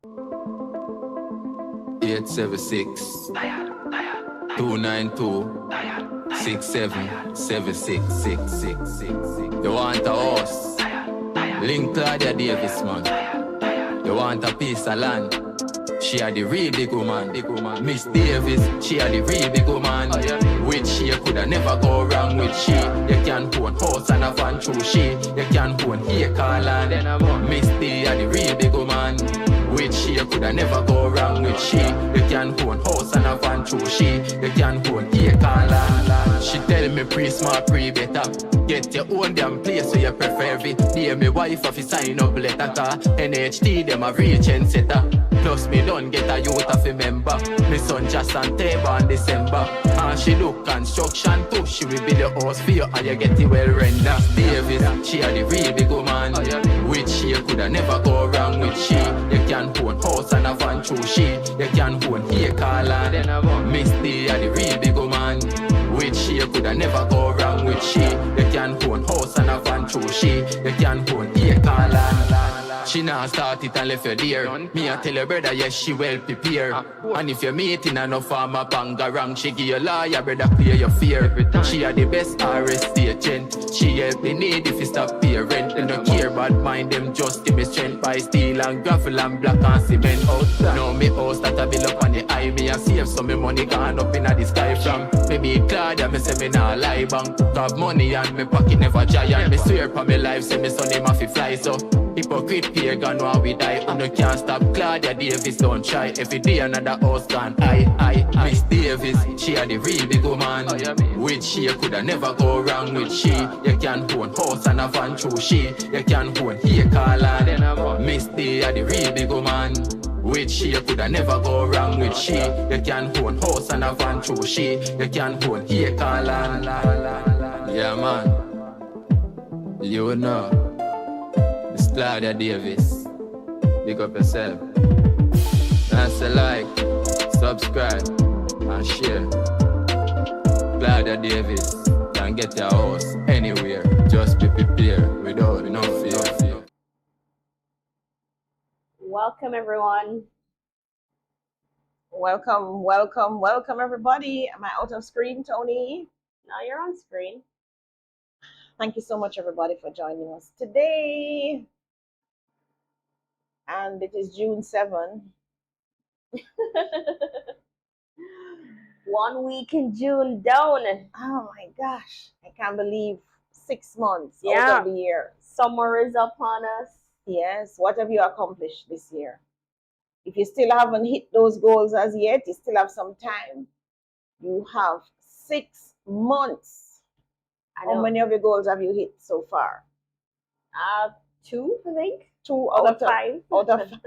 876 292 677666. You want a horse? Link Claudia Davis, man. You want a piece of land? She are the real big woman. Miss Davis, she are the real big woman. With she, you coulda never go wrong with she. You can own house and a van through she. You can own here car land. Miss D are the real big woman. With she, you coulda never go wrong with she. You can own house and a van through she. You can own here car land. She tell me pre-smart, pre-better. Get your own damn place so you prefer every day. Me wife have to sign up letter car. NHT them a real setter. Plus me don't get a youth of a member. Me son just on table in December. And she look construction too. She will build your house for you and you get it well rendered. Davis, she are the real big woman. With she you coulda never go wrong with she. You can own house and a van through she. You can own here car land. Miss D are the real big woman. With she you coulda never go wrong with she. You can own house and a van through she. You can own here car land. She now start it and left you there. Me I tell your brother, yes, she well prepared. And if you're meeting enough farmer bangarang, she give you lawyer, brother, clear your fear. She are the best RST agent. She help the need if you stop pay rent. They don't care about mind them, just give me strength by steel and gravel and black and cement. Now me house that I build up on the eye. Me I save some me money gone up in the sky from. Maybe Claudia, me say me nah lie bang. Got money and me pocket never giant. Me swear for me life, say me son him have to fly so. Hypocrite pagan while we die. You can't stop Claudia Davis, don't try. Every day another house gone. I Miss Davis, she are the real big woman. With she you coulda never go wrong with she. You can own house and a van through she. You can own here car land. Miss D are the real big woman. With she you coulda never go wrong with she. You can own house and a van through she. You can own here car land. Yeah man, you know. Claudia Davis, pick up yourself. That's a like, subscribe, and share. Claudia Davis, can get your house anywhere. Just be prepared without no fear. Welcome everyone. Welcome everybody. Am I out of screen, Tony? Now you're on screen. Thank you so much everybody for joining us today. And it is June 7. 1 week in June down. Oh my gosh. I can't believe 6 months out of the year. Summer is upon us. Yes. What have you accomplished this year? If you still haven't hit those goals as yet, you still have some time. You have 6 months. How many of your goals have you hit so far? 2, I think. 2 out of 5. Out of 5.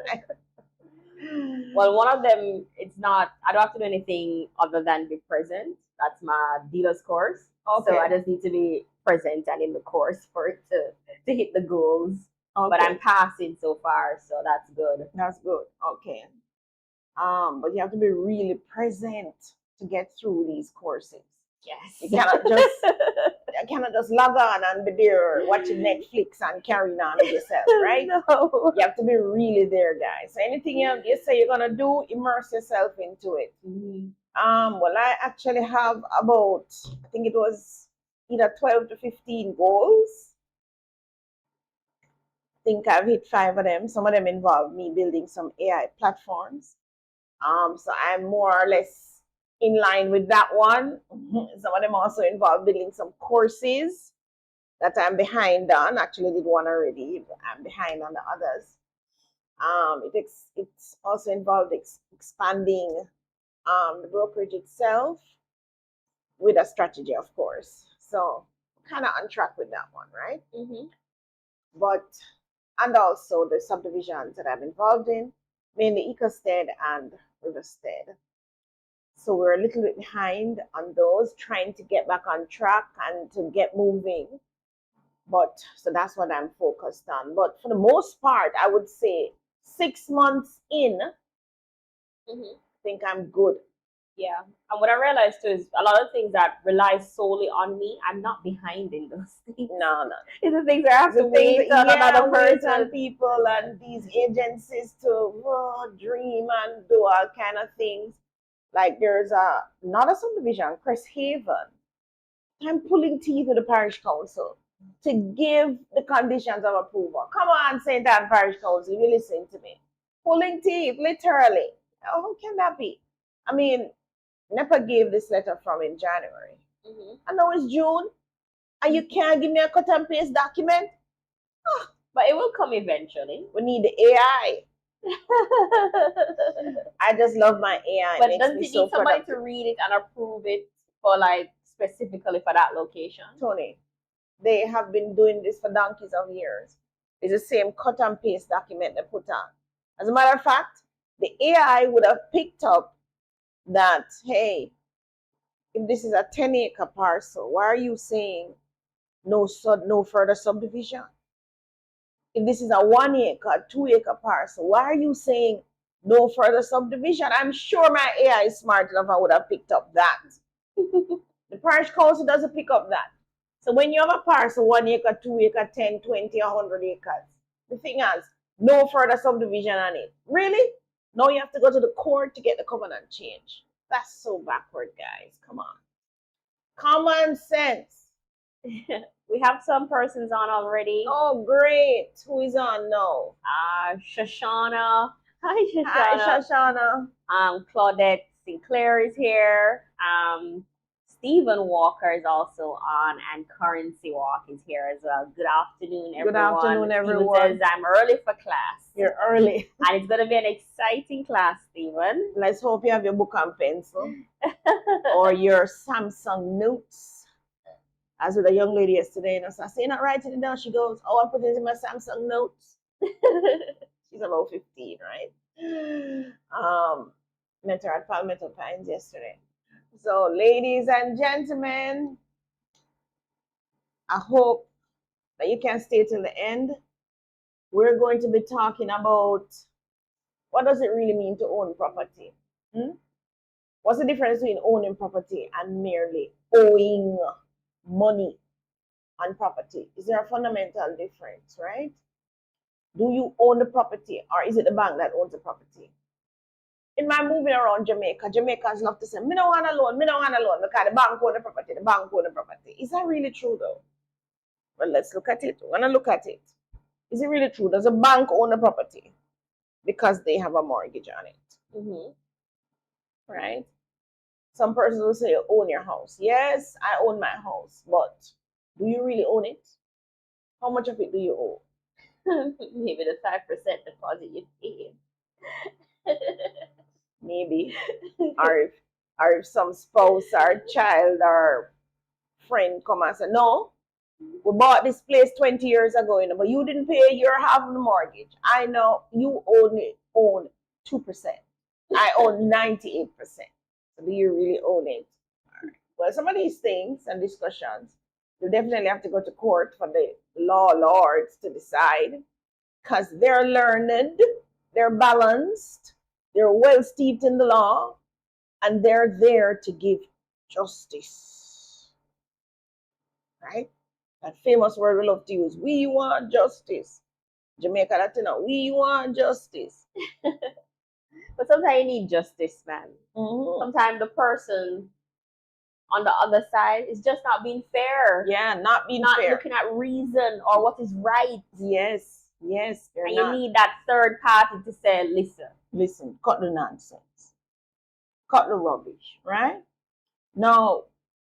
Well, one of them, it's not, I don't have to do anything other than be present. That's my dealer's course. Okay. So I just need to be present and in the course for it to hit the goals. Okay. But I'm passing so far, so that's good. That's good. Okay. But you have to be really present to get through these courses. Yes. You cannot just log on and be there watching Netflix and carrying on with yourself, right? No. You have to be really there, guys. So anything you say you're gonna do, immerse yourself into it. Mm-hmm. Well, I actually have about, I think it was either 12 to 15 goals. I think I've hit 5 of them. Some of them involve me building some AI platforms. So I'm more or less in line with that one. Some of them also involve building some courses that I'm behind on. Actually did one already, but I'm behind on the others. It's also involved expanding the brokerage itself with a strategy, of course. So kind of on track with that one, right? Mm-hmm. And also the subdivisions that I'm involved in, mainly EcoStead and Riverstead. So we're a little bit behind on those, trying to get back on track and to get moving. So that's what I'm focused on. But for the most part, I would say 6 months in, I think I'm good. Yeah. And what I realized too is a lot of things that rely solely on me, I'm not behind in those things. No, no. It's the things I have to The things wait that, on another wait on person. people and these agencies to dream and do all kind of things. Like there's another subdivision, Crest Haven. I'm pulling teeth with the parish council to give the conditions of approval. Come on, St. Anne Parish Council, you listen to me. Pulling teeth, literally. How can that be? I mean, NEPA gave this letter from in January. Mm-hmm. I know it's June, and you can't give me a cut and paste document. But it will come eventually. We need the AI. I just love my AI. But it makes doesn't me it so need somebody productive. to read it and approve it for like specifically for that location? Tony, they have been doing this for donkeys of years. It's the same cut and paste document they put on. As a matter of fact, the AI would have picked up that, hey, if this is a 10-acre parcel, why are you saying no further subdivision? If this is a 1-acre, 2-acre parcel, why are you saying no further subdivision? I'm sure my AI is smart enough and would have picked up that. The parish council doesn't pick up that. So when you have a parcel, 1 acre, 2 acre, 10, 20, 100 acres, the thing is, no further subdivision on it. Really? Now you have to go to the court to get the covenant change. That's so backward, guys. Come on. Common sense. We have some persons on already. Oh, great. Who is on now? Shoshana. Hi, Shoshana. Hi, Shoshana. Claudette Sinclair is here. Stephen Walker is also on, and Currency Walk is here as well. Good afternoon, everyone. Good afternoon, everyone. Stephen says, I'm early for class. You're early. And it's going to be an exciting class, Stephen. Let's hope you have your book and pencil or your Samsung notes. As with a young lady yesterday, and I said, you're not writing it down. She goes, oh, I put it in my Samsung notes. She's about 15, right? Met her at Palmetto Pines yesterday. So, ladies and gentlemen, I hope that you can stay till the end. We're going to be talking about what does it really mean to own property? What's the difference between owning property and merely owing money on property? Is there a fundamental difference, right? Do you own the property, or is it the bank that owns the property? In my moving around Jamaica, Jamaicans love to say, me don't want a loan, because the bank owns the property, the bank owns the property. Is that really true though? Well, let's look at it. We're going to look at it. Is it really true? Does a bank own the property because they have a mortgage on it? Right? Some persons will say, you own your house. Yes, I own my house, but do you really own it? How much of it do you owe? Maybe the 5% deposit you paid. Maybe. or if some spouse or child or friend come and say, no, we bought this place 20 years ago, but you didn't pay your half of the mortgage. I know you only own 2%. I own 98%. So do you really own it? Right. Well, some of these things and discussions, you definitely have to go to court for the law lords to decide, because they're learned, they're balanced, they're well steeped in the law, and they're there to give justice. Right? That famous word we love to use. We want justice. Jamaica Latino, we want justice. But sometimes you need justice, man. Sometimes the person on the other side is just not being fair. Yeah, not being not fair. Not looking at reason or what is right. Yes. And you need that third party to say, listen, cut the nonsense. Cut the rubbish, right? Now,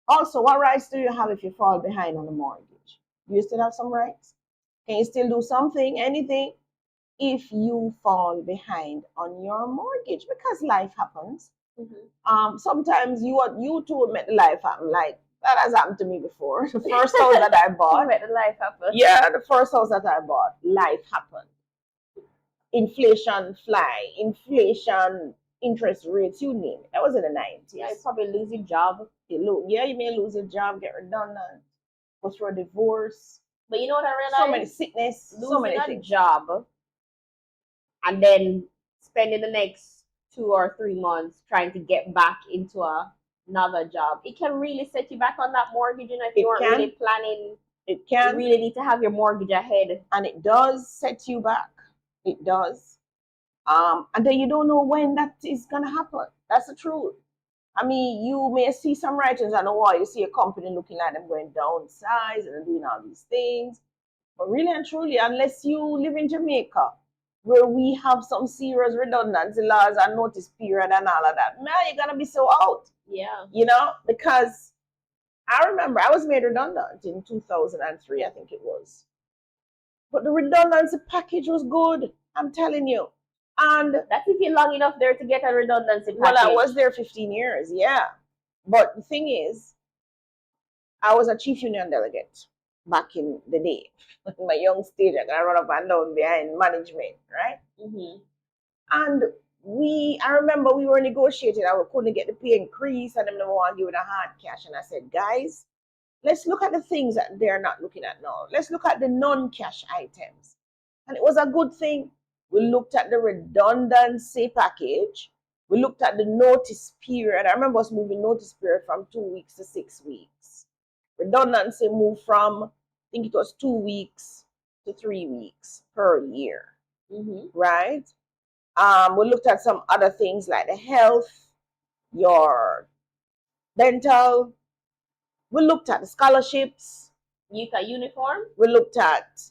also, what rights do you have if you fall behind on the mortgage? Do you still have some rights? Can you still do something, anything, if you fall behind on your mortgage? Because life happens. Sometimes you too make life happen. Like, that has happened to me before. The first house that I bought. Make the life happen. Yeah, the first house that I bought, life happened. Inflation fly, inflation, interest rates, you name it. That was in the 90s. Yeah, you probably lose your job. You may lose your job, get redundant, go through a divorce. But you know what I realized? So many sickness, losing so many a things. Job and then spending the next 2 or 3 months trying to get back into another job, it can really set you back on that mortgage. You know, if you weren't really planning, it you can, really need to have your mortgage ahead. and it does set you back. It does. And then you don't know when that is gonna happen. That's the truth. I mean, you may see some writings on the wall. You see a company looking at them going downsize and doing all these things. But really and truly, unless you live in Jamaica, where we have some serious redundancy laws and notice period and all of that, man, you're gonna be so out. Yeah. You know, because I remember I was made redundant in 2003, I think it was. But the redundancy package was good. I'm telling you. And that's if you're long enough there to get a redundancy package. Well, I was there 15 years, yeah. But the thing is, I was a chief union delegate back in the day. In my young stage, I got run up and down behind management, right? Mm-hmm. And I remember we were negotiating. I couldn't get the pay increase, and them never want to give it a hard cash. And I said, guys, let's look at the things that they're not looking at now. Let's look at the non-cash items. And it was a good thing. We looked at the redundancy package. We looked at the notice period. I remember us moving notice period from 2 weeks to 6 weeks. Redundancy moved from, I think it was 2 weeks to 3 weeks per year. Mm-hmm. Right? We looked at some other things like the health, your dental. We looked at the scholarships. Uniform. We looked at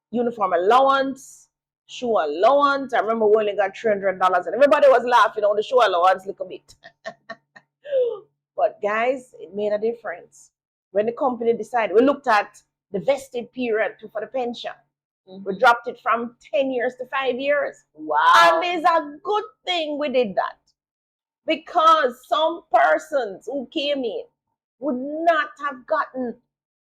uniform allowance. Shoe allowance. I remember we only got $300 and everybody was laughing on the shoe allowance a little bit. But guys, it made a difference. When the company decided, we looked at the vested period for the pension. Mm-hmm. We dropped it from 10 years to 5 years. Wow. And it's a good thing we did that. Because some persons who came in would not have gotten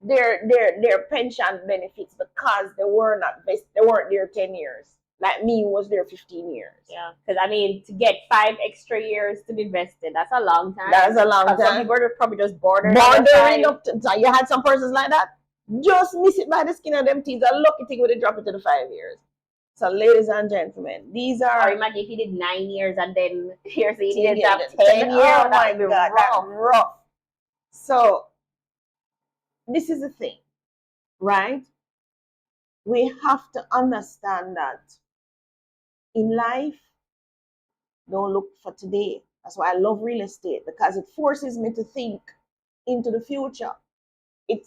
their pension benefits because they were not vested, they weren't there 10 years. Like me, who was there 15 years. Yeah, because I mean, to get 5 extra years to be vested, that's a long time. That's a long time. Some people are probably just bordering up to, you had some persons like that. Just miss it by the skin of them teeth. A lucky thing when they drop it to the 5 years. So, ladies and gentlemen, these are. Or imagine if you did 9 years and then here's the didn't have 10 years. Oh my God, that's rough. So, this is the thing, right? We have to understand that in life, don't look for today. That's why I love real estate, because it forces me to think into the future. It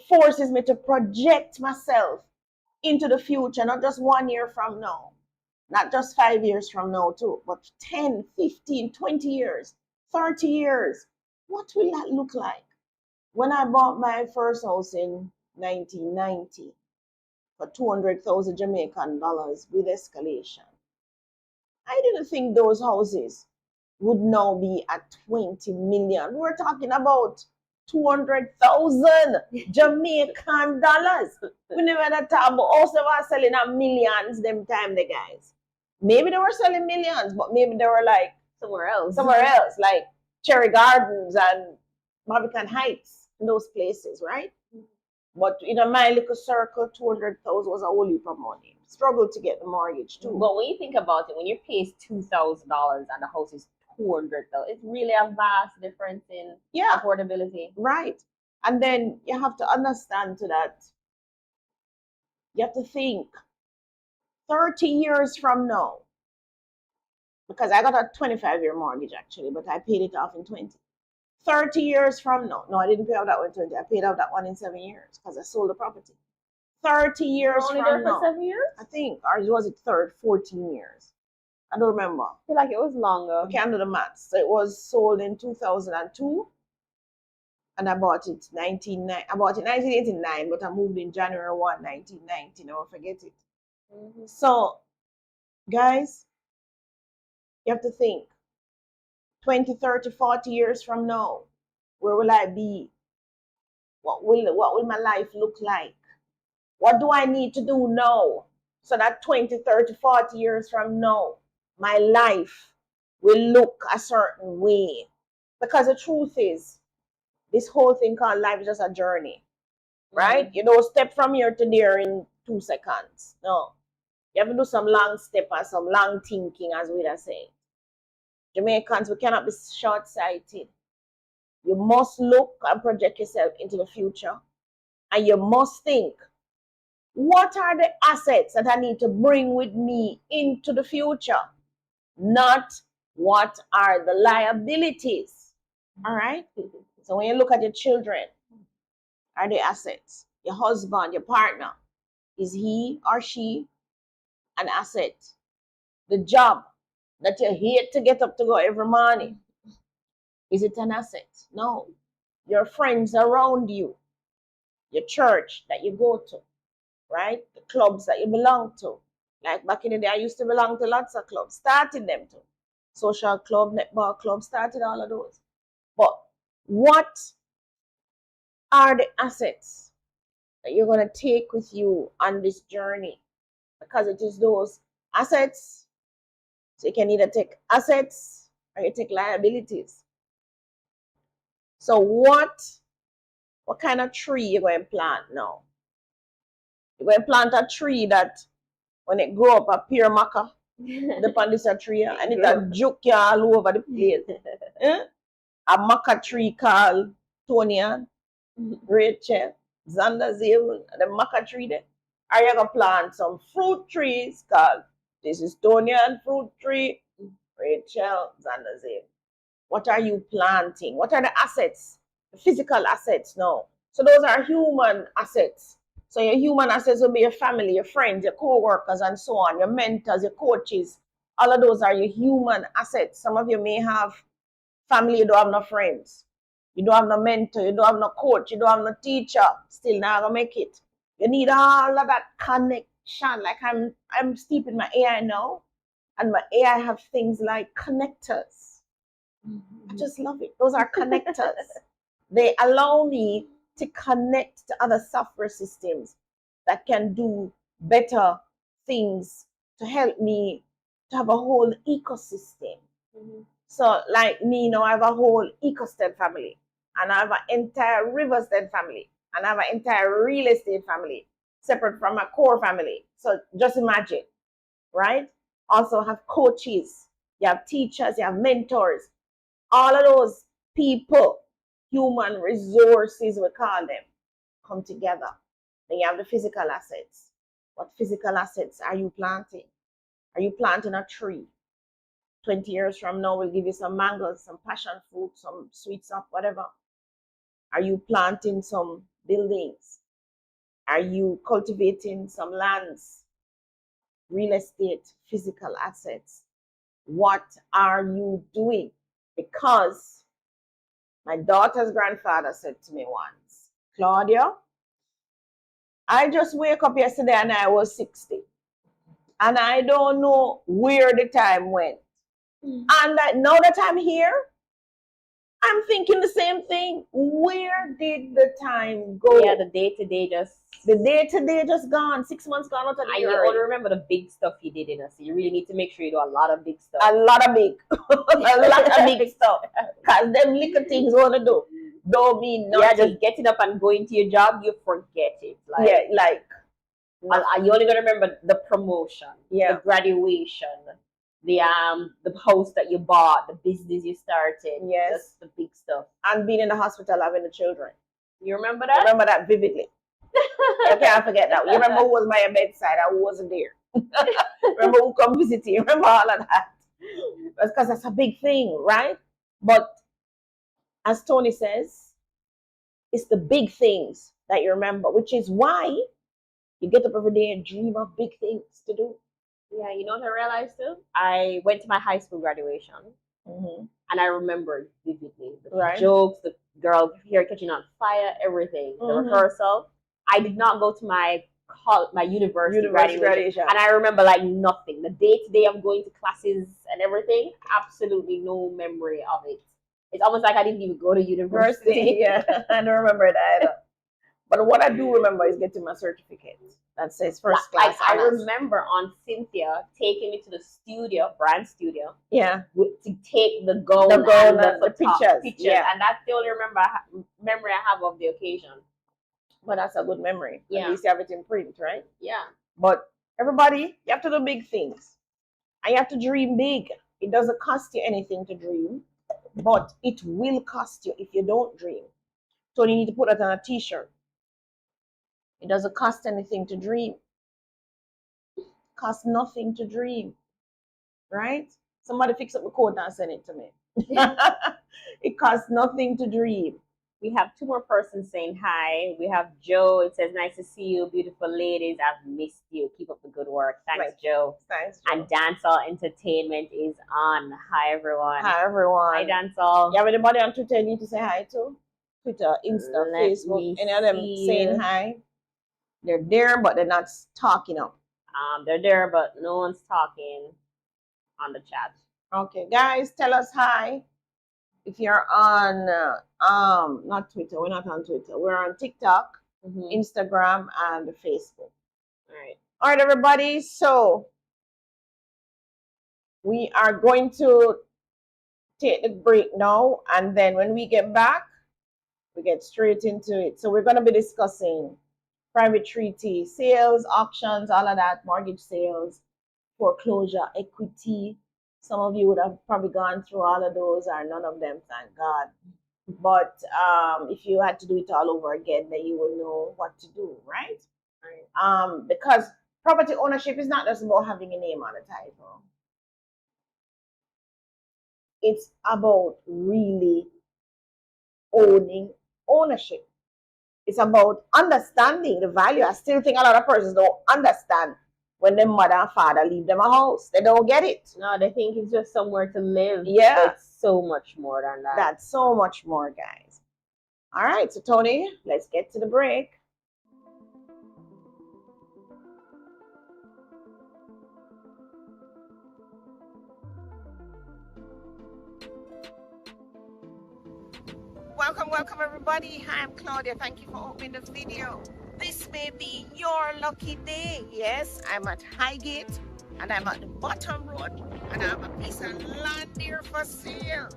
forces me to project myself into the future, not just 1 year from now, not just 5 years from now too, but 10, 15, 20 years, 30 years. What will that look like? When I bought my first house in 1990 for 200,000 Jamaican dollars with escalation, I didn't think those houses would now be at 20 million. We're talking about 200,000 Jamaican dollars. We never had a talk about house they were selling at millions them time, the guys. Maybe they were selling millions, but maybe they were like somewhere else, like Cherry Gardens and Barbican Heights, in those places, right? But in my little circle, 200,000 was a whole heap of money. Struggled to get the mortgage too. But when you think about it, when your pay is $2,000 and the house is 200,000, it's really a vast difference in affordability. Right. And then you have to understand to that, you have to think 30 years from now, because I got a 25-year mortgage actually, but I paid it off in 20. 30 years from now, no, I didn't pay off that one in 20. I paid off that one in 7 years because I sold the property. 30 years from now. For 7 years? I think, or was it 14 years? I don't remember. I feel like it was longer. Okay, I do the maths. So it was sold in 2002, and I bought it 1989, but I moved in January 1, 1990. Never forget it. Mm-hmm. So, guys, you have to think 20, 30, 40 years from now, where will I be? What will my life look like? What do I need to do now so that 20, 30, 40 years from now, my life will look a certain way? Because the truth is, this whole thing called life is just a journey, right? Mm-hmm. You don't step from here to there in 2 seconds. No. You have to do some long step and some long thinking, as we are saying. Jamaicans, we cannot be short-sighted. You must look and project yourself into the future. And you must think, what are the assets that I need to bring with me into the future? Not what are the liabilities. All right? So when you look at your children, are they assets? Your husband, your partner, is he or she an asset? The job that you hate to get up to go every morning, is it an asset? No. Your friends around you, your church that you go to, right? The clubs that you belong to. Like back in the day, I used to belong to lots of clubs, started them too. Social club, netball club, started all of those. But what are the assets that you're going to take with you on this journey? Because it is those assets. So you can either take assets or you take liabilities. So what kind of tree you're going to plant now? You're going to plant a tree that when it grow up, a pear maca, depend this a tree, and it a juke you all over the place. A maca tree called Tonya, Rachel, Xander Zale, the maca tree there. Are you going to plant some fruit trees called, this is Tonya and fruit tree, Rachel, Xander Zale. What are you planting? What are the assets? The physical assets now. So those are human assets. So your human assets will be your family, your friends, your co-workers, and so on, your mentors, your coaches. All of those are your human assets. Some of you may have family, you don't have no friends. You don't have no mentor, you don't have no coach, you don't have no teacher. Still not gonna make it. You need all of that connection. Like I'm steep in my AI now, and my AI have things like connectors. I just love it. Those are connectors. They allow me to connect to other software systems that can do better things to help me to have a whole ecosystem. So like me now, I have a whole EcoStead family, and I have an entire Riverstead family, and I have an entire real estate family separate from my core family. So just imagine, right? Also have coaches, you have teachers, you have mentors, all of those people, human resources, we call them, come together. Then you have the physical assets. What physical assets are you planting? Are you planting a tree? 20 years from now, we'll give you some mangoes, some passion fruit, some sweet stuff, whatever. Are you planting some buildings? Are you cultivating some lands? Real estate, physical assets. What are you doing? Because my daughter's grandfather said to me once, Claudia, I just wake up yesterday and I was 60. And I don't know where the time went. And now that I'm here, I'm thinking the same thing. Where did the time go? Yeah, the day-to-day just gone. 6 months gone out of the I year. only remember the big stuff you did in us. You really need to make sure you do a lot of big stuff. A lot of big. A lot of big stuff. Because them little things want to do don't mean nothing. Yeah, just getting up and going to your job, you forget it. Like, yeah, like. You only got to remember the promotion, yeah, the graduation, the house that you bought, the business you started. Yes. That's the big stuff. And being in the hospital having the children. You remember that? I remember that vividly. I can't forget that. You remember who was by your bedside? I wasn't there. Remember who come visit you? Remember all of that? That's because that's a big thing, right? But as Tony says, it's the big things that you remember, which is why you get up every day and dream of big things to do. Yeah, you know what I realized too? I went to my high school graduation, and I remembered vividly the jokes, the girl here catching on fire, everything, the rehearsal. I did not go to my university graduation, and I remember like nothing. The day-to-day of going to classes and everything, absolutely no memory of it. It's almost like I didn't even go to university. Yeah, I don't remember that either. But what I do remember is getting my certificate that says first class. I remember on Cynthia taking me to the studio, brand studio. Yeah. To take the gown and the pictures. Yeah. And that's the only memory I have of the occasion. But that's a good memory. Yeah. At least you have it in print, right? Yeah. But everybody, you have to do big things. And you have to dream big. It doesn't cost you anything to dream, but it will cost you if you don't dream. So you need to put that on a t-shirt. It doesn't cost anything to dream. It costs nothing to dream. Right? Somebody fix up the code and send it to me. It costs nothing to dream. We have 2 more persons saying hi. We have Joe. It says, nice to see you, beautiful ladies. I've missed you. Keep up the good work. Thanks, Joe. Thanks, Joe. And Dancehall Entertainment is on. Hi, everyone. Hi, everyone. Hi, Dancehall. You have anybody on Twitter you need to say hi to? Twitter, Insta, Facebook, any of them saying hi? They're there, but they're not talking up. They're there, but no one's talking on the chat. Okay, guys, tell us hi. If you're on, not Twitter, we're not on Twitter. We're on TikTok, Instagram, and Facebook. All right, everybody. So we are going to take the break now, and then when we get back, we get straight into it. So we're going to be discussing private treaty sales, auctions, all of that, mortgage sales, foreclosure, equity. Some of you would have probably gone through all of those, or none of them, thank God. But if you had to do it all over again, then you will know what to do, right? Because property ownership is not just about having a name on the title. It's about really owning ownership. It's about understanding the value. I still think a lot of persons don't understand when their mother and father leave them a house. They don't get it. No, they think it's just somewhere to live. Yeah. It's so much more than that. That's so much more, guys. All right, so Tony, let's get to the break. Welcome everybody. Hi, I'm Claudia. Thank you for opening the video. This may be your lucky day. Yes, I'm at Highgate and I'm at the Bottom Road and I have a piece of land here for sale.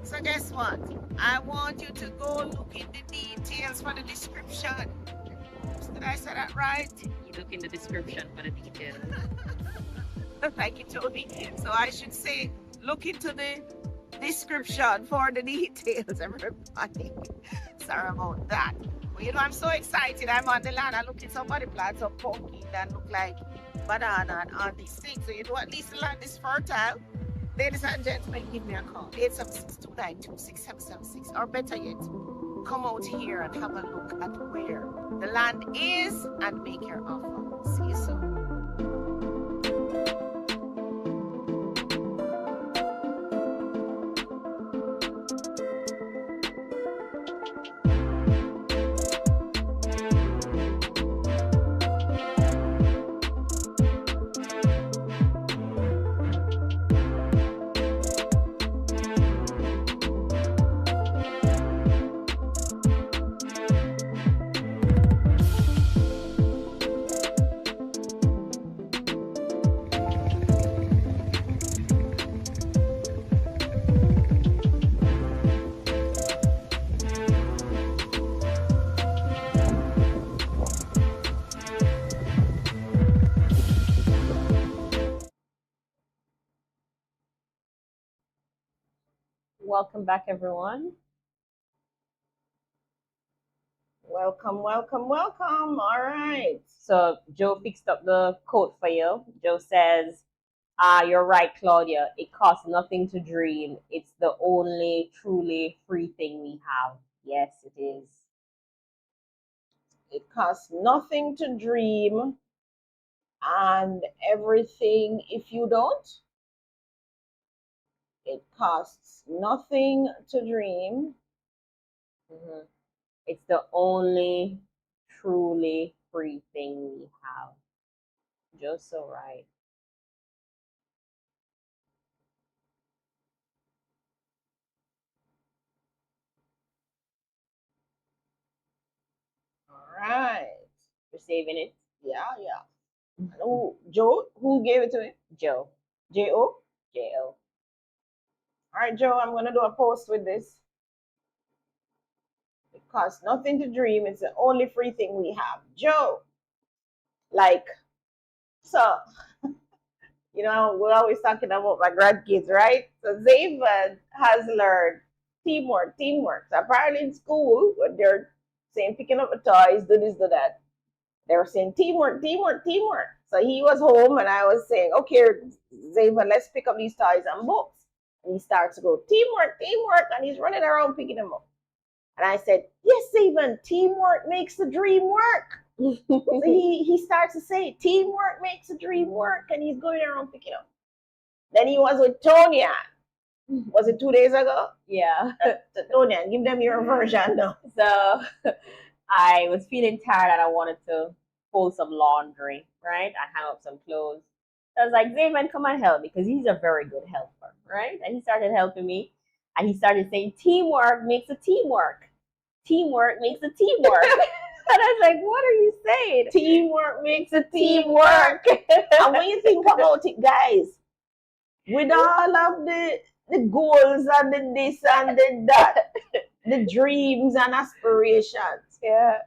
So guess what? I want you to go look in the details for the description. Did I say that right? You look in the description for the details. Thank you, Tony. So I should say, look into the description for the details, everybody. Sorry about that. But you know, I'm so excited. I'm on the land. I'm looking, somebody plant some pumpkin that look like banana and all these things. So you know, at least the land is fertile. Ladies and gentlemen, give me a call. 876-292-6776. Or better yet, come out here and have a look at where the land is and make your offer. See you soon. Welcome back, everyone. Welcome. All right. So Joe fixed up the quote for you. Joe says, you're right, Claudia. It costs nothing to dream. It's the only truly free thing we have. Yes, it is. It costs nothing to dream and everything if you don't. It costs nothing to dream. It's the only truly free thing we have. Joe's so right. All right. You're saving it? Yeah. Oh, Joe, who gave it to me? Joe. J-O? J-O. All right, Joe, I'm going to do a post with this. It costs nothing to dream. It's the only free thing we have. Joe, like, so You know, we're always talking about my grandkids, right? So Zaven has learned teamwork. So apparently in school, when they're saying picking up the toys, do this, do that, they were saying teamwork. So he was home and I was saying, okay, Zaven, let's pick up these toys and books. And he starts to go, teamwork, and he's running around picking them up. And I said, yes, Zaven, teamwork makes the dream work. So he starts to say, teamwork makes the dream work, and he's going around picking up. Then he was with Tonya. Was it 2 days ago? Yeah. Tonya, give them your version now. So I was feeling tired and I wanted to fold some laundry, right? I hung up some clothes. So I was like, Zaven, come and help me, because he's a very good helper, right? And he started helping me. And he started saying, teamwork makes a teamwork. Teamwork makes a teamwork. And I was like, what are you saying? Teamwork makes a teamwork. And when you think about it, guys, with all of the goals and the this and the that, the dreams and aspirations, Yeah.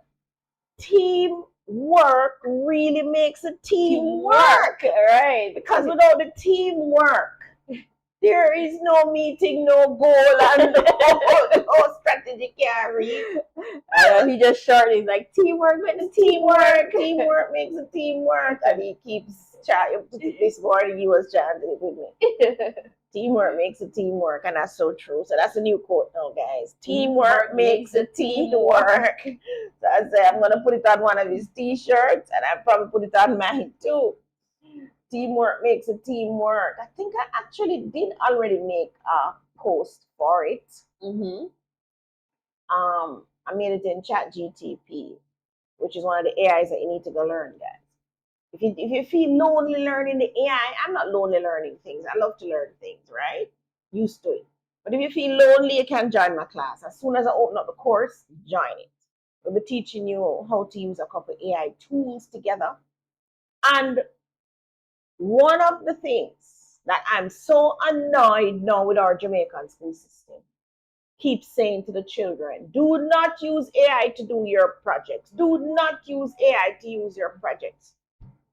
teamwork really makes a teamwork. Right. Because without the teamwork, there is no meeting, no goal, and no strategy can reach. He just short. He's like, teamwork makes a Teamwork. Teamwork makes a teamwork. And he keeps trying. This morning he was chanting it with me. Teamwork makes a teamwork, and that's so true. So that's a new quote now, guys. Teamwork makes a teamwork. So I say I'm gonna put it on one of his t-shirts, and I'll probably put it on mine too. Teamwork makes a teamwork. I think I actually did already make a post for it. Mm-hmm. I made it in ChatGTP, which is one of the AIs that you need to go learn, guys. If you feel lonely learning the AI, I'm not lonely learning things. I love to learn things, right? Used to it. But if you feel lonely, you can join my class. As soon as I open up the course, join it. We'll be teaching you how to use a couple of AI tools together. And one of the things that I'm so annoyed now with our Jamaican school system, keep saying to the children, do not use AI to do your projects. Do not use AI to use your projects.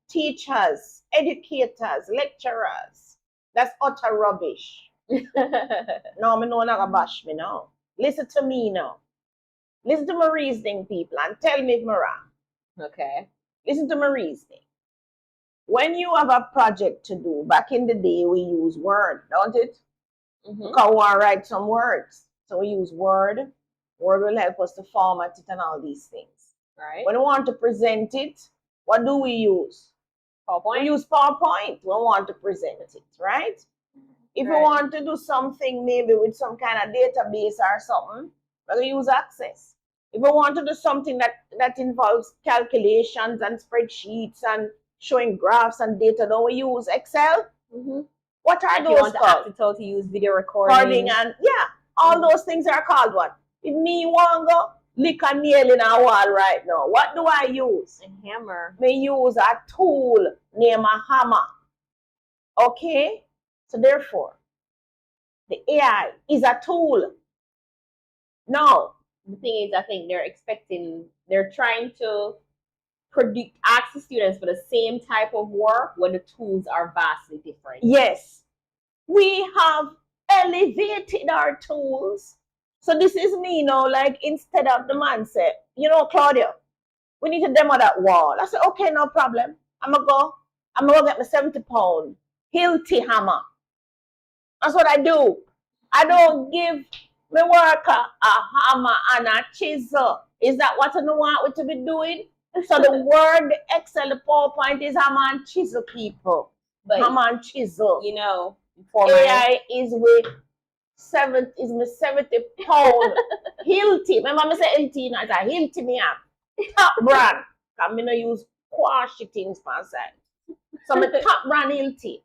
Teachers, educators, lecturers, that's utter rubbish. No, me no not bash me now. Listen to me now. Listen to my reasoning, people, and tell me if I'm wrong. Okay. Listen to my reasoning. When you have a project to do, back in the day, we use Word, don't it? Mm-hmm. Because we want to write some words. So we use Word. Word will help us to format it and all these things. Right. When we want to present it, what do we use? PowerPoint. We use PowerPoint. We want to present it, right? If we want to do something maybe with some kind of database or something, we use Access. If we want to do something that involves calculations and spreadsheets and showing graphs and data, don't we use Excel? Mm-hmm. What are if those you want called? to use video recording. And yeah, all those things are called what? If me want to lick a nail in a wall right now, what do I use? A hammer. Me use a tool named a hammer. Okay? So therefore, the AI is a tool. Now, the thing is, I think they're trying to ask the students for the same type of work when the tools are vastly different. Yes, we have elevated our tools. So this is me now, like instead of the man said, you know, Claudia, we need to demo that wall. I said, okay, no problem. I'm gonna go get my 70-pound Hilti hammer. That's what I do. I don't give my worker a hammer and a chisel. Is that what I want we to be doing? So the Word, the Excel, the PowerPoint is hammer and chisel, people. But hammer and chisel. You know, AI is with 70 pound Hilti. Remember I say Hilti, it's a Hilti me have. Top brand. Because I don't use quashy things for side. So my top brand Hilti.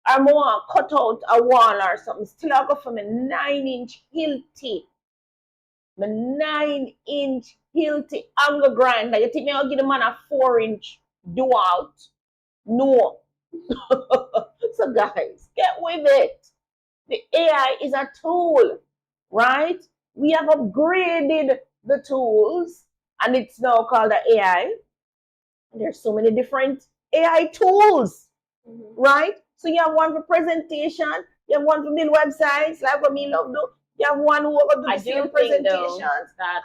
I'm want to cut out a wall or something. Still I go for my 9-inch Hilti. My 9-inch Hilti angle grinder. You think me I'll give the man a 4-inch do out? No. So guys, get with it. The AI is a tool, right? We have upgraded the tools and it's now called the AI. There's so many different AI tools. right? So you have one for presentation, you have one for build websites, like what me love do. You have one who will do the same presentations.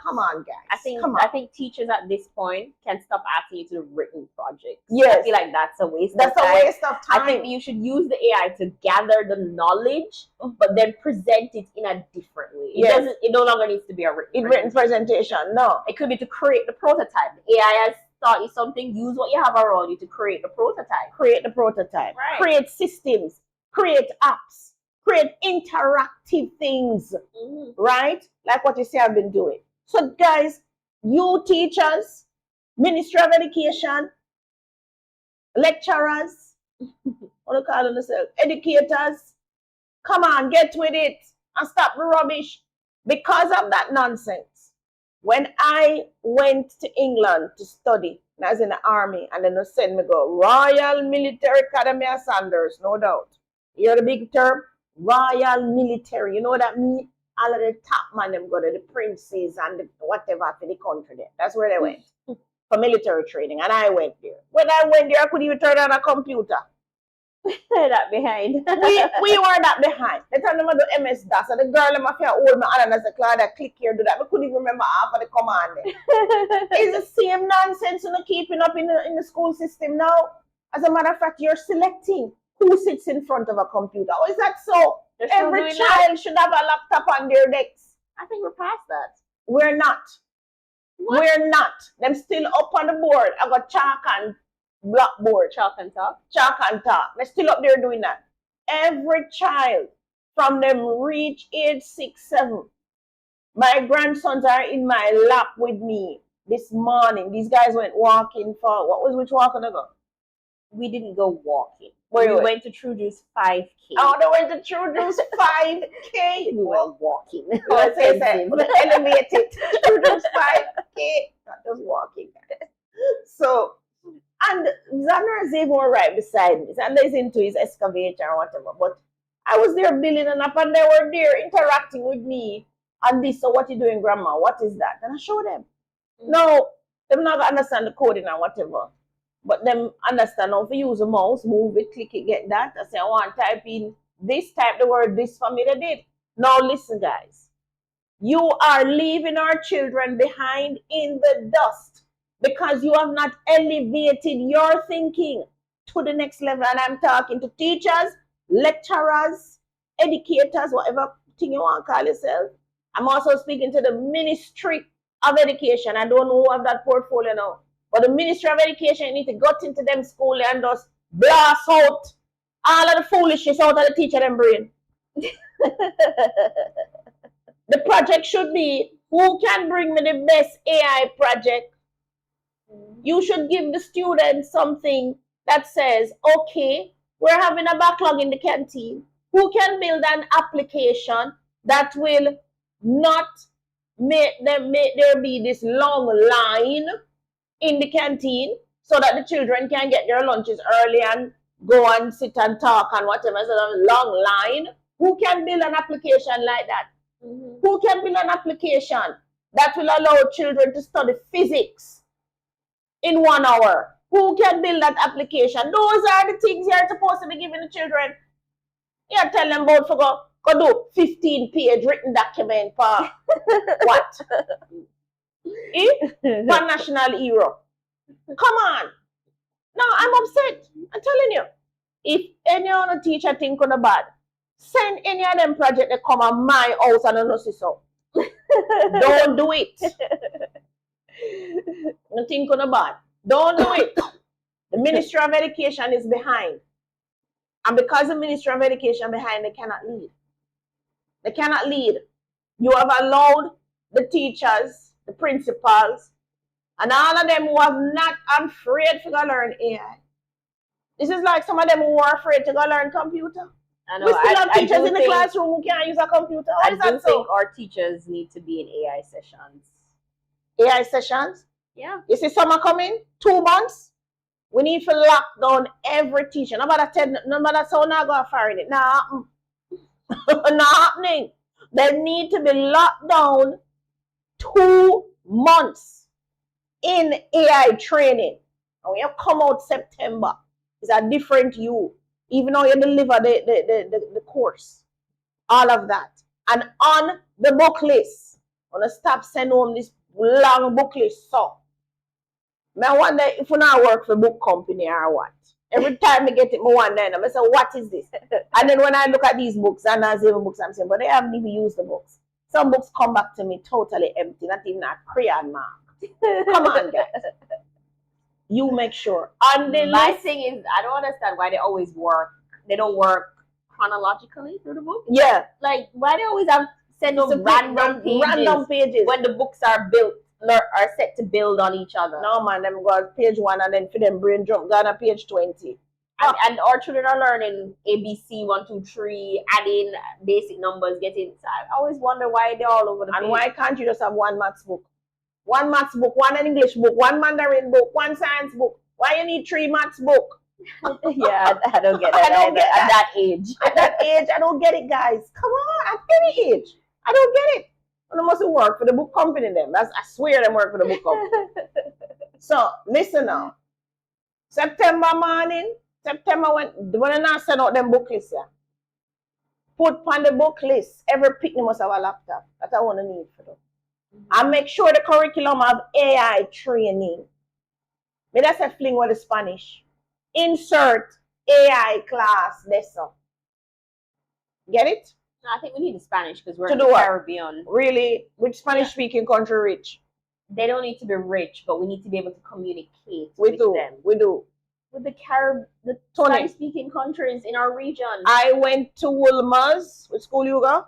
Come on, guys. I think teachers at this point can stop asking you to do written projects. Yes. I feel like that's a waste of time. I think you should use the AI to gather the knowledge, but then present it in a different way. It no longer needs to be a written presentation. No. It could be to create the prototype. The AI has taught you something, use what you have around you to create the prototype. Right. Create systems, create apps, create interactive things, right? Like what you say I've been doing. So guys, you teachers, Ministry of Education, lecturers, what do you call themselves? Educators, come on, get with it and stop the rubbish. Because of that nonsense, when I went to England to study, and I was in the army, and then they sent me go, Royal Military Academy of Sandhurst, no doubt. You hear the big term? Royal Military. You know what that means? All of the top man, them go to the princes and the whatever for the country there. That's where they went for military training, and I went there. When I went there, I couldn't even turn on a computer. That behind. we were that behind. They told them to do MS-DOS, and the girl them have to hold my hand and say, Claudia, click here, do that. We couldn't even remember half of the command. It's the same nonsense you know, keeping up in the school system now. As a matter of fact, you're selecting who sits in front of a computer. Oh, is that so? Every child should have a laptop on their decks. I think we're past that. We're not. What? We're not. Them still up on the board. I got chalk and blackboard. Chalk and talk. They're still up there doing that. Every child from them reach age 6, 7. My grandsons are in my lap with me this morning. These guys went walking for which walking ago? We didn't go walking. We went to True Juice 5K. Oh, they went to True Juice 5K. We went walking. Elevated. True Juice 5K. Not just walking. So, and Xander is even right beside me. Xander is into his excavator or whatever. But I was there building and up, and they were there interacting with me on this. So what you doing, Grandma? What is that? And I show them. No, they're not gonna understand the coding and whatever. But them understand how to use a mouse, move it, click it, get that. I say, I want to type in this, type the word this for me, they did. Now listen, guys. You are leaving our children behind in the dust because you have not elevated your thinking to the next level. And I'm talking to teachers, lecturers, educators, whatever thing you want to call yourself. I'm also speaking to the Ministry of Education. I don't know who have that portfolio now. But the Ministry of Education need to get into them school and just blast out all of the foolishness out of the teacher them brain. The project should be, who can bring me the best AI project? You should give the students something that says, okay, we're having a backlog in the canteen. Who can build an application that will not make there be this long line in the canteen so that the children can get their lunches early and go and sit and talk and whatever, so a long line? Who can build an application like that? Who can build an application that will allow children to study physics in 1 hour? Who can build that application? Those are the things you're supposed to be giving the children. You're telling them about for go do 15-page written document for what? For national hero. Come on. No, I'm upset. I'm telling you. If any other teacher think on the bad, send any of them project that come on my house and I don't see so. Don't do it. Don't think on the bad. Don't do it. The Ministry of Education is behind. And because the Ministry of Education behind, they cannot lead. They cannot lead. You have allowed the teachers, the principals, and all of them who have not afraid to go learn AI. This is like some of them who are afraid to go learn computer. I know. We still have teachers in the classroom who can't use a computer. I do think our teachers need to be in AI sessions. AI sessions? Yeah. You see summer coming? 2 months? We need to lock down every teacher. No matter so not going to fire it. Not happening. They need to be locked down 2 months in AI training. And we have come out September. It's a different you. Even though you deliver the course, all of that. And on the book list, I'm gonna stop sending home this long book list. So, I wonder if you not work for book company or what. Every time I get it, I wonder, I say, what is this? And then when I look at these books, and as even books, I'm saying, but they haven't even used the books. Some books come back to me totally empty, not even a crayon mark. Come on, guys. You make sure. On the My list, thing is, I don't understand why they always work. They don't work chronologically through the book. yeah, Like, why they always have send us random pages when the books are are set to build on each other. no man, them go on page 1 and then for them brain jump down to page 20. And our children are learning ABC 1, 2, 3, adding basic numbers, getting. So I always wonder why they're all over the And page. why can't you just have one maths book? One maths book, one English book, one Mandarin book, one science book. Why you need 3 maths book? Yeah, I don't get that. I don't get at that age. At that age, I don't get it, guys. Come on, at any age, I don't get it. And they must work for the book company. Them, I swear, them work for the book company. So listen now. September morning, when I not send out them book lists, yeah, put on the book list. Every picnic must have a laptop. That I want to need for them. And make sure the curriculum have AI training. Me that's a fling with the Spanish. Insert AI class lesson. Get it? I think we need the Spanish because we're To in do the what? Caribbean. Really? Which Spanish speaking country rich? They don't need to be rich, but we need to be able to communicate We with do. them. We do. With the Tony. Spanish-speaking countries in our region. I went to Wolmer's. Which school you go?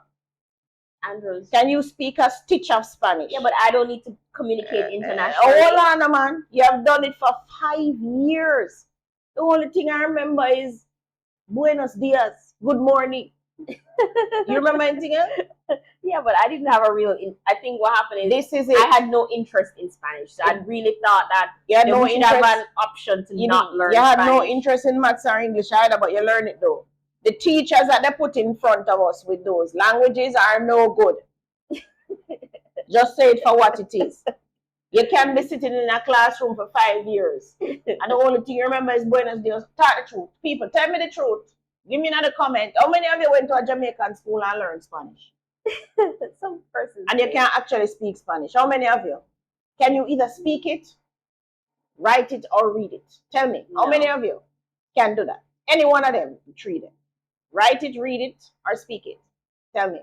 Andrews. Can you speak a stitch of Spanish? Yeah, but I don't need to communicate internationally. Hold on, man. You have done it for 5 years. The only thing I remember is Buenos dias, good morning. You remember anything else? Yeah, but I didn't have a real. I think what happened is This is it. I had no interest in Spanish, so I really thought that You had no we should have interest. an option to not learn. You had Spanish. no interest in maths or English either, but you learn it though. The teachers that they put in front of us with those languages are no good. Just say it for what it is. You can be sitting in a classroom for 5 years, and the only thing you remember is Buenos Dias. Tell the truth, people. Tell me the truth. Give me another comment. How many of you went to a Jamaican school and learned Spanish? Some persons. And you can't actually speak Spanish. How many of you? Can you either speak it, write it, or read it? Tell me. How many of you can do that? Any one of them, 3 them. Write it, read it, or speak it. Tell me.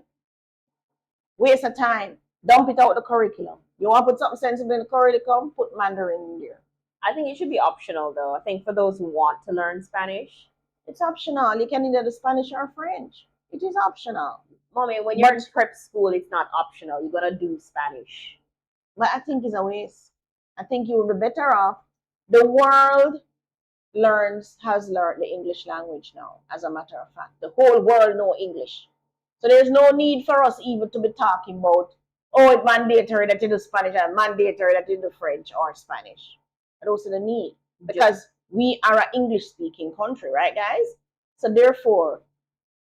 Waste of time. Dump it out the curriculum. You want to put something sensible in the curriculum? Put Mandarin in there. I think it should be optional, though. I think for those who want to learn Spanish, it's optional. You can either do Spanish or French. It is optional. Mommy, when you're in prep school, it's not optional. You're gonna do Spanish. But I think it's a waste. I think you will be better off. The world has learned the English language now, as a matter of fact. The whole world knows English. So there's no need for us even to be talking about, oh, it's mandatory that you do Spanish and mandatory that you do French or Spanish. I don't see the need. Because we are an English-speaking country, right, guys? So therefore,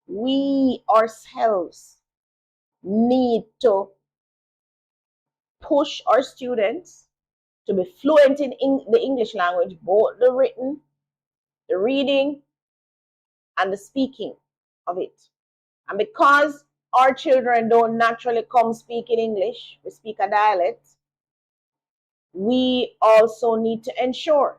we ourselves need to push our students to be fluent in the English language, both the written, the reading, and the speaking of it. And because our children don't naturally come speaking English, we speak a dialect, we also need to ensure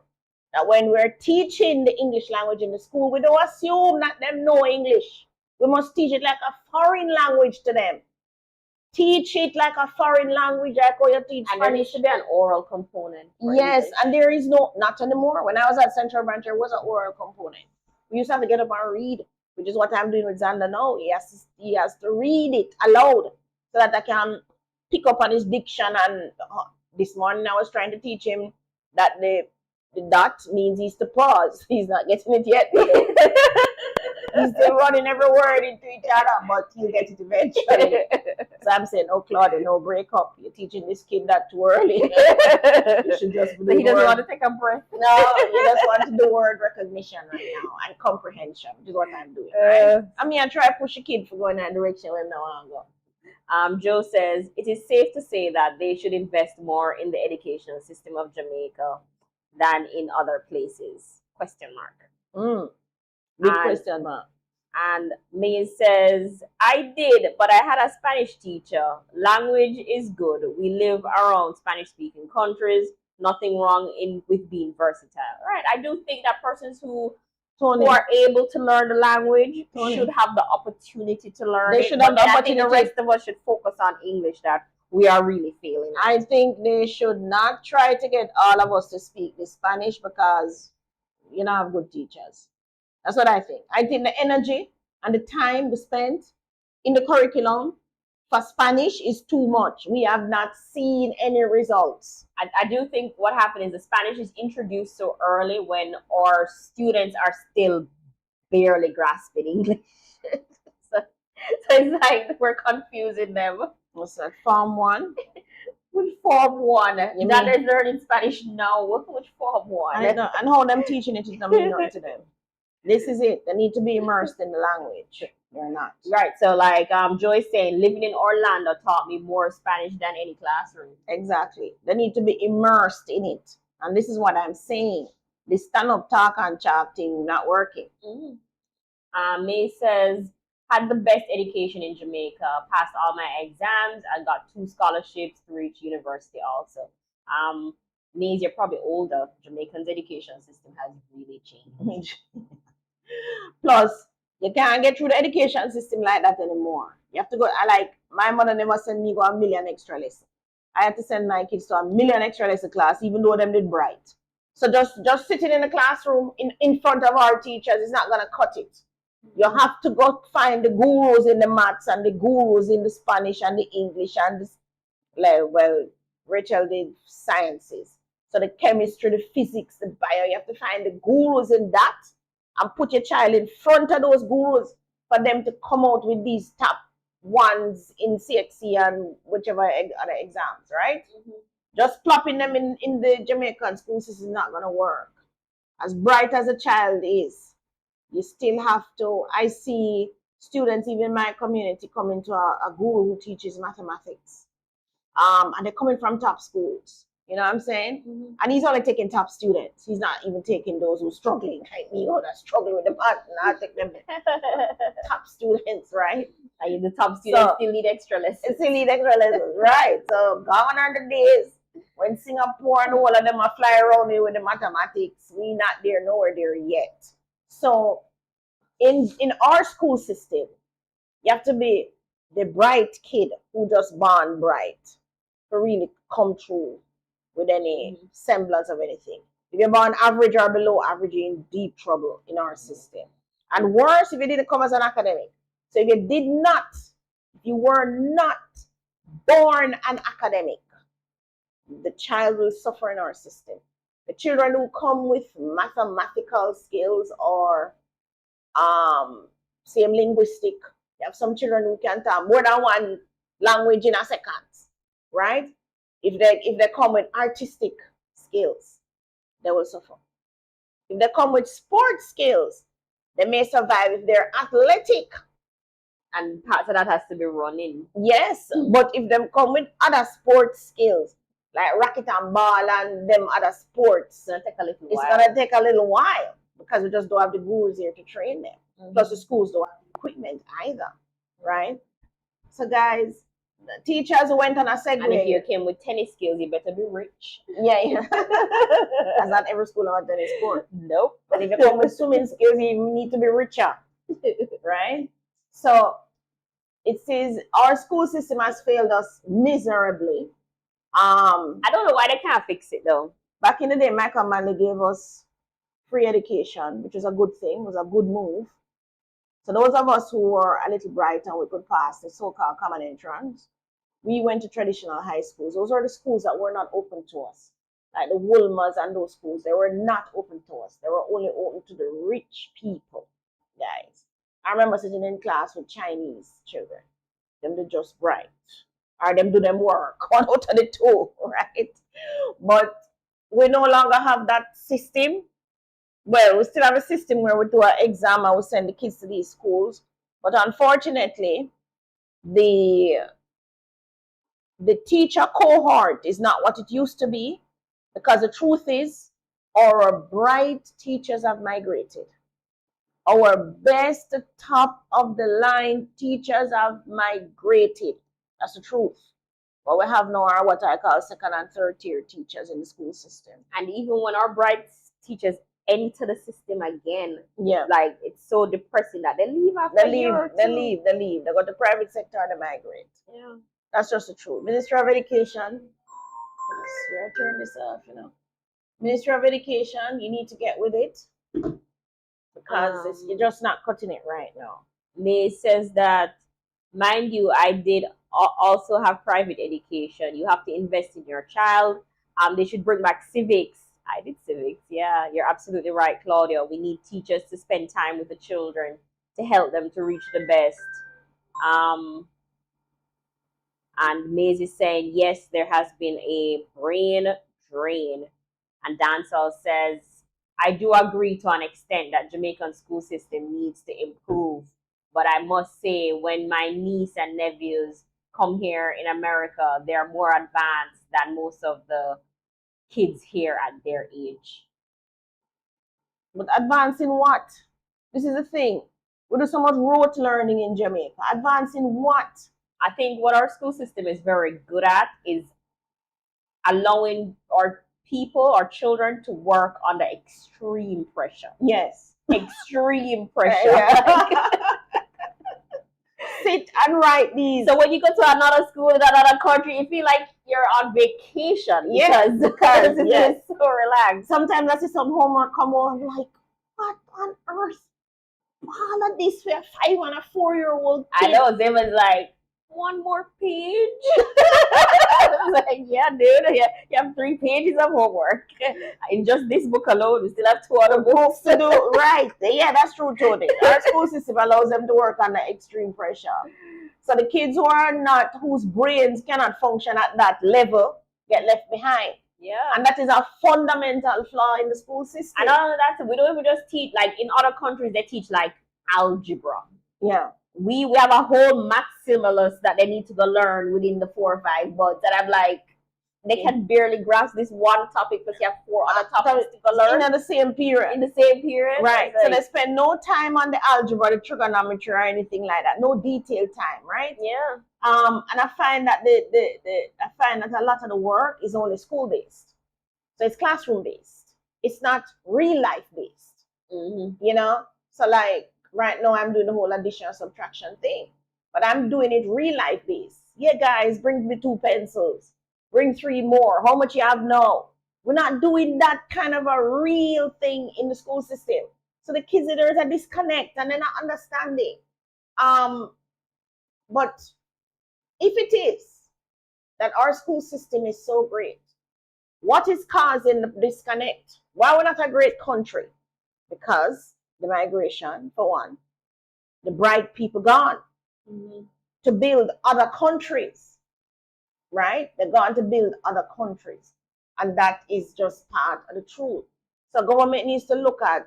that when we're teaching the English language in the school, we don't assume that them know English. We must teach it like a foreign language to them. Teach it like a foreign language, like how you teach and Spanish. there needs to be an oral component. Yes, English. And there is not anymore. When I was at Central Branch, there was an oral component. We used to have to get up and read, which is what I'm doing with Xander now. He has to read it aloud so that I can pick up on his diction. And this morning I was trying to teach him that the dot means he's to pause. He's not getting it yet. He's still running every word into each other, but he'll get it eventually. So I'm saying, oh, Claudia, no, break up. You're teaching this kid that too early. You should just do he doesn't want to take a breath. No, he just wants to do word recognition right now and comprehension, which is what I'm doing. Right? I mean, I try to push a kid for going in that direction when they want to go. Joe says, it is safe to say that they should invest more in the educational system of Jamaica than in other places. Question mark. Big question mark. And May says, I did, but I had a Spanish teacher. Language is good. We live around Spanish-speaking countries. Nothing wrong with being versatile. Right. I do think that persons who are able to learn the language should have the opportunity to learn it. They should have the opportunity. I think the rest of us should focus on English that we are really failing at. I think they should not try to get all of us to speak the Spanish because you don't have good teachers. That's what I think. I think the energy and the time we spent in the curriculum for Spanish is too much. We have not seen any results. I do think what happened is the Spanish is introduced so early when our students are still barely grasping English. so it's like we're confusing them. What's that? Form 1? Which Form 1? That is learning Spanish now. Which Form 1? And how them teaching it is not ignorant to them. This is it. They need to be immersed in the language. They're not. Right. So like Joy's saying, living in Orlando taught me more Spanish than any classroom. Exactly. They need to be immersed in it. And this is what I'm saying. The stand-up talk and chat thing not working. May says, had the best education in Jamaica, passed all my exams, and got 2 scholarships to reach university also. May, you're probably older. Jamaican's education system has really changed. Plus, you can't get through the education system like that anymore. You have to go, my mother never sent me go a million extra lessons. I had to send my kids to a million extra lesson class, even though them did bright. So just sitting in the classroom in front of our teachers is not going to cut it. You have to go find the gurus in the maths and the gurus in the Spanish and the English and Rachel did sciences. So the chemistry, the physics, the bio, you have to find the gurus in that and put your child in front of those gurus for them to come out with these top ones in CXC and whichever other exams, right? Just plopping them in the Jamaican school system is not going to work. As bright as a child is, you still have to, I see students, even in my community, coming to a guru who teaches mathematics. And they're coming from top schools. You know what I'm saying? And he's only taking top students. He's not even taking those who are struggling like me, or that struggling with the math. And I take them top students, right? The top students still need extra lessons. Still need extra lessons, right? So gone are the days when Singapore and all of them are fly around here with the mathematics. We not there, nowhere there yet. So in our school system, you have to be the bright kid who just born bright to really come through with any semblance of anything. If you're born average or below average, you're in deep trouble in our system. And worse, if you didn't come as an academic. So if you were not born an academic, the child will suffer in our system. The children who come with mathematical skills or same linguistic, you have some children who can talk more than one language in a second, right? If they come with artistic skills, they will suffer. If they come with sports skills, they may survive if they're athletic. And parts of that has to be running. Yes, but if they come with other sports skills, like racket and ball and them other sports, it's going to take a little while because we just don't have the gurus here to train them. Plus the schools don't have equipment either, right? So guys, the teachers went on a segue. And if you came with tennis skills, you better be rich. Yeah. That's not every school has tennis court. Nope. But if you come with swimming skills, you need to be richer, right? So it says our school system has failed us miserably. I don't know why they can't fix it though. Back in the day, Michael Manley gave us free education, which was a good thing, was a good move. So those of us who were a little bright and we could pass the so-called common entrance, we went to traditional high schools. Those are the schools that were not open to us. Like the Woolmers and those schools, they were not open to us. They were only open to the rich people, guys. I remember sitting in class with Chinese children. Them they're just bright. Or them do them work. One out of the two, right? But we no longer have that system. Well, we still have a system where we do an exam and we send the kids to these schools. But unfortunately, the teacher cohort is not what it used to be, because the truth is our bright teachers have migrated. Our best top of the line teachers have migrated. That's the truth. What we have now are what I call second and third tier teachers in the school system. And even when our bright teachers enter the system again, yeah, like it's so depressing that they leave after a year or two. They leave. They go to the private sector and they migrate. Yeah. That's just the truth. Ministry of Education, where I turn this off, you know. Ministry of Education, you need to get with it because you're just not cutting it right now. May says that, mind you, I did also have private education. You have to invest in your child. They should bring back civics. I did civics. Yeah, you're absolutely right, Claudia. We need teachers to spend time with the children to help them to reach the best. And Maze is saying, yes, there has been a brain drain. And Dancehall says, I do agree to an extent that Jamaican school system needs to improve. But I must say, when my niece and nephews come here in America, they're more advanced than most of the kids here at their age. But advanced in what? This is the thing. We do so much rote learning in Jamaica. Advanced in what? I think what our school system is very good at is allowing our people, our children, to work under extreme pressure. Yes. Extreme pressure. Sit and write these. So when you go to another school in another country, you feel like you're on vacation. Yes, because it's so relaxed. Sometimes I see some homework come on, I'm like, what on earth? All of this for a 5 and a 4-year-old kid. I know, they was like, one more page. I was like, yeah, dude, you have 3 pages of homework. In just this book alone, we still have 2 other books to do. Right. Yeah, that's true, Tony. Our school system allows them to work under extreme pressure. So the kids whose brains cannot function at that level get left behind. Yeah. And that is a fundamental flaw in the school system. And all of that, we don't even just teach, like in other countries, they teach like algebra. Yeah. We have a whole math stimulus that they need to go learn within the 4 or 5 months. And I'm like, they can barely grasp this one topic because you have 4 other topics to go learn. In the same period. In the same period. Right. Like, so they spend no time on the algebra, the trigonometry, or anything like that. No detailed time, right? Yeah. And I find that a lot of the work is only school based. So it's classroom based. It's not real life based. Mm-hmm. You know? So like right now I'm doing the whole addition and subtraction thing. But I'm doing it real life based. Yeah, guys, bring me 2 pencils. Bring 3 more. How much you have now? We're not doing that kind of a real thing in the school system. So the kids, there's a disconnect and they're not understanding. But if it is that our school system is so great, what is causing the disconnect? Why we're not a great country? Because the migration, for one, the bright people gone to build other countries, right? They're going to build other countries. And that is just part of the truth. So government needs to look at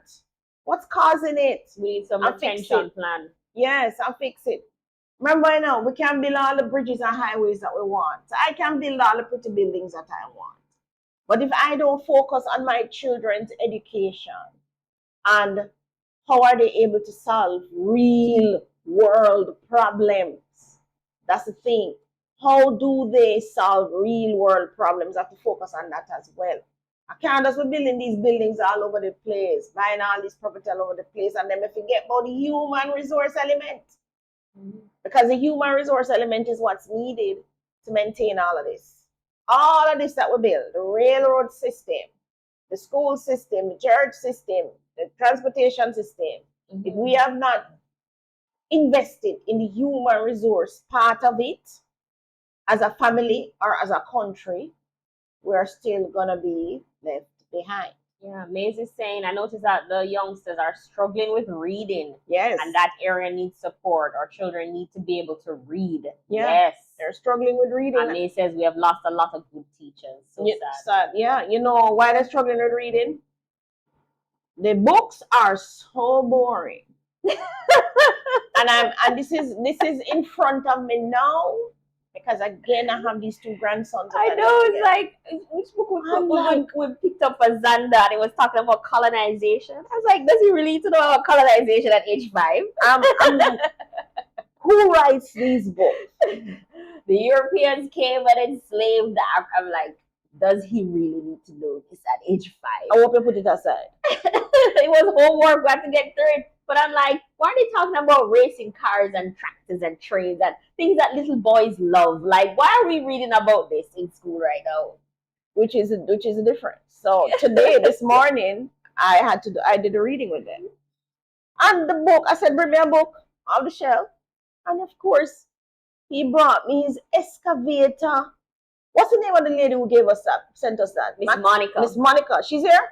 what's causing it. We need some attention plan. Yes, and fix it. Remember now, we can build all the bridges and highways that we want. I can build all the pretty buildings that I want. But if I don't focus on my children's education and how are they able to solve real world problems, that's the thing. How do they solve real world problems? I have to focus on that as well. I can't just be building these buildings all over the place, buying all this property all over the place, and then we forget about the human resource element. Because the human resource element is what's needed to maintain all of this. All of this that we build, the railroad system, the school system, the church system, the transportation system. If we have not invested in the human resource part of it, as a family or as a country, we're still going to be left behind. Yeah, Maze is saying, I noticed that the youngsters are struggling with reading. Yes. And that area needs support. Our children need to be able to read. Yeah. Yes. They're struggling with reading. And Maze says we have lost a lot of good teachers. So sad. Yeah, you know why they're struggling with reading? The books are so boring. and this is in front of me now. Because again, I have these two grandsons. I know, it's like, which book we picked up for Xander, and it was talking about colonization. I was like, does he really need to know about colonization at age 5? I'm like, who writes these books? The Europeans came and enslaved the I'm like, does he really need to know this at age 5? I hope you put it aside. It was homework, we had to get through it. But I'm like, why are they talking about racing cars and tractors and trains and things that little boys love? Like, why are we reading about this in school right now? Which is a difference. So today, this morning, I did a reading with them. And the book, I said, bring me a book off the shelf. And of course, he brought me his excavator. What's the name of the lady who sent us that? Miss Monica. Miss Monica. She's here?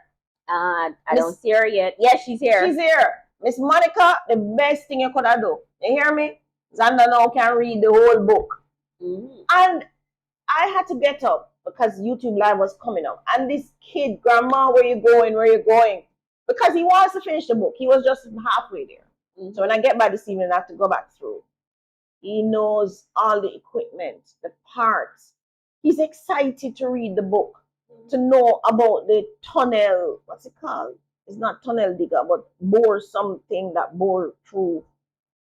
I don't see her yet. Yes, she's here. She's here. Miss Monica, the best thing you could have do. You hear me? Xander now can read the whole book. Mm-hmm. And I had to get up because YouTube Live was coming up. And this kid, Grandma, where you going? Where you going? Because he wants to finish the book. He was just halfway there. Mm-hmm. So when I get back this evening, I have to go back through. He knows all the equipment, the parts. He's excited to read the book, to know about the tunnel. What's it called? It's not tunnel digger, but bore something that bore through.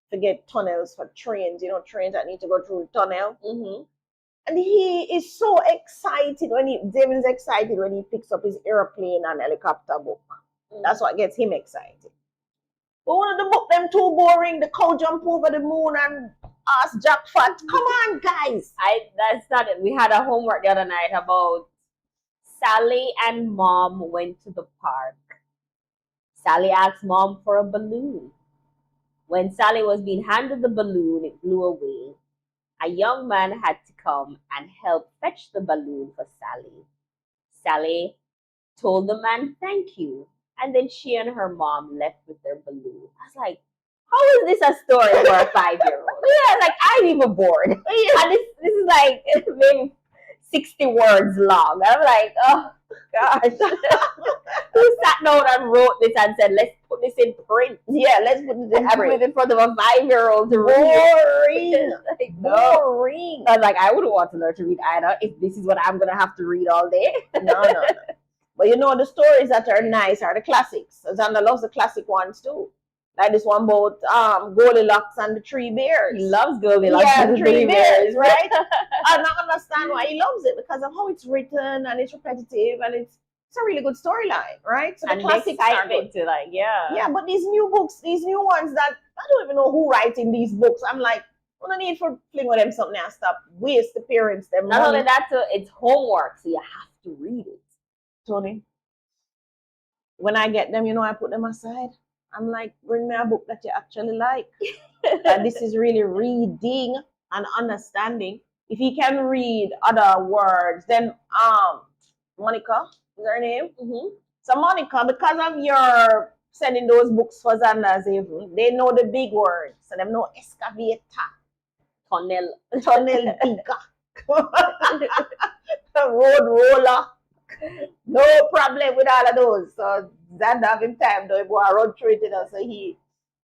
Forget tunnels for trains. You know, trains that need to go through the tunnel. Mm-hmm. And he is so excited David is excited when he picks up his airplane and helicopter book. Mm-hmm. That's what gets him excited. But one of the book, them too boring. The cow jump over the moon and ask Jack Fat. Come on, guys. That's not it. We had a homework the other night about Sally and Mom went to the park. Sally asked Mom for a balloon. When Sally was being handed the balloon, it blew away. A young man had to come and help fetch the balloon for Sally. Sally told the man thank you, and then she and her mom left with their balloon. I was like, how is this a story for a 5-year-old? Yeah, like, I'm even bored. And this is like maybe 60 words long. I'm like, oh gosh. Who sat down and wrote this and said, let's put this in print? Yeah, let's put this in print. Put it in front of a 5-year-old to read. Boring. Like, boring. I was like, I wouldn't want to learn to read either if this is what I'm going to have to read all day. No. But you know, the stories that are nice are the classics. Xander loves the classic ones too. Like this one about Goldilocks and the Three Bears. He loves Goldilocks and the Three Bears, right? I don't understand why he loves it, because of how it's written and it's repetitive and it's a really good storyline, right? So the classics are good to like, yeah. Yeah, but these new books, these new ones that I don't even know who writing these books. I'm like, no need for fling with them something and stop. Waste the parents them Not money. only that, it's homework, so you have to read it. Tony, when I get them, you know, I put them aside. I'm like, bring me a book that you actually like. That this is really reading and understanding. If you can read other words, then Monica is her name. Mm-hmm. So Monica, because of your sending those books for Xander's even, they know the big words. So they know excavator, tunnel digger, road roller. No problem with all of those. So Xander having time though, he go and run through it, you know, so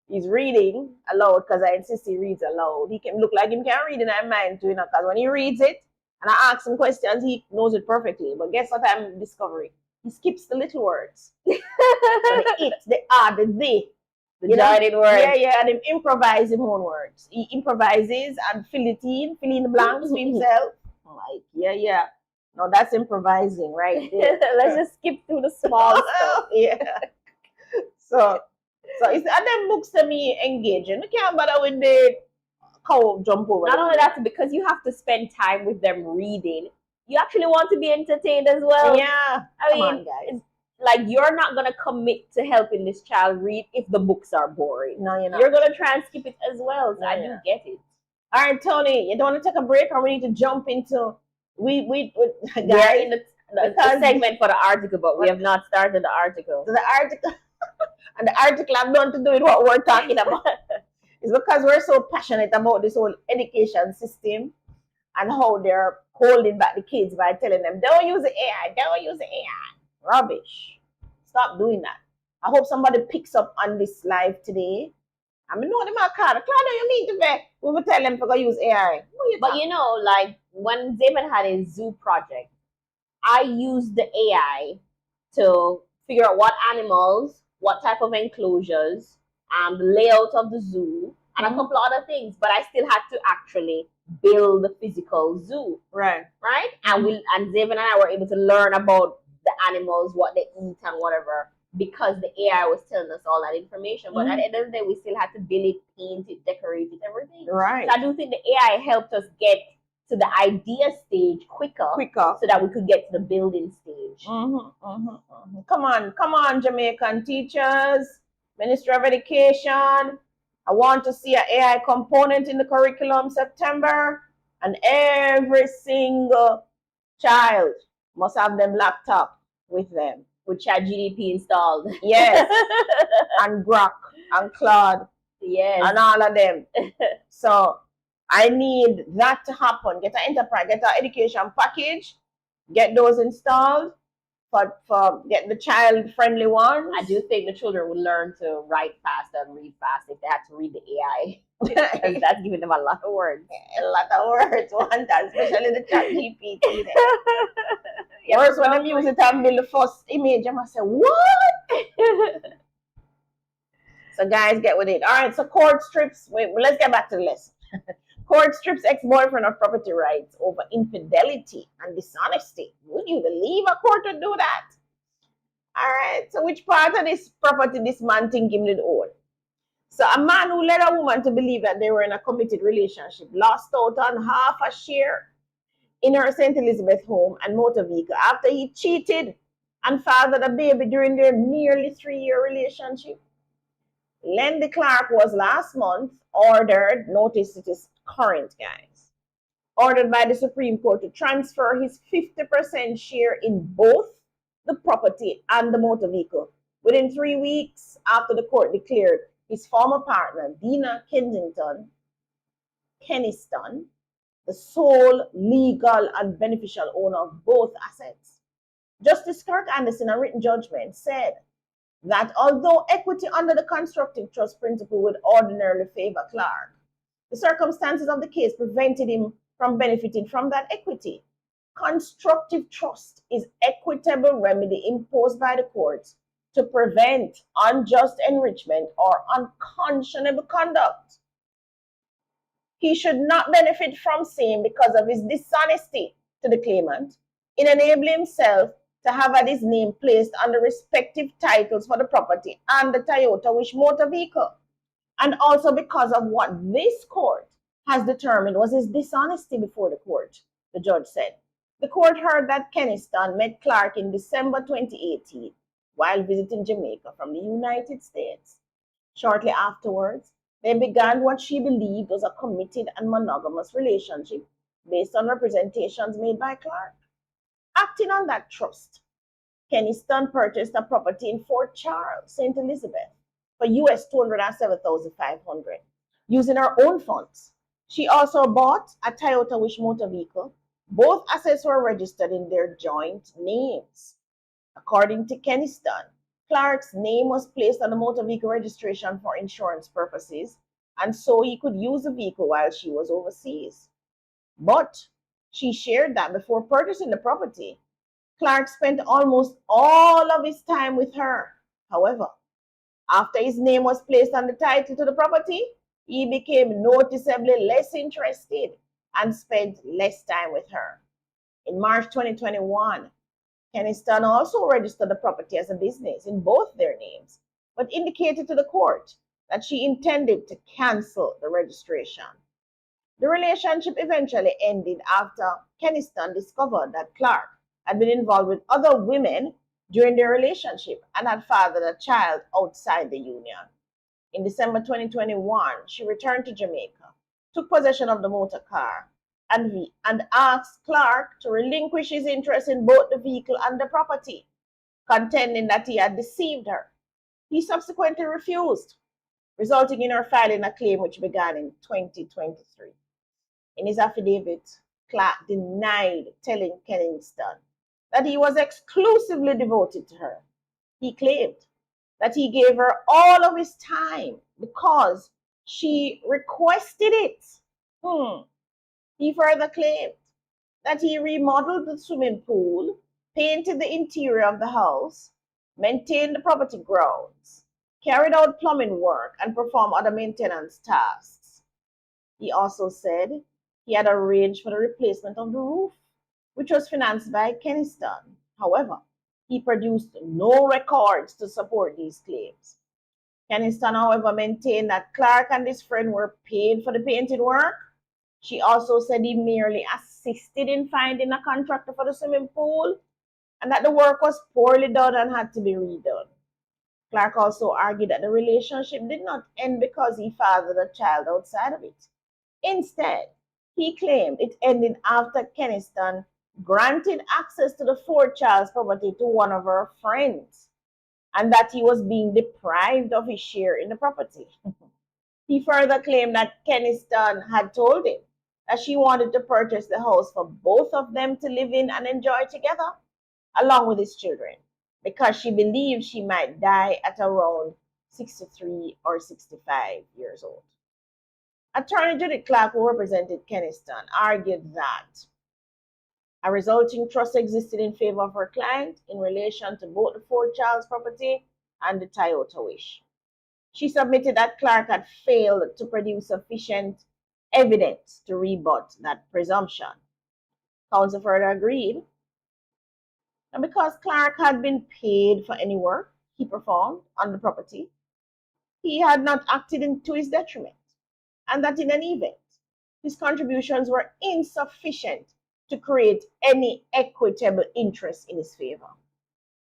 he's reading aloud, because I insist he reads aloud. He can look like he can read in my mind too, you know, because when he reads it and I ask him questions, he knows it perfectly. But guess what I'm discovering? He skips the little words. So the it, the are, the they. The joining words. Yeah, and he improvises his own words. He improvises and fill in the blanks for himself. I'm like, yeah. No, that's improvising right there. Let's just skip through the small stuff. Yeah. So it's and them books to me engaging. You can't bother with the cow jump over. Not only that, because you have to spend time with them reading, you actually want to be entertained as well. Yeah. I mean, guys. Like, you're not gonna commit to helping this child read if the books are boring. No, you're not. You're gonna try and skip it as well. So I do get it. All right, Tony, you don't want to take a break, or we need to jump into we guys in the segment for the article, but we have not started the article. So the article and the article have nothing to do with what we're talking about. It's because we're so passionate about this whole education system and how they're holding back the kids by telling them, don't use the AI, don't use the AI. Rubbish. Stop doing that. I hope somebody picks up on this live today I mean, no, them are Claude. Claude, you mean to be? We will tell them to go use AI. But you know, like when David had his zoo project, I used the AI to figure out what animals, what type of enclosures, the layout of the zoo, and a couple of other things. But I still had to actually build the physical zoo. Right. Right? And David and I were able to learn about the animals, what they eat and whatever, because the AI was telling us all that information. But at the end of the day, we still had to build it, paint it, decorate it, everything. Right. So I do think the AI helped us get to the idea stage quicker so that we could get to the building stage. Come on, Jamaican teachers, Ministry of Education. I want to see an AI component in the curriculum September, and every single child must have them laptop with them. With ChatGPT installed. Yes. And Grok and Claude. Yes. And all of them. So I need that to happen. Get an enterprise, get an education package, get those installed for get the child-friendly ones. I do think the children would learn to write fast and read fast if they had to read the AI. Because that's giving them a lot of words. A lot of words, one time, especially the ChatGPT. Worse when I use it and build the first image, I must say, what? So guys, get with it. All right, so court strips. Wait, let's get back to the lesson. Court strips ex-boyfriend of property rights over infidelity and dishonesty. Would you believe a court would do that? All right, so which part of this property this man think him did own? So a man who led a woman to believe that they were in a committed relationship lost out on half a share in her St. Elizabeth home and motor vehicle after he cheated and fathered a baby during their nearly 3-year relationship. Lendy Clark was last month ordered, notice it is current, guys, ordered by the Supreme Court to transfer his 50% share in both the property and the motor vehicle within 3 weeks after the court declared his former partner, Dina Keniston, the sole legal and beneficial owner of both assets. Justice Kirk Anderson, a written judgment, said that although equity under the constructive trust principle would ordinarily favor Clark, the circumstances of the case prevented him from benefiting from that equity. Constructive trust is equitable remedy imposed by the courts to prevent unjust enrichment or unconscionable conduct. He should not benefit from same because of his dishonesty to the claimant in enabling himself to have had his name placed on the respective titles for the property and the Toyota Wish motor vehicle. And also because of what this court has determined was his dishonesty before the court, the judge said. The court heard that Keniston met Clark in December 2018 while visiting Jamaica from the United States. Shortly afterwards, they began what she believed was a committed and monogamous relationship based on representations made by Clark. Acting on that trust, Keniston purchased a property in Fort Charles, St. Elizabeth, for US $207,500 using her own funds. She also bought a Toyota Wish motor vehicle. Both assets were registered in their joint names. According to Keniston, Clark's name was placed on the motor vehicle registration for insurance purposes, and so he could use the vehicle while she was overseas. But she shared that before purchasing the property, Clark spent almost all of his time with her. However, after his name was placed on the title to the property, he became noticeably less interested and spent less time with her. In March 2021, Keniston also registered the property as a business in both their names, but indicated to the court that she intended to cancel the registration. The relationship eventually ended after Keniston discovered that Clark had been involved with other women during their relationship and had fathered a child outside the union. In December 2021, she returned to Jamaica, took possession of the motor car, and asked Clark to relinquish his interest in both the vehicle and the property, contending that he had deceived her. He subsequently refused, resulting in her filing a claim which began in 2023. In his affidavit, Clark denied telling Keniston that he was exclusively devoted to her. He claimed that he gave her all of his time because She requested it. He further claimed that he remodeled the swimming pool, painted the interior of the house, maintained the property grounds, carried out plumbing work, and performed other maintenance tasks. He also said he had arranged for the replacement of the roof, which was financed by Keniston. However, he produced no records to support these claims. Keniston, however, maintained that Clark and his friend were paid for the painting work. She also said he merely assisted in finding a contractor for the swimming pool and that the work was poorly done and had to be redone. Clark also argued that the relationship did not end because he fathered a child outside of it. Instead, he claimed it ended after Keniston granted access to the fourth child's property to one of her friends and that he was being deprived of his share in the property. He further claimed that Keniston had told him that she wanted to purchase the house for both of them to live in and enjoy together, along with his children, because she believed she might die at around 63 or 65 years old. Attorney Judith Clark, who represented Keniston, argued that a resulting trust existed in favor of her client in relation to both the fourth child's property and the Toyota Wish. She submitted that Clark had failed to produce sufficient evidence to rebut that presumption. Counsel further agreed, and because Clark had been paid for any work he performed on the property, he had not acted to his detriment, and that in any event, his contributions were insufficient to create any equitable interest in his favor.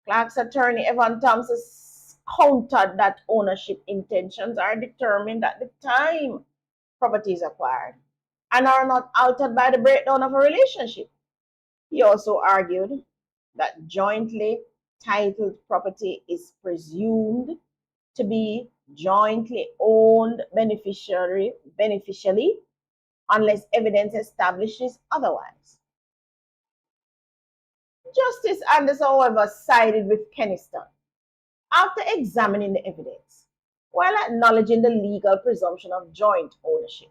Clark's attorney, Evan Thompson, countered that ownership intentions are determined at the time property is acquired and are not altered by the breakdown of a relationship. He also argued that jointly titled property is presumed to be jointly owned beneficially unless evidence establishes otherwise. Justice Anderson, however, sided with Keniston. After examining the evidence, while acknowledging the legal presumption of joint ownership,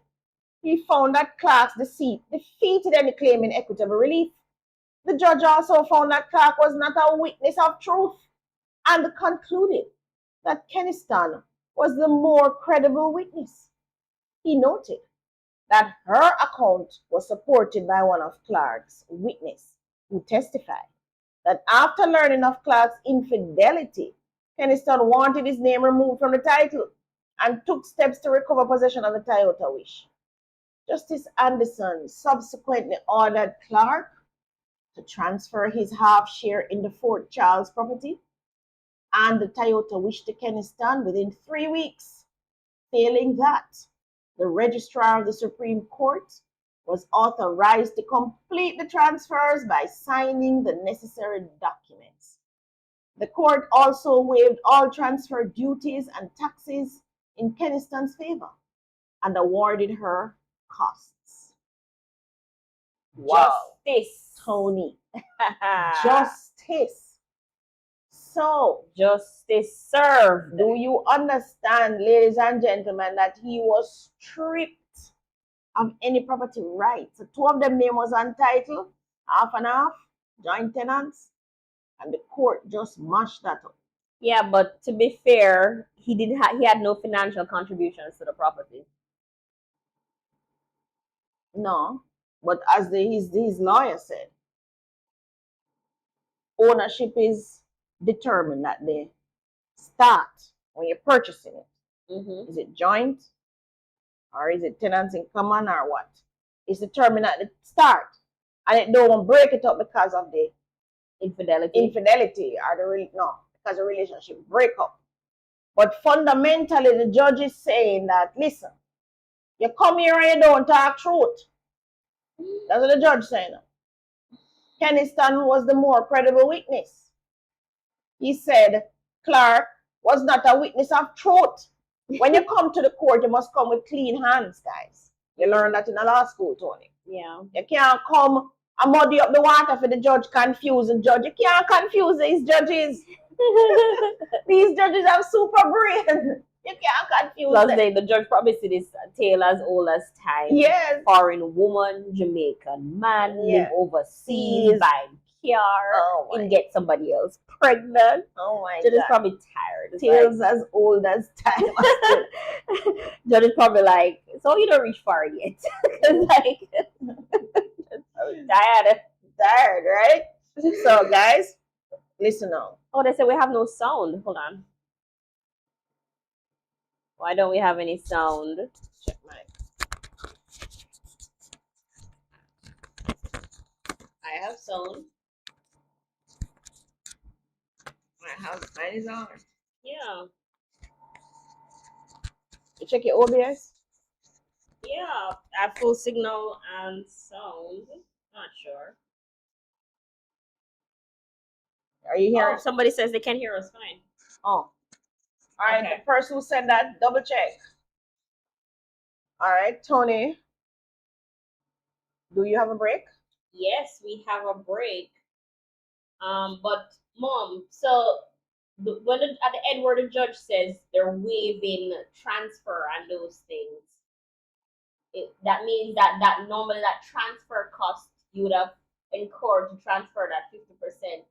he found that Clark's deceit defeated any claim in equitable relief. The judge also found that Clark was not a witness of truth and concluded that Keniston was the more credible witness. He noted that her account was supported by one of Clark's witnesses who testified that after learning of Clark's infidelity, Keniston wanted his name removed from the title and took steps to recover possession of the Toyota Wish. Justice Anderson subsequently ordered Clark to transfer his half share in the fourth child's property and the Toyota Wish to Keniston within 3 weeks. Failing that, the Registrar of the Supreme Court was authorized to complete the transfers by signing the necessary documents. The court also waived all transfer duties and taxes in Keniston's favor and awarded her costs. Wow. Justice. Tony. Justice. So, justice served. Do you understand, ladies and gentlemen, that he was stripped of any property rights? So 2 of them name was untitled, half and half, joint tenants, and the court just mashed that up. Yeah, but to be fair, he had no financial contributions to the property. No, but as his lawyer said, ownership is determined at the start when you're purchasing it. Mm-hmm. Is it joint or is it tenants in common or what? It's determined at the start, and it don't break it up because of the infidelity or because the relationship break up. But fundamentally, the judge is saying that, listen, you come here and you don't talk truth. That's what the judge saying. Keniston was the more credible witness. He said Clark was not a witness of truth. When you come to the court, you must come with clean hands, guys. You learn that in a law school, Tony. Yeah. You can't come and muddy up the water for the judge, confuse the judge. You can't confuse these judges. These judges have super brain. You can't confuse Plus, them. the judge probably see this tale as old as time. Yes. Foreign woman, Jamaican man, live overseas, Yes. buy car, and get somebody else pregnant. Oh my Judge is God. probably tired. It's Tales as old as time. Judge is probably like, so you don't reach far yet. Like, tired. Tired, right? So, guys, listen now. Oh, they said we have no sound. Hold on. Why don't we have any sound? Check mine. I have sound. Mine is on. Yeah. You check your OBS? Yeah. I have full signal and sound. Not sure. Are you hearing? Oh, somebody says they can hear us fine. Oh. All right. Okay. The person who said that, double check. All right, Tony. Do you have a break? Yes, we have a break. But Mom, so when at the end where the judge says they're waiving transfer and those things, that means that normally that transfer cost you would have incurred to transfer that 50%.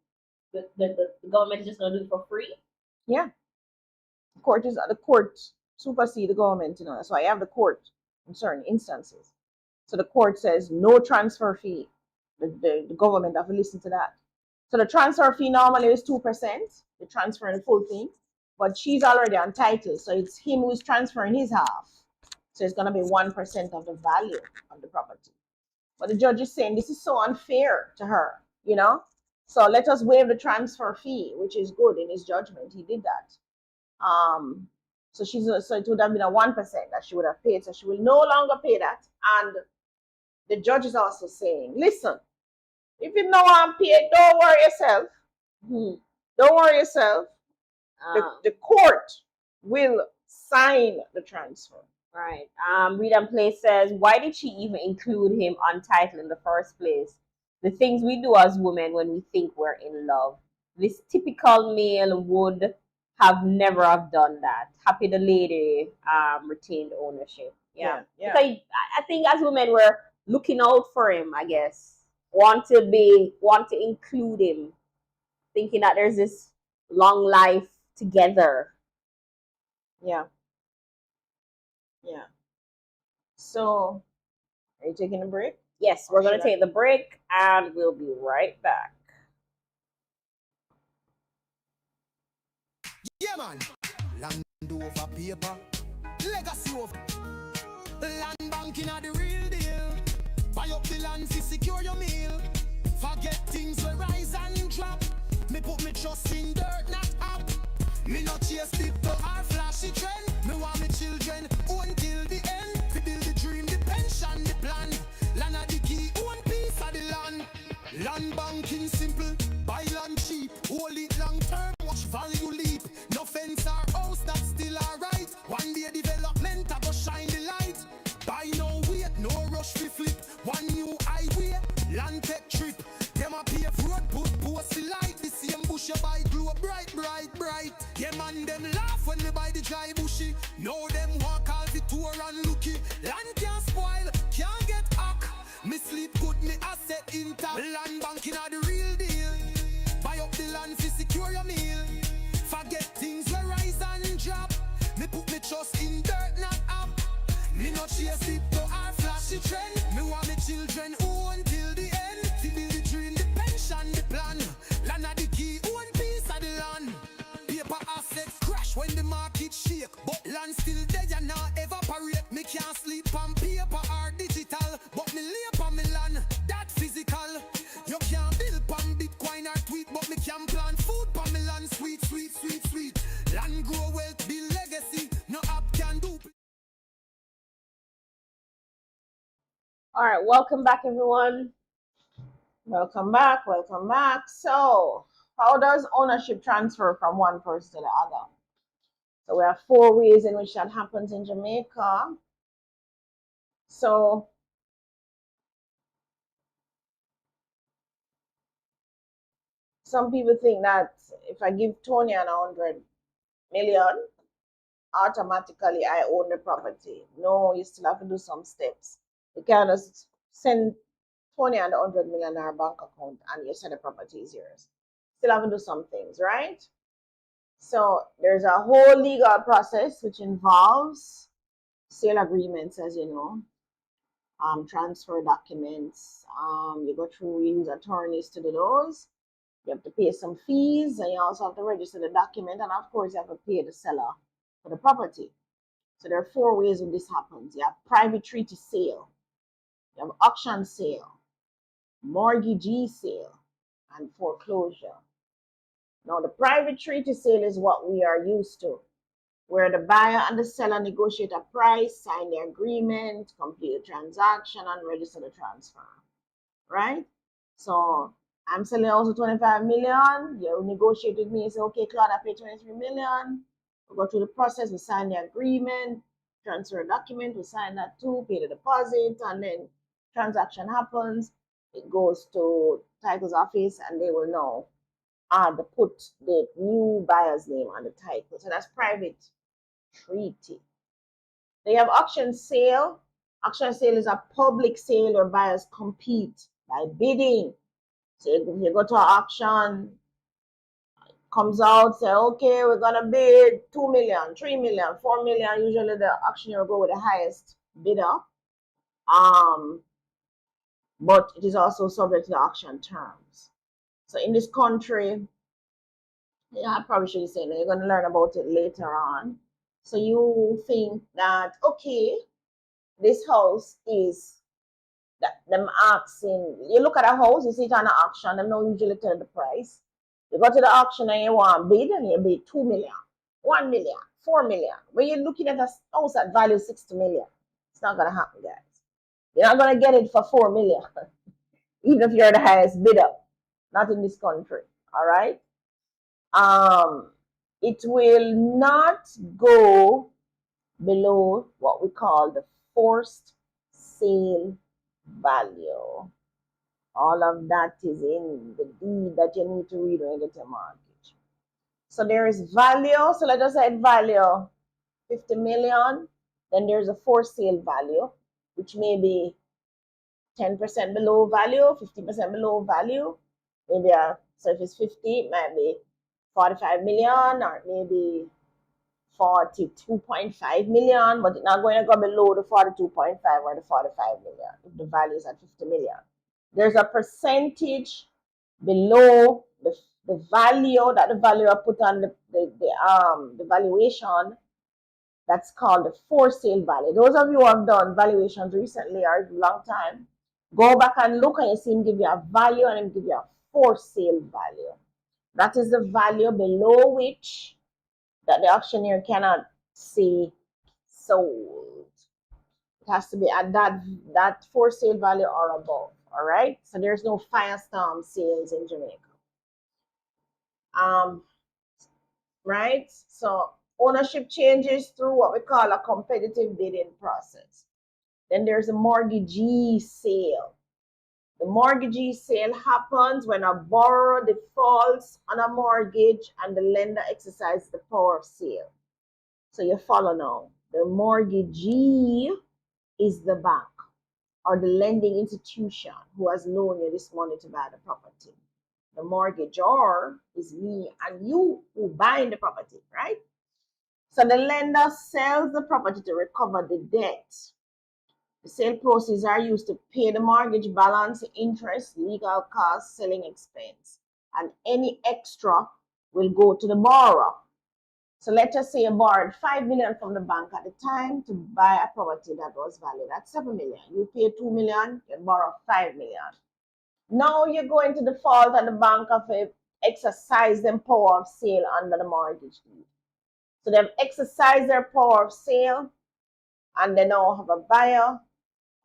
The government is just gonna do it for free. Yeah. The court supersede the government, you know. That's why you have the court in certain instances. So the court says no transfer fee. The government have to listen to that. So the transfer fee normally is 2%. They transfer the full thing, but she's already entitled, so it's him who's transferring his half. So it's gonna be 1% of the value of the property. But the judge is saying this is so unfair to her, you know. So let us waive the transfer fee, which is good in his judgment. He did that. So it would have been a 1% that she would have paid. So she will no longer pay that. And the judge is also saying, listen, if you know I'm paid, don't worry yourself. Don't worry yourself. The court will sign the transfer. Right. Read and Play says, why did she even include him on title in the first place? The things we do as women when we think we're in love. This typical male would have never have done that. Happy the lady retained ownership. Yeah. Because I think as women we're looking out for him, I guess. Want to include him. Thinking that there's this long life together. Yeah. Yeah. So, are you taking a break? Yes, we're going to take the break and we'll be right back. Yeah, man. Land over paper. Legacy of land banking are the real deal. Buy up the land to secure your meal. Forget things will rise and drop. Me put me trust in dirt, not up. Me not chase people or flashy trend. Me want me children until the end. To build the dream, the pension, the plan. Land of the key, one piece of the land. Land banking simple, buy land cheap. Hold it long term, watch value leap. No fence or house, that's still alright. One day development, I go shine the light. Buy no wait, no rush to flip. One new highway, land tech trip. Them a pave road, put post light. The same bush you buy glow bright, bright, bright. Yeah man, them laugh when they buy the dry bushy. Now them walk all the tour and looky. Land can't spoil, can't get hack. Me sleep good, me asset intact. Land banking are the real deal. Buy up the land to secure your meal. Forget things will rise and drop. Me put me trust in dirt, not up. Me not chase it to our flashy trend. Me want me children own till the end. To build the dream, the pension, the plan. Land of the key, one piece of the land. Paper assets crash when the market shake. But land still there, you not evaporate. Me can't sleep on paper or digital. But me lay on me land, that physical. You can't build on Bitcoin or tweet. But me can plant food on me land. Sweet, sweet, sweet, sweet. Land grow wealth, build legacy. No app can do. All right, welcome back, everyone. Welcome back. Welcome back. So, how does ownership transfer from one person to the other? So, we have 4 ways in which that happens in Jamaica. So, some people think that if I give Tony 100 million, automatically I own the property. No, you still have to do some steps. You can't just send 20 and 100 million in our bank account and you say the property is yours. Still have to do some things, right? So there's a whole legal process which involves sale agreements, as you know, transfer documents. You go through, we use attorneys to do those. You have to pay some fees, and you also have to register the document, and of course you have to pay the seller for the property. So there are 4 ways when this happens. You have private treaty sale, you have auction sale, mortgagee sale, and foreclosure. Now the private treaty sale is what we are used to, where the buyer and the seller negotiate a price, sign the agreement, complete the transaction, and register the transfer, right? So I'm selling also 25 million. You negotiate with me and say, okay, Claude, I pay 23 million. We go through the process, we sign the agreement, transfer a document, we sign that too, pay the deposit, and then transaction happens. It goes to title's office, and they will know put the new buyer's name on the title. So that's private treaty. They have auction sale. Auction sale is a public sale where buyers compete by bidding. So if you go to an auction, comes out, say, okay, we're gonna bid 2 million, 3 million, 4 million. Usually the auctioneer will go with the highest bidder. But it is also subject to the auction terms. So in this country, I probably should say that you're going to learn about it later on. So you think that, okay, this house is that them asking, you look at a house, you see it on an auction, them don't usually tell the price. You go to the auction and you want bid, and you bid 2 million, 1 million, 4 million. When you're looking at a house that value 60 million, it's not going to happen, guys. You're not going to get it for 4 million, even if you're the highest bidder. Not in this country, all right? It will not go below what we call the forced sale value. All of that is in the deed that you need to read when you get your mortgage. So there is value. So let us say value 50 million. Then there's a forced sale value, which may be 10% below value, 50% below value. Maybe so if it's 50, it might be 45 million, or maybe 42.5 million, but it's not going to go below the 42.5 or the 45 million if the value is at 50 million. There's a percentage below the value that the valuer put on the valuation. That's called the for sale value. Those of you who have done valuations recently or a long time, go back and look, and you see him give you a value and him give you a for sale value. That is the value below which that the auctioneer cannot say sold. It has to be at that for sale value or above. All right. So there's no firestorm sales in Jamaica. Right. So ownership changes through what we call a competitive bidding process. Then there's a mortgagee sale. The mortgagee sale happens when a borrower defaults on a mortgage and the lender exercises the power of sale. So you follow now. The mortgagee is the bank or the lending institution who has loaned you this money to buy the property. The mortgagor is me and you who buy the property, right? So the lender sells the property to recover the debt. The sale proceeds are used to pay the mortgage balance, interest, legal costs, selling expense, and any extra will go to the borrower. So let us say you borrowed 5 million from the bank at the time to buy a property that was valued at 7 million. You pay 2 million, you borrow 5 million. Now you go into default and the bank have exercised their power of sale under the mortgage deed. So they've exercised their power of sale, and they now have a buyer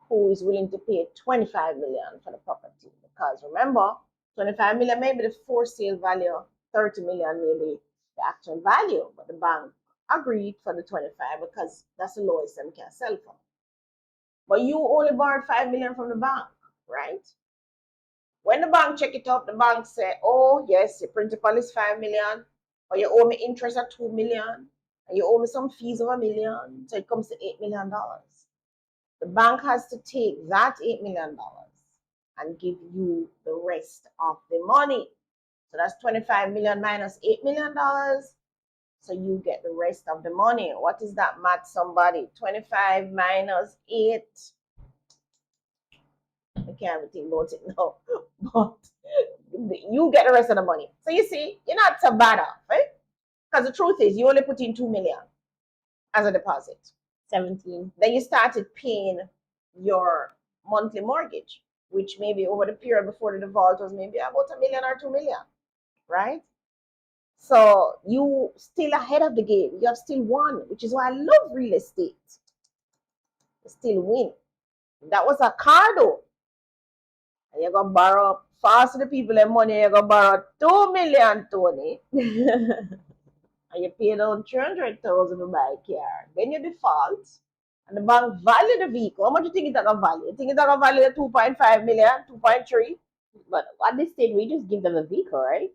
who is willing to pay 25 million for the property. Because remember, 25 million may be the for sale value, 30 million may be the actual value, but the bank agreed for the 25 because that's the lowest them can sell for. But you only borrowed 5 million from the bank, right? When the bank check it up, the bank say, oh yes, your principal is 5 million, or you owe me interest at 2 million, and you owe me some fees of $1 million, so it comes to $8 million. The bank has to take that $8 million and give you the rest of the money. So that's 25 million minus $8 million. So you get the rest of the money. What is that, math, somebody? 25 minus 8. I can't even think about it now. But you get the rest of the money. So you see, you're not so bad off, right? Because the truth is, you only put in 2 million as a deposit. 17. Then you started paying your monthly mortgage, which maybe over the period before the default was maybe about $1 million or 2 million, right? So you still ahead of the game. You have still won, which is why I love real estate. You still win. That was a car though. And you're gonna borrow fast to the people their money, you're gonna borrow 2 million, Tony. And you pay down 300,000 to buy a car. Then you default, and the bank value the vehicle. How much do you think it's gonna value? You think it's gonna value 2.5 million, 2.3? But at this stage, we just give them a vehicle, right?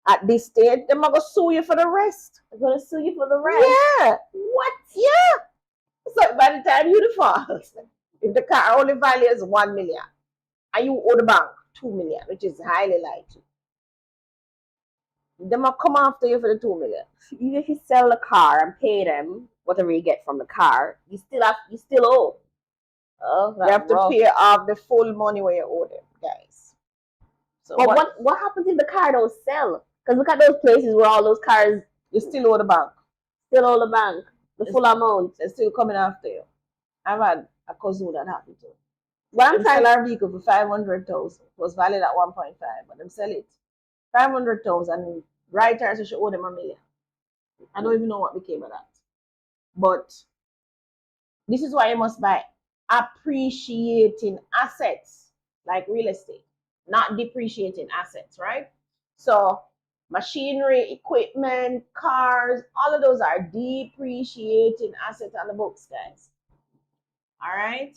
At this stage, they're gonna sue you for the rest. They're gonna sue you for the rest. Yeah. What? Yeah. So by the time you default, if the car only values 1 million and you owe the bank 2 million, which is highly likely, they might come after you for the 2 million. Even if you sell the car and pay them whatever you get from the car, you still owe. Oh, You have to pay off the full money where you owe them, guys. So but what happens if the car don't sell? Because look at those places where all those cars you still owe the bank. still owe the bank the full amount. They're still coming after you. I've had a cousin that happened to. What I'm They trying sell our vehicle for 500,000. It was valued at 1.5, but them sell it 500,000. Writers, you should owe them $1 million. I don't even know what became of that. But this is why you must buy appreciating assets like real estate, not depreciating assets, right? So machinery, equipment, cars, all of those are depreciating assets on the books, guys. All right.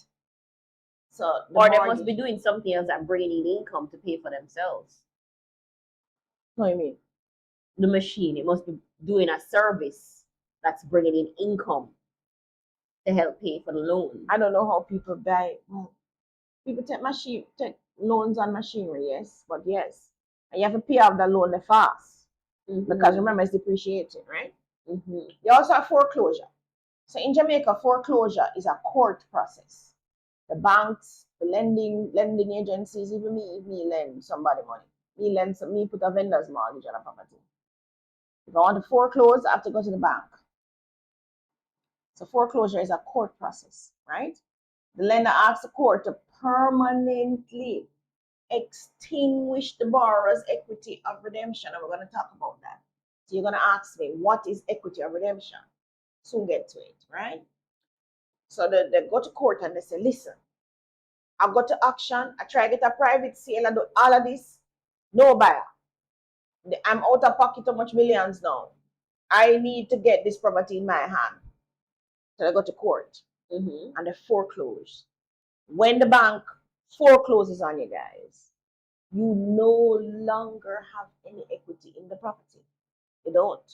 So or they must be doing something else that bringing in income to pay for themselves. What do you mean? The machine, it must be doing a service that's bringing in income to help pay for the loan. I don't know how people buy. Well, people take loans on machinery, yes, but yes, and you have to pay off the loan fast because remember it's depreciating, right? You also have foreclosure. So in Jamaica, foreclosure is a court process. The banks, the lending agencies, even me lend somebody money. Me put a vendor's mortgage on a property. If I want to foreclose, I have to go to the bank. So foreclosure is a court process, right? The lender asks the court to permanently extinguish the borrower's equity of redemption, and we're going to talk about that. So you're going to ask me, what is equity of redemption? Soon get to it, right? So they go to court and they say, listen, I go to auction, I try to get a private sale, I do all of this, no buyer. I'm out of pocket how much millions now. I need to get this property in my hand. So they go to court and they foreclose. When the bank forecloses on you guys, you no longer have any equity in the property. You don't.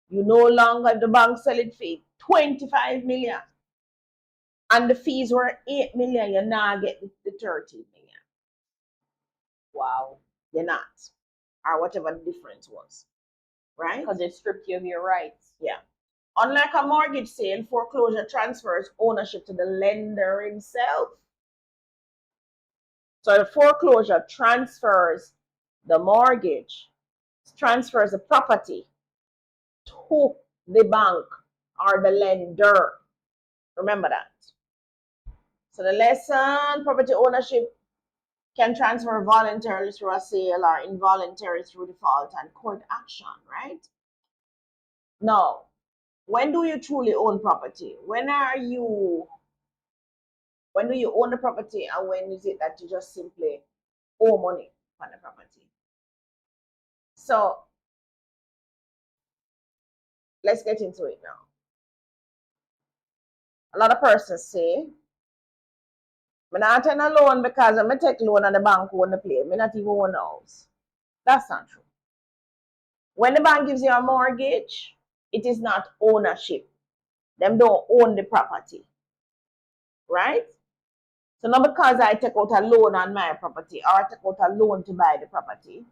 You no longer, if the bank sell it for 25 million and the fees were 8 million, you now get the 13 million. Wow. You're not. Or whatever the difference was. Right? Because they stripped you of your rights. Yeah. Unlike a mortgage sale, foreclosure transfers ownership to the lender himself. So the foreclosure transfers the mortgage, transfers the property to the bank or the lender. Remember that. So the lesson, property ownership can transfer voluntarily through a sale or involuntarily through default and court action, right? Now, when do you truly own property? When do you own the property, and when is it that you just simply owe money on the property? So let's get into it now. A lot of persons say, I'm not taking a loan because I'm going to take a loan and the bank own the place. I'm not even own the house. That's not true. When the bank gives you a mortgage, it is not ownership. Them don't own the property, right? So not because I take out a loan on my property or I take out a loan to buy the property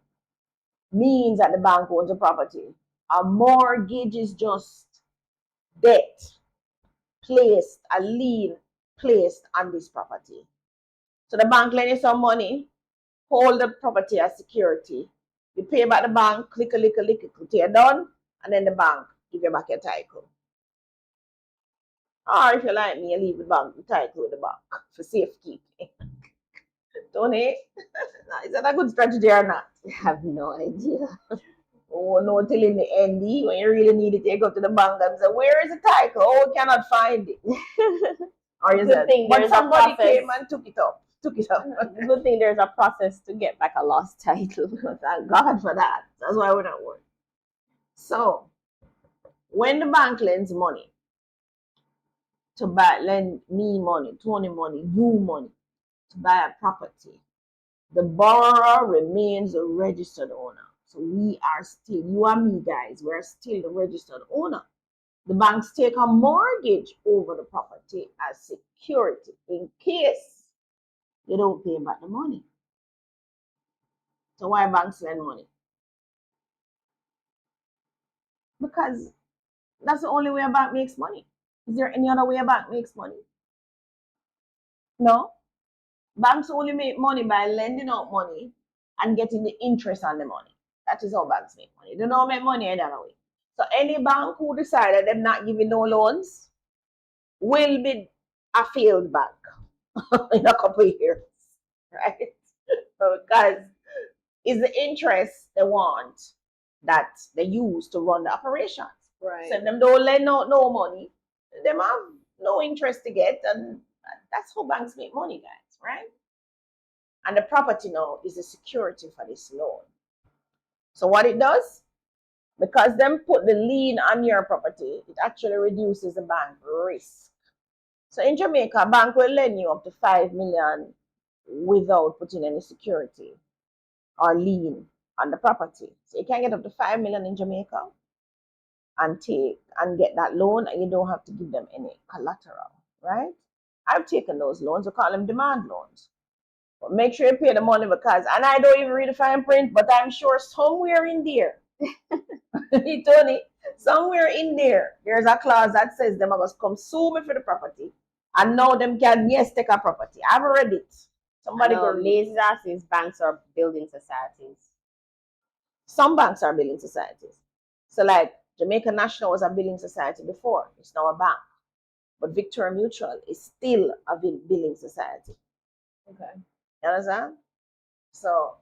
means that the bank owns the property. A mortgage is just debt placed, a lien placed on this property. So the bank lend you some money, hold the property as security. You pay back the bank, click, you're done, and then the bank give you back your title. Or if you like me, you leave the bank, the title with the bank for safekeeping. Tony, is that a good strategy or not? I have no idea. Oh, no, till in the end, when you really need it, you go to the bank and say, where is the title? Oh, we cannot find it. Or you said, but somebody came and took it up. Good thing there's a process to get back a lost title. Thank God for that. That's why we're not worried. So, when the bank lends money to lend me money, Tony money, you money to buy a property, the borrower remains a registered owner. So we are still, you and me guys, we're still the registered owner. The banks take a mortgage over the property as security in case they don't pay back the money. So why banks lend money? Because that's the only way a bank makes money. Is there any other way a bank makes money? No. Banks only make money by lending out money and getting the interest on the money. That is how banks make money. They don't make money any other way. So any bank who decided they're not giving no loans will be a failed bank in a couple of years, right? Because it's the interest they want that they use to run the operations. Right. So them don't lend out no money, them have no interest to get, and that's how banks make money, guys, right? And the property now is the security for this loan. So what it does, because them put the lien on your property, it actually reduces the bank risk. So in Jamaica, a bank will lend you up to 5 million without putting any security or lien on the property. So you can get up to 5 million in Jamaica and get that loan, and you don't have to give them any collateral, right? I've taken those loans, we call them demand loans. But make sure you pay the money, because, and I don't even read the fine print, but I'm sure somewhere in there, Tony, somewhere in there, there's a clause that says them must come sue me for the property, and now them can, yes, take a property. I've read it. Somebody go read lazy asses, banks are building societies. Some banks are building societies. So like Jamaica National was a building society before. It's now a bank. But Victoria Mutual is still a building society. Okay. You understand? So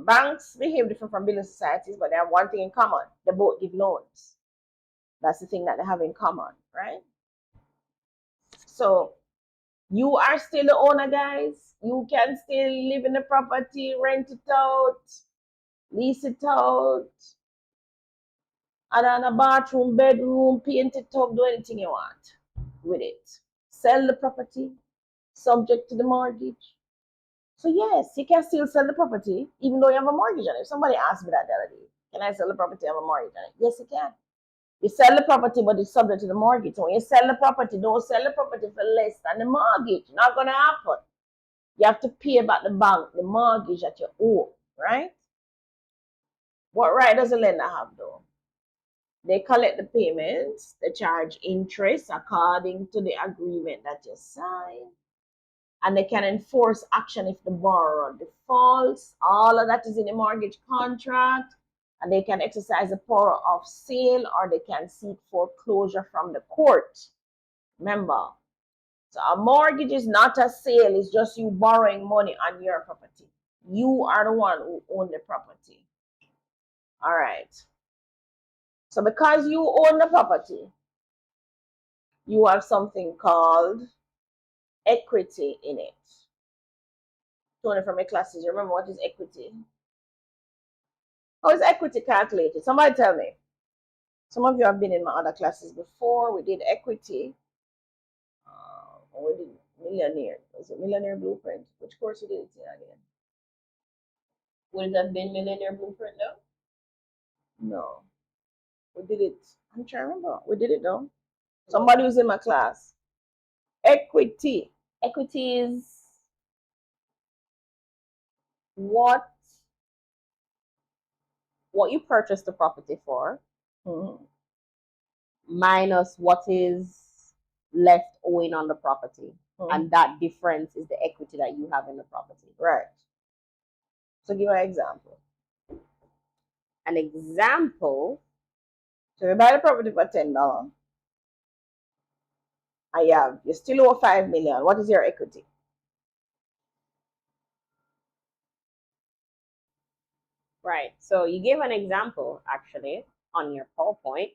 banks behave different from building societies, but they have one thing in common. They both give loans. That's the thing that they have in common, right? So you are still the owner, guys. You can still live in the property, rent it out, lease it out, add on a bathroom, bedroom, paint it up, do anything you want with it. Sell the property, subject to the mortgage. So yes, you can still sell the property even though you have a mortgage on it. Somebody asked me that the other day. Can I sell the property? I have a mortgage on it. Yes, you can. You sell the property, but it's subject to the mortgage. So when you sell the property, don't sell the property for less than the mortgage. Not going to happen. You have to pay back the bank the mortgage that you owe, right? What right does the lender have, though? They collect the payments, they charge interest according to the agreement that you sign, and they can enforce action if the borrower defaults. All of that is in the mortgage contract, and they can exercise the power of sale, or they can seek foreclosure from the court. Remember, so a mortgage is not a sale, it's just you borrowing money on your property. You are the one who own the property. All right. So because you own the property, you have something called equity in it. Tony from your classes, you remember what is equity? How is equity calculated? Somebody tell me. Some of you have been in my other classes before. We did equity. We did millionaire. Was it millionaire blueprint? Which course we did it in again? Would it have been millionaire blueprint though? No. We did it. I'm trying to remember. We did it though. Somebody was in my class. Equity. Equity is what you purchased the property for, minus what is left owing on the property. And that difference is the equity that you have in the property. Right. So give an example. An example. So you buy the property for $10. And you still owe $5 million. What is your equity? Right. So you gave an example actually on your PowerPoint.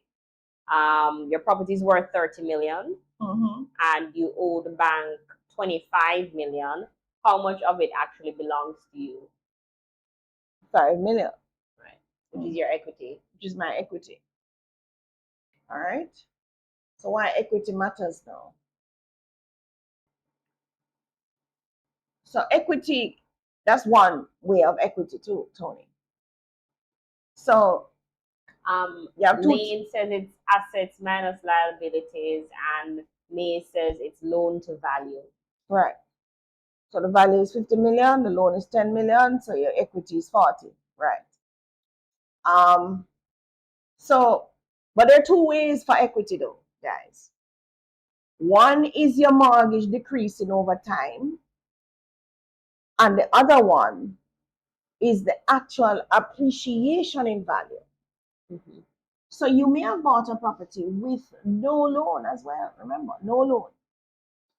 Your property is worth $30 million, and you owe the bank $25 million. How much of it actually belongs to you? $5 million. Right. Which is your equity. Which is my equity. All right. So why equity matters now? So equity, that's one way of equity too, Tony. So Lane says it's assets minus liabilities, and May says it's loan to value. Right. So the value is 50 million, the loan is 10 million, so your equity is 40. Right. But there are two ways for equity though, guys. One is your mortgage decreasing over time, and the other one is the actual appreciation in value. So you may have bought a property with no loan as well. Remember, no loan.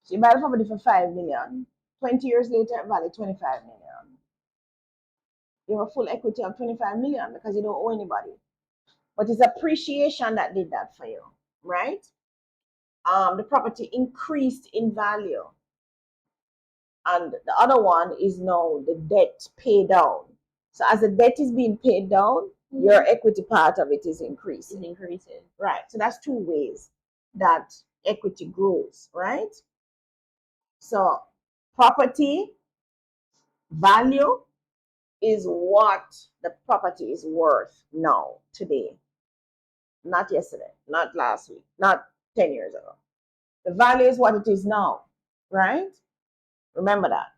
So you buy the property for $5 million. 20 years later, it valued $25 million. You have a full equity of $25 million because you don't owe anybody. But it's appreciation that did that for you, right? The property increased in value. And the other one is now the debt paid down. So as the debt is being paid down, your equity part of it is increasing. Right. So that's two ways that equity grows, right? So property value is what the property is worth now, today. Not yesterday, not last week, not 10 years ago. The value is what it is now, right? Remember that.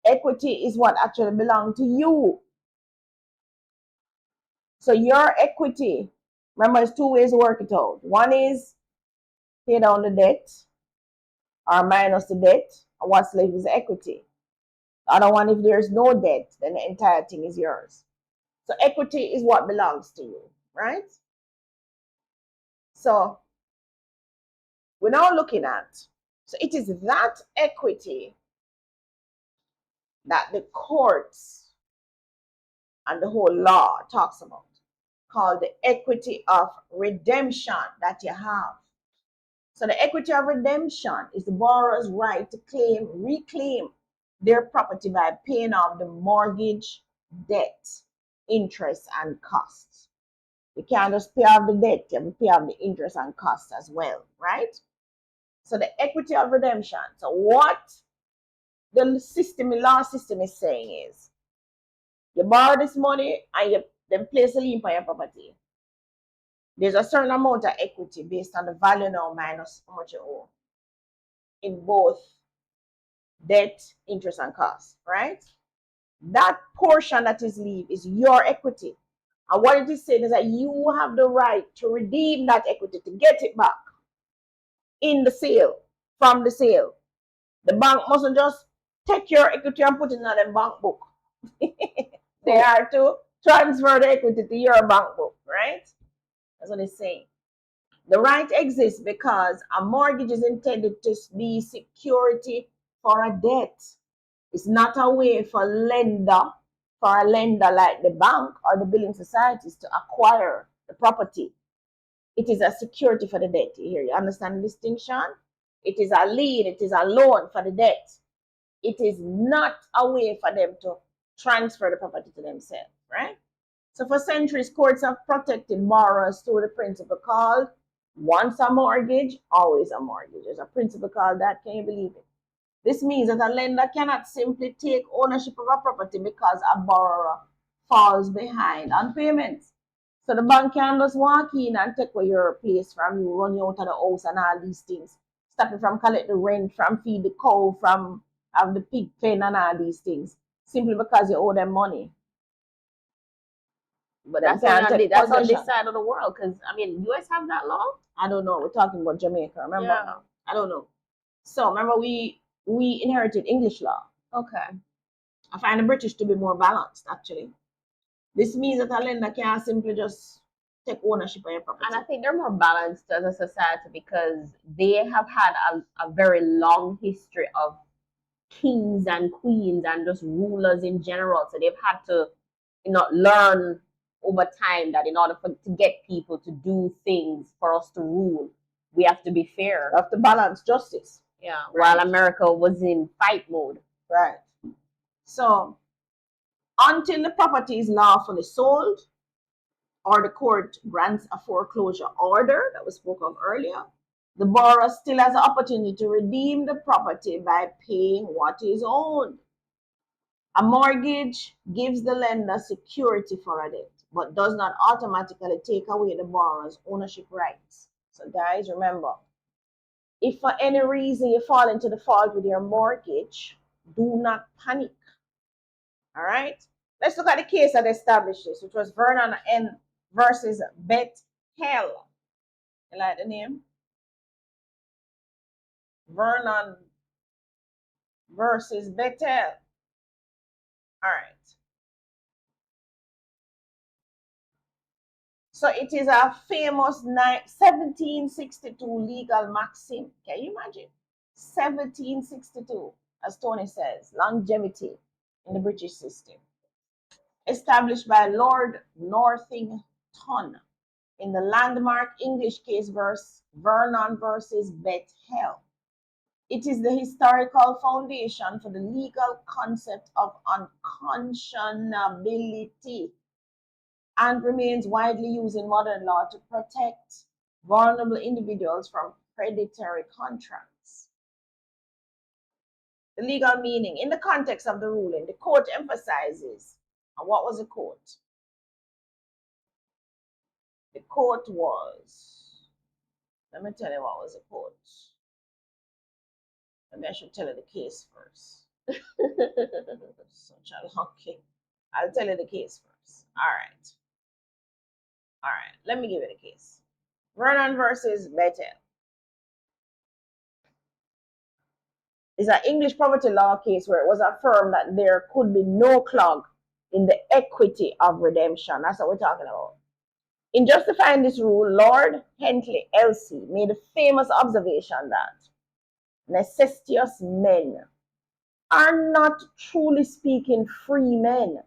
Equity is what actually belongs to you. So your equity, remember, there's two ways to work it out. One is pay down the debt or minus the debt, and what's left is equity. The other one, if there's no debt, then the entire thing is yours. So equity is what belongs to you, right? So we're now looking at, so it is that equity that the courts and the whole law talks about, called the equity of redemption that you have. So the equity of redemption is the borrower's right to reclaim their property by paying off the mortgage, debt, interest, and costs. You can't just pay off the debt, you have to pay off the interest and costs as well, right? So the equity of redemption. So what the law system is saying is, you borrow this money and you then place a lien on your property. There's a certain amount of equity based on the value now minus how much you owe in both debt, interest, and costs, right? That portion that is left is your equity. And what it is saying is that you have the right to redeem that equity, to get it back in the sale, from the sale. The bank mustn't just take your equity and put it in their bank book. They are to transfer the equity to your bank book, right? That's what it's saying. The right exists because a mortgage is intended to be security for a debt. It's not a way for a lender like the bank or the building societies to acquire the property. It is a security for the debt. You understand the distinction? It is a lien, it is a loan for the debt. It is not a way for them to transfer the property to themselves, right? So for centuries, courts have protected borrowers through the principle called once a mortgage, always a mortgage. There's a principle called that. Can you believe it? This means that a lender cannot simply take ownership of a property because a borrower falls behind on payments. So the bank can just walk in and take away your place from you, run you out of the house and all these things. Stop you from collect the rent, from feed the cow, from have the pig pen and all these things. Simply because you owe them money. But that's on this side of the world, because I mean, US have that law? I don't know. We're talking about Jamaica, remember? Yeah. I don't know. So remember we inherited English law. Okay. I find the British to be more balanced actually. This means that a lender can simply just take ownership of your property. And I think they're more balanced as a society because they have had a very long history of kings and queens and just rulers in general. So they've had to, learn over time that in order to get people to do things for us to rule, we have to be fair. We have to balance justice. Yeah. Right. While America was in fight mode. Right. So until the property is lawfully sold or the court grants a foreclosure order that was spoken of earlier, the borrower still has the opportunity to redeem the property by paying what is owed. A mortgage gives the lender security for a debt, but does not automatically take away the borrower's ownership rights. So guys, remember, if for any reason you fall into default with your mortgage, do not panic. All right? Let's look at the case that established this, which was Vernon N. versus Beth Hell. You like the name? Vernon versus Bethel. All right. So it is a famous 1762 legal maxim. Can you imagine? 1762, as Tony says, longevity in the British system. Established by Lord Northington in the landmark English case Vernon versus Bethel. It is the historical foundation for the legal concept of unconscionability and remains widely used in modern law to protect vulnerable individuals from predatory contracts. The legal meaning. In the context of the ruling, the court emphasizes, and what was the court? The court was, let me tell you what was the court. Maybe I should tell you the case first. Such a lucky. I'll tell you the case first. All right. All right. Let me give you the case. Vernon versus Bethel. It's an English property law case where it was affirmed that there could be no clog in the equity of redemption. That's what we're talking about. In justifying this rule, Lord Hentley Elsie made a famous observation that necessitous men are not truly speaking free men,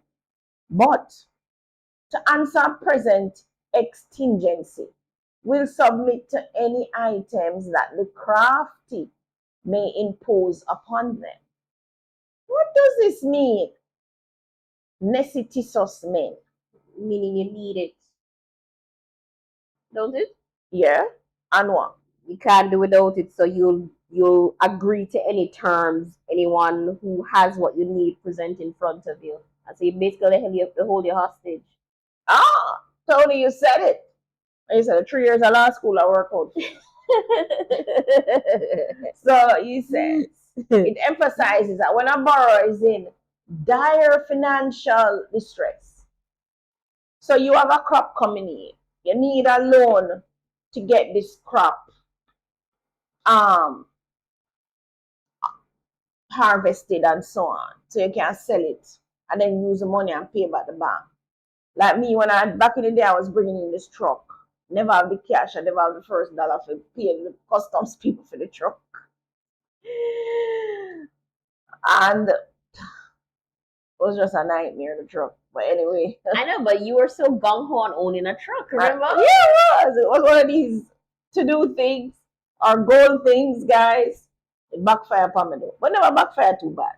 but to answer present exigency will submit to any items that the crafty may impose upon them. What does this mean? Necessitous men. Meaning you need it. Don't it? Yeah. And what? You can't do without it, so you'll agree to any terms anyone who has what you need present in front of you. And so you basically have to hold your hostage. Ah, Tony, you said it. You said 3 years of law school I work out. So you said it emphasizes that when a borrower is in dire financial distress, so you have a crop coming in, you need a loan to get this crop harvested and so on, so you can sell it and then use the money and pay back the bank. Like me, when back in the day I was bringing in this truck, never have the cash, I never have the first dollar for paying the customs people for the truck. And it was just a nightmare, the truck. But anyway. I know, but you were so gung-ho on owning a truck, remember? Yeah, it was. It was one of these to-do things or goal things, guys. It backfired upon me though. But never backfired too bad.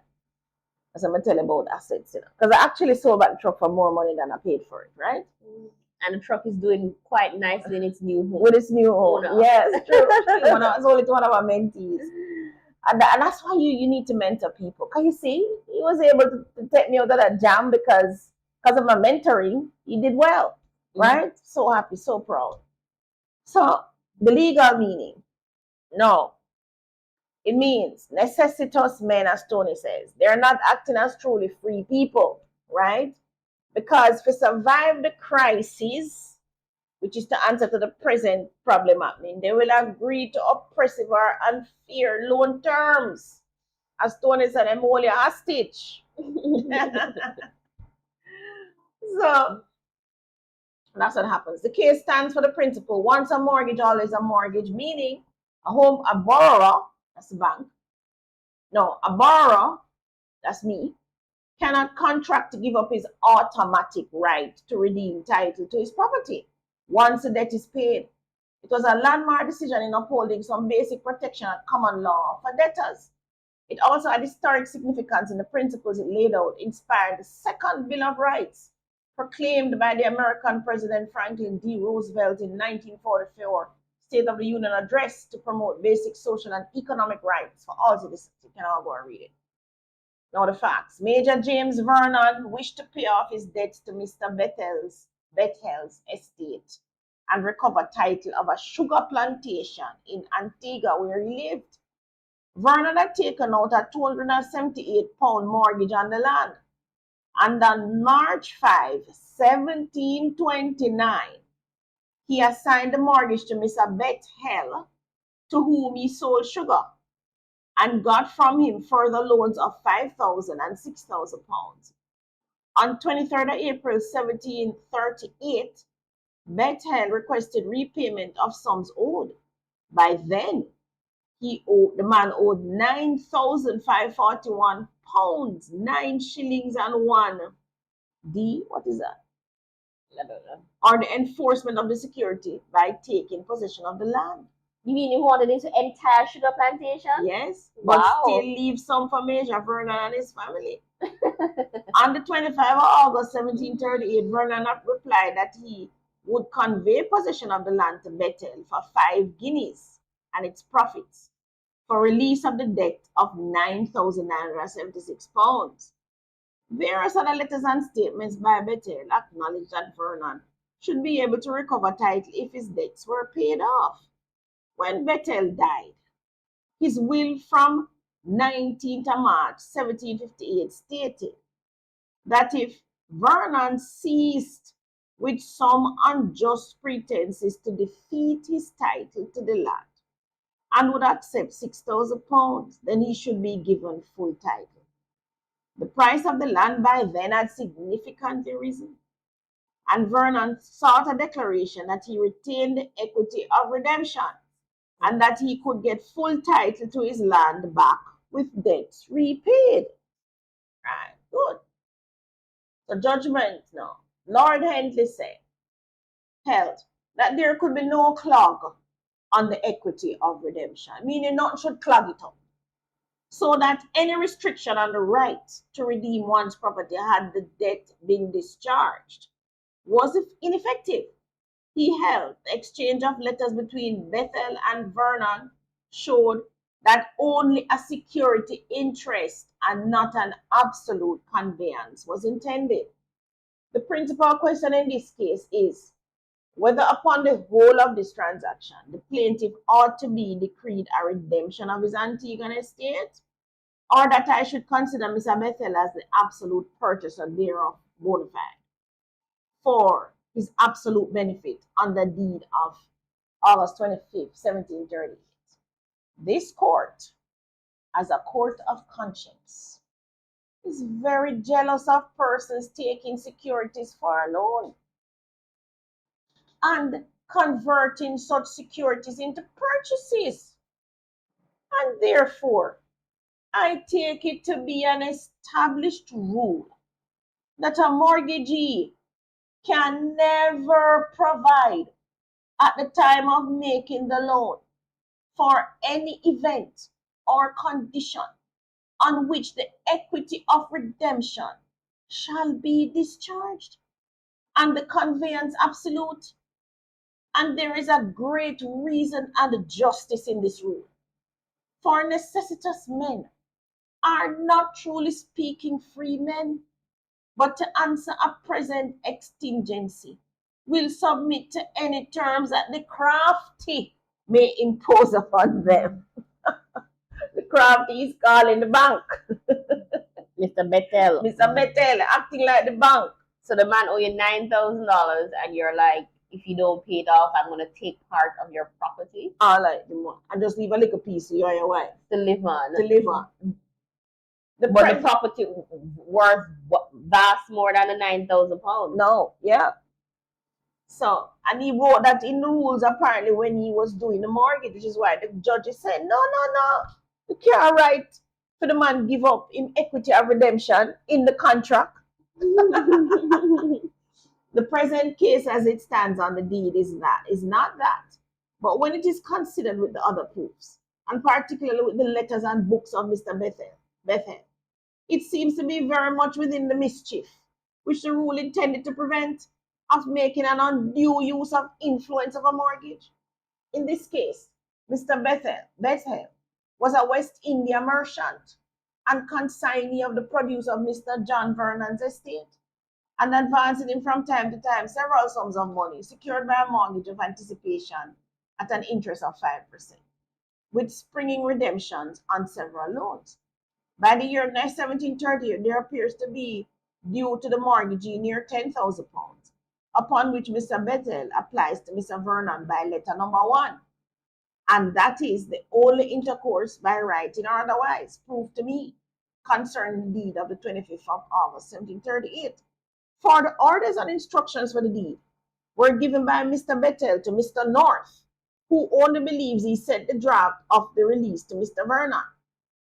As I'm going to tell you about assets, Because I actually sold back the truck for more money than I paid for it, right? And the truck is doing quite nicely in its new home. With its new home. Yes, true. It's only one of our mentees. And that's why you need to mentor people. Because you see, he was able to take me out of that jam because of my mentoring, he did well. right? So happy, so proud. So the legal meaning, no, it means necessitous men, as Tony says. They're not acting as truly free people, right? Because to survive the crisis, which is the answer to the present problem happening, they will agree to oppressive or unfair loan terms. As Tony said, I'm only a hostage. So that's what happens. The case stands for the principle: once a mortgage, always a mortgage, meaning a borrower, that's the bank. No, a borrower, that's me, cannot contract to give up his automatic right to redeem title to his property once the debt is paid. It was a landmark decision in upholding some basic protection at common law for debtors. It also had historic significance in the principles it laid out, inspired the Second Bill of Rights, proclaimed by the American President Franklin D. Roosevelt in 1944 State of the Union address to promote basic social and economic rights for all citizens. You can all go and read it. Now the facts. Major James Vernon wished to pay off his debts to Mr. Bethel's estate and recover title of a sugar plantation in Antigua where he lived. Vernon had taken out a £278 mortgage on the land, and on March 5, 1729, he assigned the mortgage to Mr. Bethel, to whom he sold sugar, and got from him further loans of £5,000 and £6,000. On 23rd of April 1738, Bethel requested repayment of sums owed. By then, the man owed £9,541, 9 shillings and 1 D. What is that? I don't know. Or the enforcement of the security by taking possession of the land. You mean he wanted his entire sugar plantation? Yes, but Wow. still leave some for Major Vernon and his family. On the 25th of August 1738, Vernon replied that he would convey possession of the land to Bethel for 5 guineas and its profits for release of the debt of £9,976. Various other letters and statements by Bethel acknowledged that Vernon should be able to recover title if his debts were paid off. When Bethel died, his will from 19th of March 1758 stated that if Vernon ceased with some unjust pretenses to defeat his title to the land and would accept £6,000, then he should be given full title. The price of the land by then had significantly risen, and Vernon sought a declaration that he retained the equity of redemption and that he could get full title to his land back with debts repaid. Right, good. So judgment now. Lord Hentley held that there could be no clog on the equity of redemption, meaning nothing should clog it up, so that any restriction on the right to redeem one's property had the debt been discharged was ineffective. He held the exchange of letters between Bethel and Vernon showed that only a security interest and not an absolute conveyance was intended. The principal question in this case is whether upon the whole of this transaction, the plaintiff ought to be decreed a redemption of his Antiguan estate, or that I should consider Mr. Bethel as the absolute purchaser thereof bona fide for his absolute benefit on the deed of August 25th, 1738. This court, as a court of conscience, is very jealous of persons taking securities for a loan and converting such securities into purchases. And therefore, I take it to be an established rule that a mortgagee can never provide at the time of making the loan for any event or condition on which the equity of redemption shall be discharged and the conveyance absolute. And there is a great reason and justice in this rule. For necessitous men are not truly speaking free men, but to answer a present exigency, will submit to any terms that the crafty may impose upon them. The crafty is calling the bank. Mr. Bethel. Mr. Bethel acting like the bank. So the man owe you $9,000 and you're like, if you don't pay it off, I'm going to take part of your property. All like the money. And just leave a little piece to you and your wife. To live on. To live on. But the property worth vast more than the £9,000. No, yeah. So, and he wrote that in the rules apparently when he was doing the mortgage, which is why the judge is saying, no. You can't write for the man give up in equity of redemption in the contract. The present case as it stands on the deed is not that. But when it is considered with the other proofs, and particularly with the letters and books of Mr. Bethel, it seems to be very much within the mischief, which the rule intended to prevent, of making an undue use of influence of a mortgage. In this case, Mr. Bethel was a West India merchant and consignee of the produce of Mr. John Vernon's estate, and advancing him from time to time several sums of money secured by a mortgage of anticipation at an interest of 5%, with springing redemptions on several loans. By the year 1738, there appears to be due to the mortgagee near £10,000, upon which Mr. Bethel applies to Mr. Vernon by letter number 1. And that is the only intercourse by writing or otherwise proved to me concerning the deed of the 25th of August, 1738. For the orders and instructions for the deed were given by Mr. Bethel to Mr. North, who only believes he sent the draft of the release to Mr. Vernon.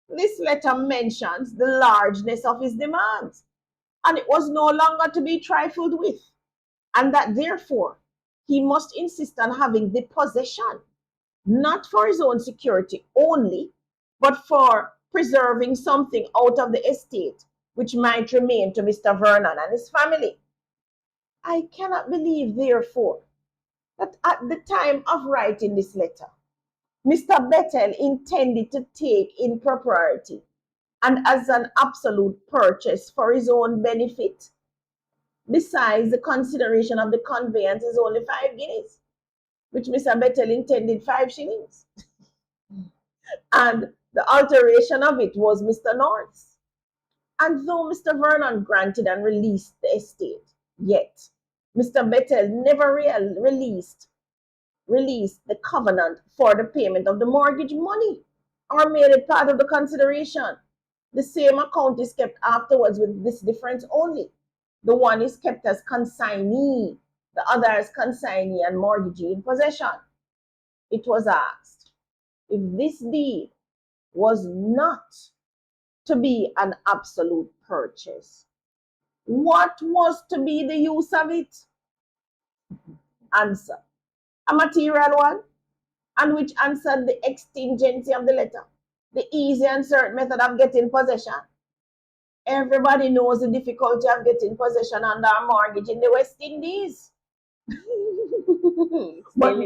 This letter mentions the largeness of his demands, and it was no longer to be trifled with, and that therefore he must insist on having the possession, not for his own security only, but for preserving something out of the estate which might remain to Mr. Vernon and his family. I cannot believe, therefore, that at the time of writing this letter, Mr. Bethel intended to take in propriety and as an absolute purchase for his own benefit. Besides, the consideration of the conveyance is only 5 guineas, which Mr. Bethel intended 5 shillings. And the alteration of it was Mr. North's. And though Mr. Vernon granted and released the estate, yet Mr. Bethel never released the covenant for the payment of the mortgage money or made it part of the consideration. The same account is kept afterwards with this difference only. The one is kept as consignee, the other as consignee and mortgagee in possession. It was asked if this deed was not to be an absolute purchase, what was to be the use of it? Answer: a material one, and which answered the exigency of the letter, the easy and certain method of getting possession. Everybody knows the difficulty of getting possession under a mortgage in the West Indies. but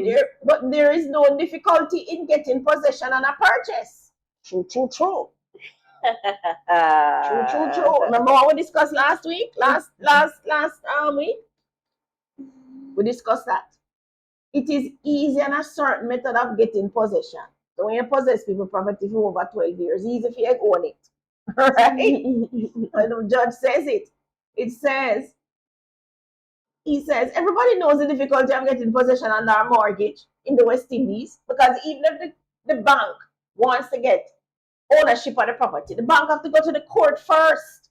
there is no difficulty in getting possession on a purchase. True. True. Remember what we discussed last week? Last week? We discussed that. It is easy and a certain method of getting possession. So when you possess people's property for over 12 years, easy if you own it. Right? And the judge says it. He says, everybody knows the difficulty of getting possession under a mortgage in the West Indies, because even if the bank wants to get ownership of the property, the bank have to go to the court first,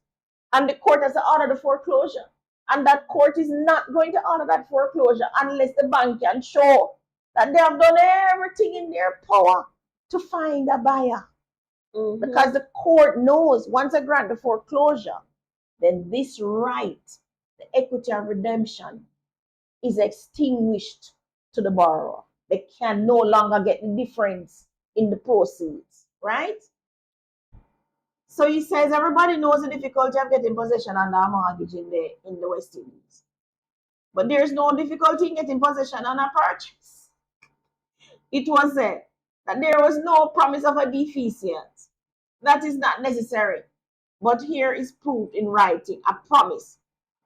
and the court has to order the foreclosure, and that court is not going to honor that foreclosure unless the bank can show that they have done everything in their power to find a buyer. Because the court knows once they grant the foreclosure, then this right, the equity of redemption, is extinguished to the borrower. They can no longer get the difference in the proceeds, right? So he says everybody knows the difficulty of getting possession under a mortgage in the West Indies. But there's no difficulty in getting possession on a purchase. It was said that there was no promise of a defeasance. That is not necessary. But here is proved in writing a promise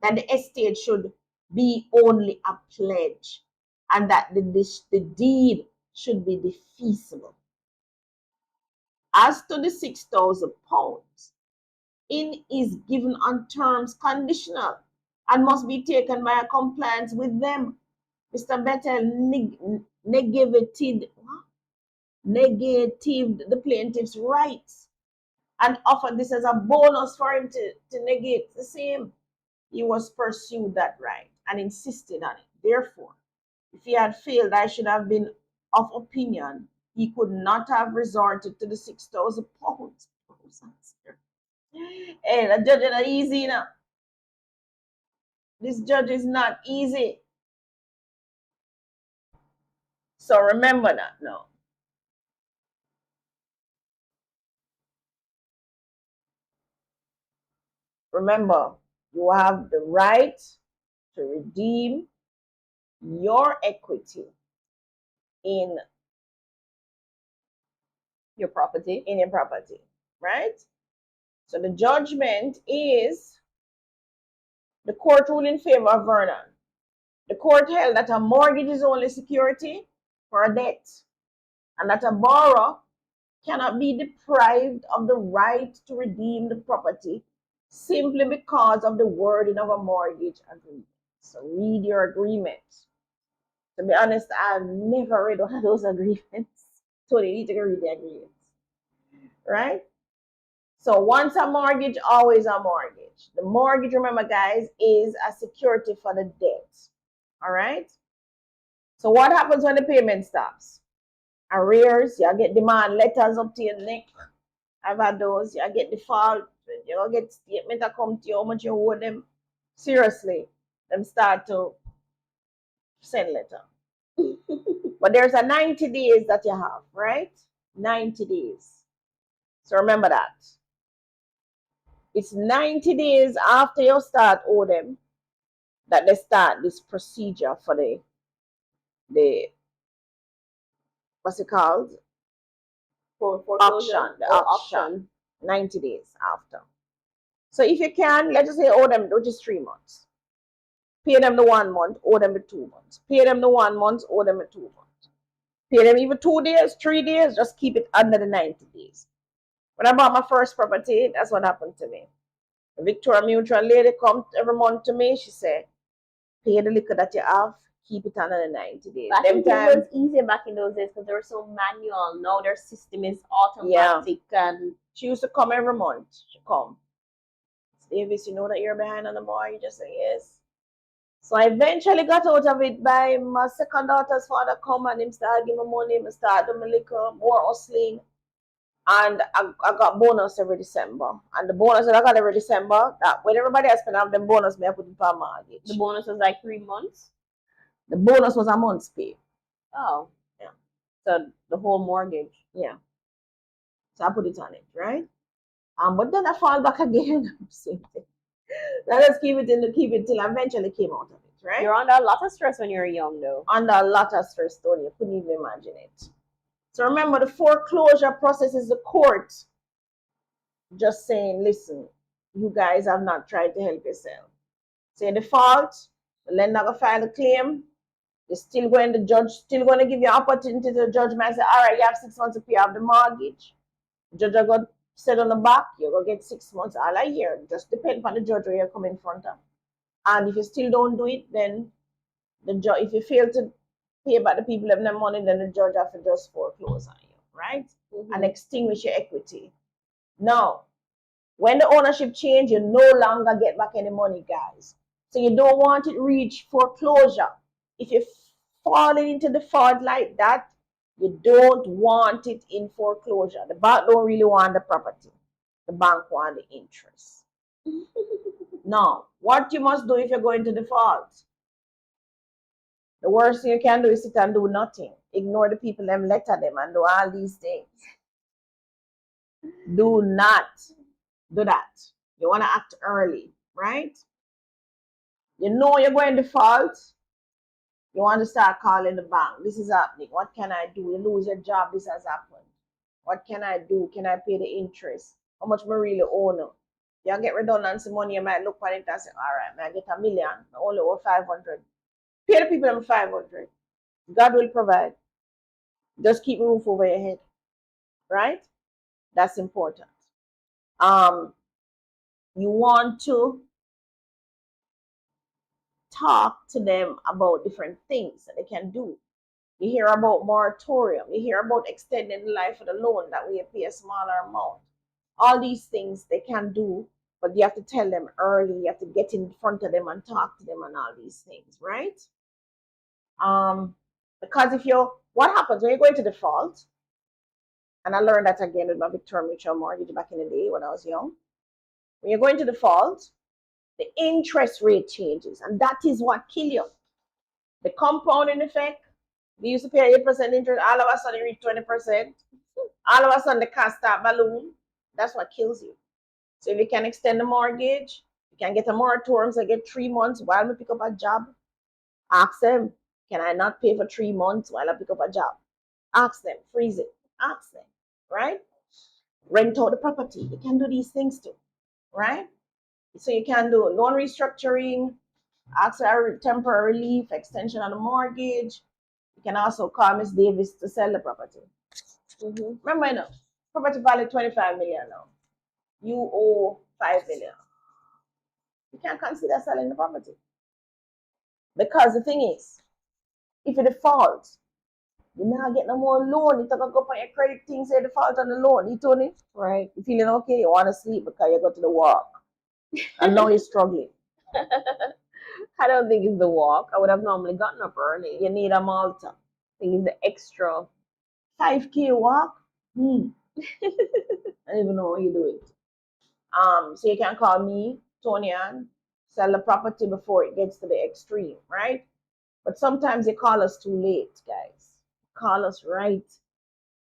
that the estate should be only a pledge, and that the deed should be defeasible. As to the £6,000, it is given on terms conditional and must be taken by a compliance with them. Mr. Bettel negated the plaintiff's rights and offered this as a bonus for him to negate the same. He was pursued that right and insisted on it. Therefore, if he had failed, I should have been of opinion he could not have resorted to the £6,000. Hey, the judge is not easy now. This judge is not easy. So remember that now. Remember, you have the right to redeem your equity in your property. Right? So the judgment is the court ruled in favor of Vernon. The court held that a mortgage is only security for a debt, and that a borrower cannot be deprived of the right to redeem the property simply because of the wording of a mortgage agreement. So read your agreement. To be honest, I've never read one of those agreements. So you need to read the agreements. Right? So once a mortgage, always a mortgage. The mortgage, remember guys, is a security for the debt. All right? So what happens when the payment stops? Arrears, you get demand letters up to your neck. I've had those. You get default. You get statement that come to you, how much you owe them. Seriously, them start to send letter. But there's a 90 days that you have, right? 90 days. So remember that. It's 90 days after you start owe them that they start this procedure for the what's it called? For auction. The auction. 90 days after. So if you can, let's just say owe them, which is 3 months. Pay them the 1 month, owe them the 2 months. Pay them the 1 month, owe them the 2 months. Pay them even 2 days, 3 days, just keep it under the 90 days. When I bought my first property, that's what happened to me. The Victoria Mutual lady comes every month to me. She said, pay the liquor that you have, keep it under the 90 days. I think it was easier back in those days because they were so manual. Now their system is automatic. Yeah. And she used to come every month. She come. Davis, you know that you're behind on the more. You just say yes. So I eventually got out of it by my second daughter's father come and him start giving me money. I start doing my liquor, more hustling. And I got bonus every December. And the bonus that I got every December, that when everybody else spend them bonus, I put it for mortgage. The bonus was like 3 months? The bonus was a month's pay. Oh. Yeah. So the whole mortgage. Yeah. So I put it on it, right? But then I fall back again. Same thing. Let's keep it till I eventually came out of it, right? You're under a lot of stress when you're young, though. Under a lot of stress, Tony. You couldn't even imagine it. So remember, the foreclosure process is the court just saying, listen, you guys have not tried to help yourself. Say default, the lender will file a claim. The judge still going to give you an opportunity to the judge might say, all right, you have 6 months to pay off the mortgage. The judge will go sit on the back, you're going to get 6 months. All I hear, just depend on the judge where you come in front of. And if you still don't do it, then the judge, if you fail to pay back the people having their money, then the judge has to just foreclose on you, right? Mm-hmm. And extinguish your equity. Now, when the ownership change, you no longer get back any money, guys. So you don't want it reach foreclosure. If you're falling into default like that, you don't want it in foreclosure. The bank don't really want the property. The bank want the interest. Now, what you must do if you're going to default? The worst thing you can do is sit and do nothing. Ignore the people, them letter them and do all these things. Do not do that. You want to act early, right? You know you're going to default. You want to start calling the bank. This is happening. What can I do? You lose your job. This has happened. What can I do? Can I pay the interest? How much we really owe now? You get redundancy money, you might look at it and say, all right, man, I get $1 million, I only owe 500. Pay the people them 500. God will provide. Just keep a roof over your head. Right? That's important. You want to talk to them about different things that they can do. You hear about moratorium. You hear about extending the life of the loan that we pay a smaller amount. All these things they can do, but you have to tell them early. You have to get in front of them and talk to them and all these things, right? Because what happens when you go into default, and I learned that again with my Victoria Mutual mortgage back in the day when I was young. When you go into default, the interest rate changes, and that is what kills you. The compounding effect. We used to pay 8% interest, all of a sudden you reach 20%. All of a sudden the cost start balloon. That's what kills you. So if you can extend the mortgage, you can get a moratorium, so get 3 months while we pick up a job. Ask them, can I not pay for 3 months while I pick up a job? Ask them, freeze it. Ask them, right? Rent out the property. You can do these things too, right? So you can do loan restructuring, ask for temporary relief, extension on the mortgage. You can also call Miss Davis to sell the property. Remember, now, property value 25 million now. You owe 5 million. You can't consider selling the property. Because the thing is, if you default, you now get no more loan. You talk go up on your credit thing, say default on the loan. You told it, right? You feeling okay? You want to sleep because you go to the work. And now you're struggling. I don't think it's the walk. I would have normally gotten up early. You need a Malta. I think it's the extra 5K walk. I don't even know how you do it. So you can call me, Tony-Ann, sell the property before it gets to the extreme, right? But sometimes you call us too late, guys. Call us right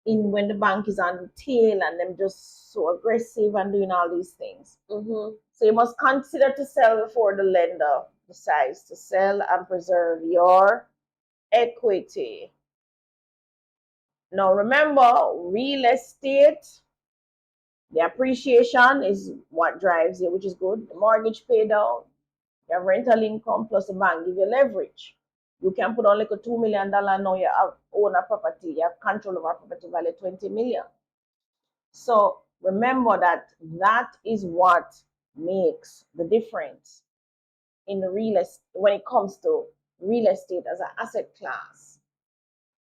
in when the bank is on the tail and them just so aggressive and doing all these things. So you must consider to sell before the lender decides to sell and preserve your equity. Now remember, real estate, the appreciation is what drives you, which is good. The mortgage paid down, you have rental income plus the bank give you leverage. You can put on like a $2 million now you own a property. You have control of our property value 20 million. So remember that is what makes the difference in the real estate when it comes to real estate as an asset class.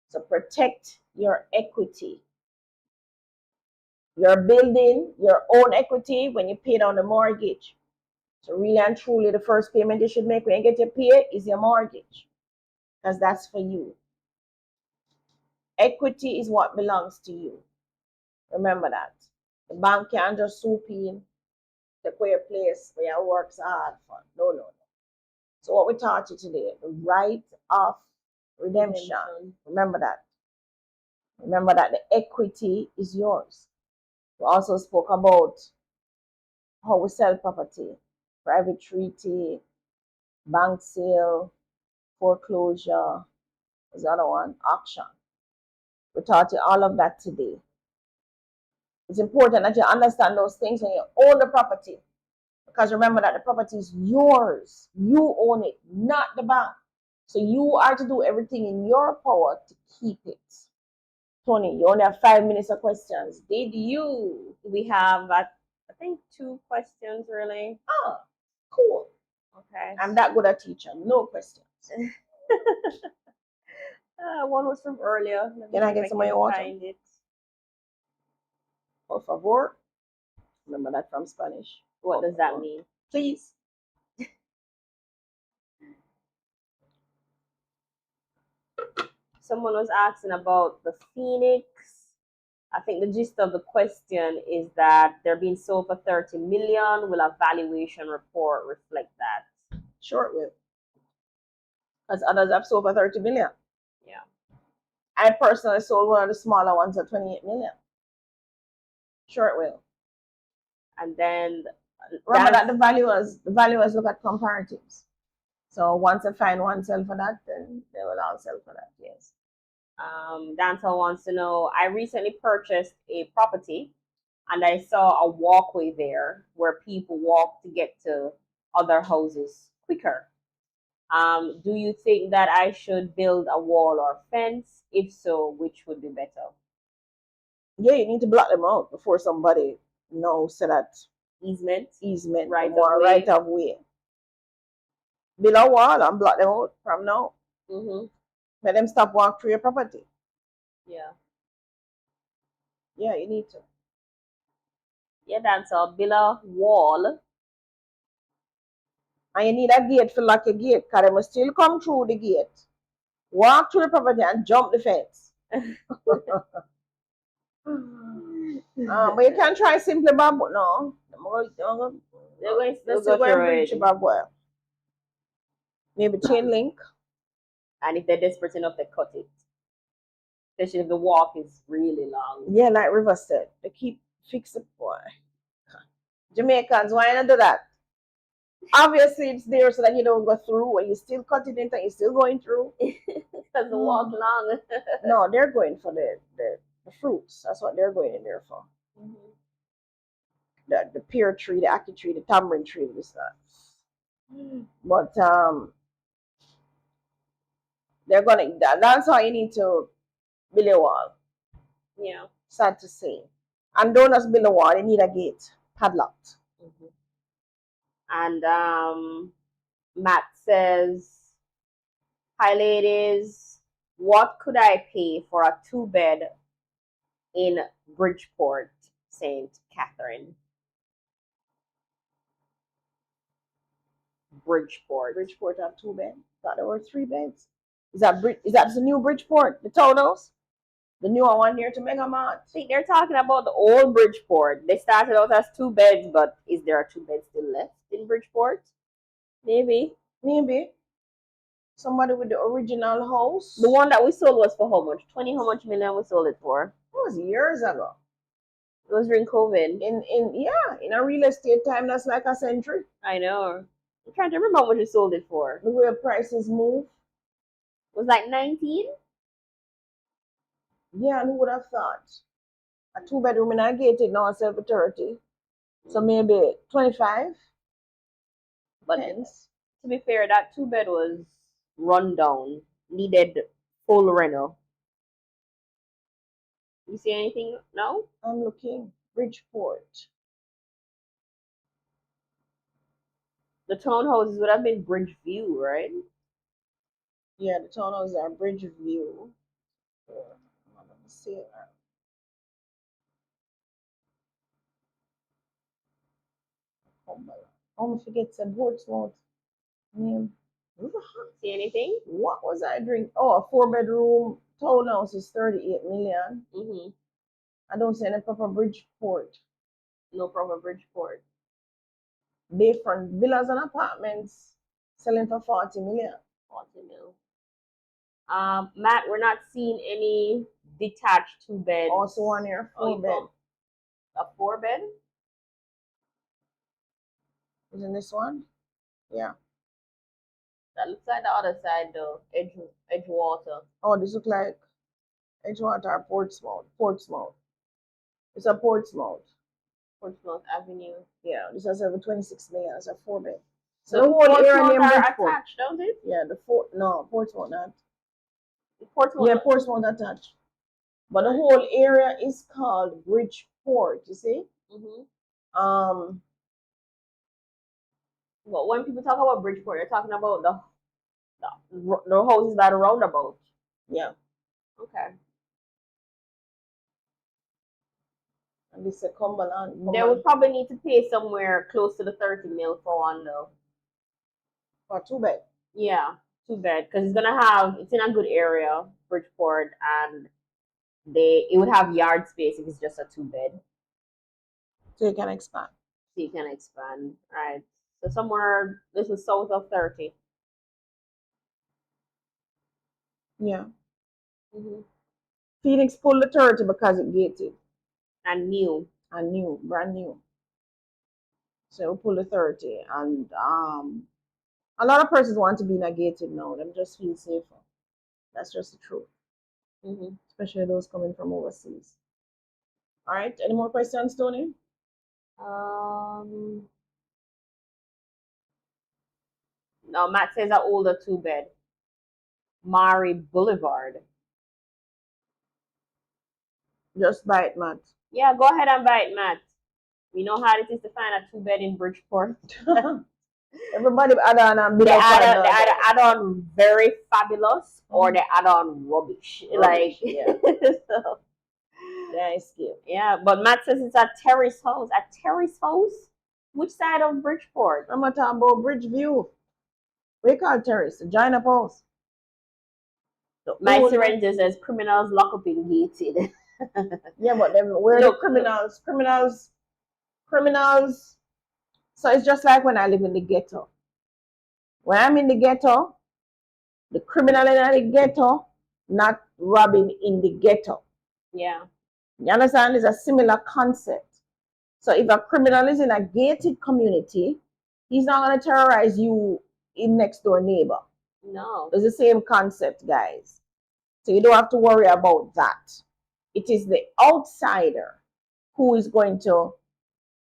So protect your equity. You're building your own equity when you pay down the mortgage. So really and truly, the first payment you should make when you get your pay is your mortgage. Because that's for you. Equity is what belongs to you. Remember that. The bank can't just swoop in, take away your place where you work hard for. No. So what we taught you today, the right of redemption. Remember that. Remember that the equity is yours. We also spoke about how we sell property, private treaty, bank sale, foreclosure, is the other one, auction. We taught you all of that today. It's important that you understand those things when you own the property. Because remember that the property is yours. You own it, not the bank. So you are to do everything in your power to keep it. Tony, you only have 5 minutes of questions. Did you? We have, I think, 2 questions really. Oh, cool. Okay. I'm that good at teaching. No questions. One was from earlier. Can I get some of your water? Find it. Por favor. Remember that from Spanish. What does that mean? Please. Someone was asking about the Phoenix. I think the gist of the question is that they're being sold for 30 million. Will a valuation report reflect that? Sure it will. Because others have sold for 30 million. Yeah. I personally sold one of the smaller ones at 28 million. Sure it will. And then remember that the valuers look at comparatives. So once they find one sell for that, then they will all sell for that. Yes. Dantel wants to know, I recently purchased a property and I saw a walkway there where people walk to get to other houses quicker. Do you think that I should build a wall or fence? If so, which would be better? Yeah, you need to block them out before somebody knows so that Easement? easement Right of more way. right of way. Build a wall and block them out from now. Mm-hmm. Let them stop walk through your property. Yeah. Yeah, you need to. Yeah, that's a build a wall. And you need a gate to lock your gate, because they must still come through the gate, walk through the property and jump the fence. But you can try simply bamboo. No. They're going Let's to still go and through bridge it. barbed wire. Maybe chain link. And if they're desperate enough, they cut it. Especially if the walk is really long. Yeah, like River said. They keep fix it, boy. Jamaicans, why not do that? Obviously, it's there so that you don't go through, and you still cut it in and you're still going through. Because the walk long. No, they're going for the fruits. That's what they're going in there for. Mm-hmm. The pear tree, the ackee tree, the tamarind tree, this that. But they're gonna. That's how you need to build a wall. Yeah. Sad to say. And don't just build a wall. You need a gate padlocked. Mm-hmm. And Matt says, "Hi ladies, what could I pay for a 2-bed in Bridgeport, St. Catherine?" Bridgeport. Bridgeport have 2 beds. Thought there were 3 beds. Is that the new Bridgeport? The townhouse? The newer one here to Mega Mart? I think they're talking about the old Bridgeport. They started out as 2 beds, but is there a 2 bed still left in Bridgeport? Maybe. Maybe. Somebody with the original house. The one that we sold was for how much? 20 how much million we sold it for? It was years ago. It was during COVID. In a real estate time, that's like a century. I know. I'm trying to remember how much we sold it for. The way prices move. It was like 19? Yeah, and who would have thought? A 2-bedroom in a gated now sell for 30. So maybe 25. But to be fair, that 2-bed was run down. Needed full reno. You see anything? No? I'm looking. Bridgeport. The townhouses would have been Bridgeview, right? Yeah, the townhouses are Bridgeview. Let me see it. I forget some Portsmouth name. See anything? What was I drinking? Oh, a 4-bedroom townhouse is 38 million. Mm-hmm. I don't see any proper Bridgeport. No proper Bridgeport. Bayfront villas and apartments selling for 40 million. 40 mil. Matt, we're not seeing any detached 2-beds. Also one here, 4-bed. A 4-bed? Isn't this one? Yeah. That looks like the other side though. Edgewater. Oh, this looks like Edgewater or Portsmouth. Portsmouth. It's a Portsmouth. Portsmouth Avenue. Yeah, this has over 26 million. It's a 4-bed. So the whole area named Bridgeport. Attached, don't it? Yeah, Portsmouth not. Portsmouth. Yeah, Portsmouth attached. But the whole area is called Bridgeport. You see? Mm-hmm. Well, when people talk about Bridgeport, they're talking about the houses by the roundabout. Yeah. Okay. And this is Cumberland. They would probably need to pay somewhere close to the 30 mil for one though. For 2-bed. Yeah, 2-bed, because it's in a good area, Bridgeport, and it would have yard space if it's just a 2-bed. So you can expand. Right? So somewhere this is south of 30. Yeah. Mm-hmm. Phoenix pulled the 30 because it gated. And new, brand new. So we pull the 30, and a lot of persons want to be in a gated now. Them just feel safer. That's just the truth. Mm-hmm. Especially those coming from overseas. All right. Any more questions, Tony? No, Matt says an older 2-bed. Mari Boulevard. Just buy it, Matt. Yeah, go ahead and buy it, Matt. We know how it is to find a 2-bed in Bridgeport. Everybody add on and They either add on very fabulous or they add on rubbish. Like, yeah. So, Nice gift. yeah, but Matt says it's a terrace house. A terrace house? Which side of Bridgeport? I'm talking about Bridgeview. We call terrace, Giant Post. My Serenity says criminals lock up in gated. Yeah, but then where the criminals? Criminals. So it's just like when I live in the ghetto. When I'm in the ghetto, the criminal in the ghetto, not robbing in the ghetto. Yeah. You understand? It's a similar concept. So if a criminal is in a gated community, he's not going to terrorize you in next door neighbor. No. It's the same concept, guys. So you don't have to worry about that. It is the outsider who is going to,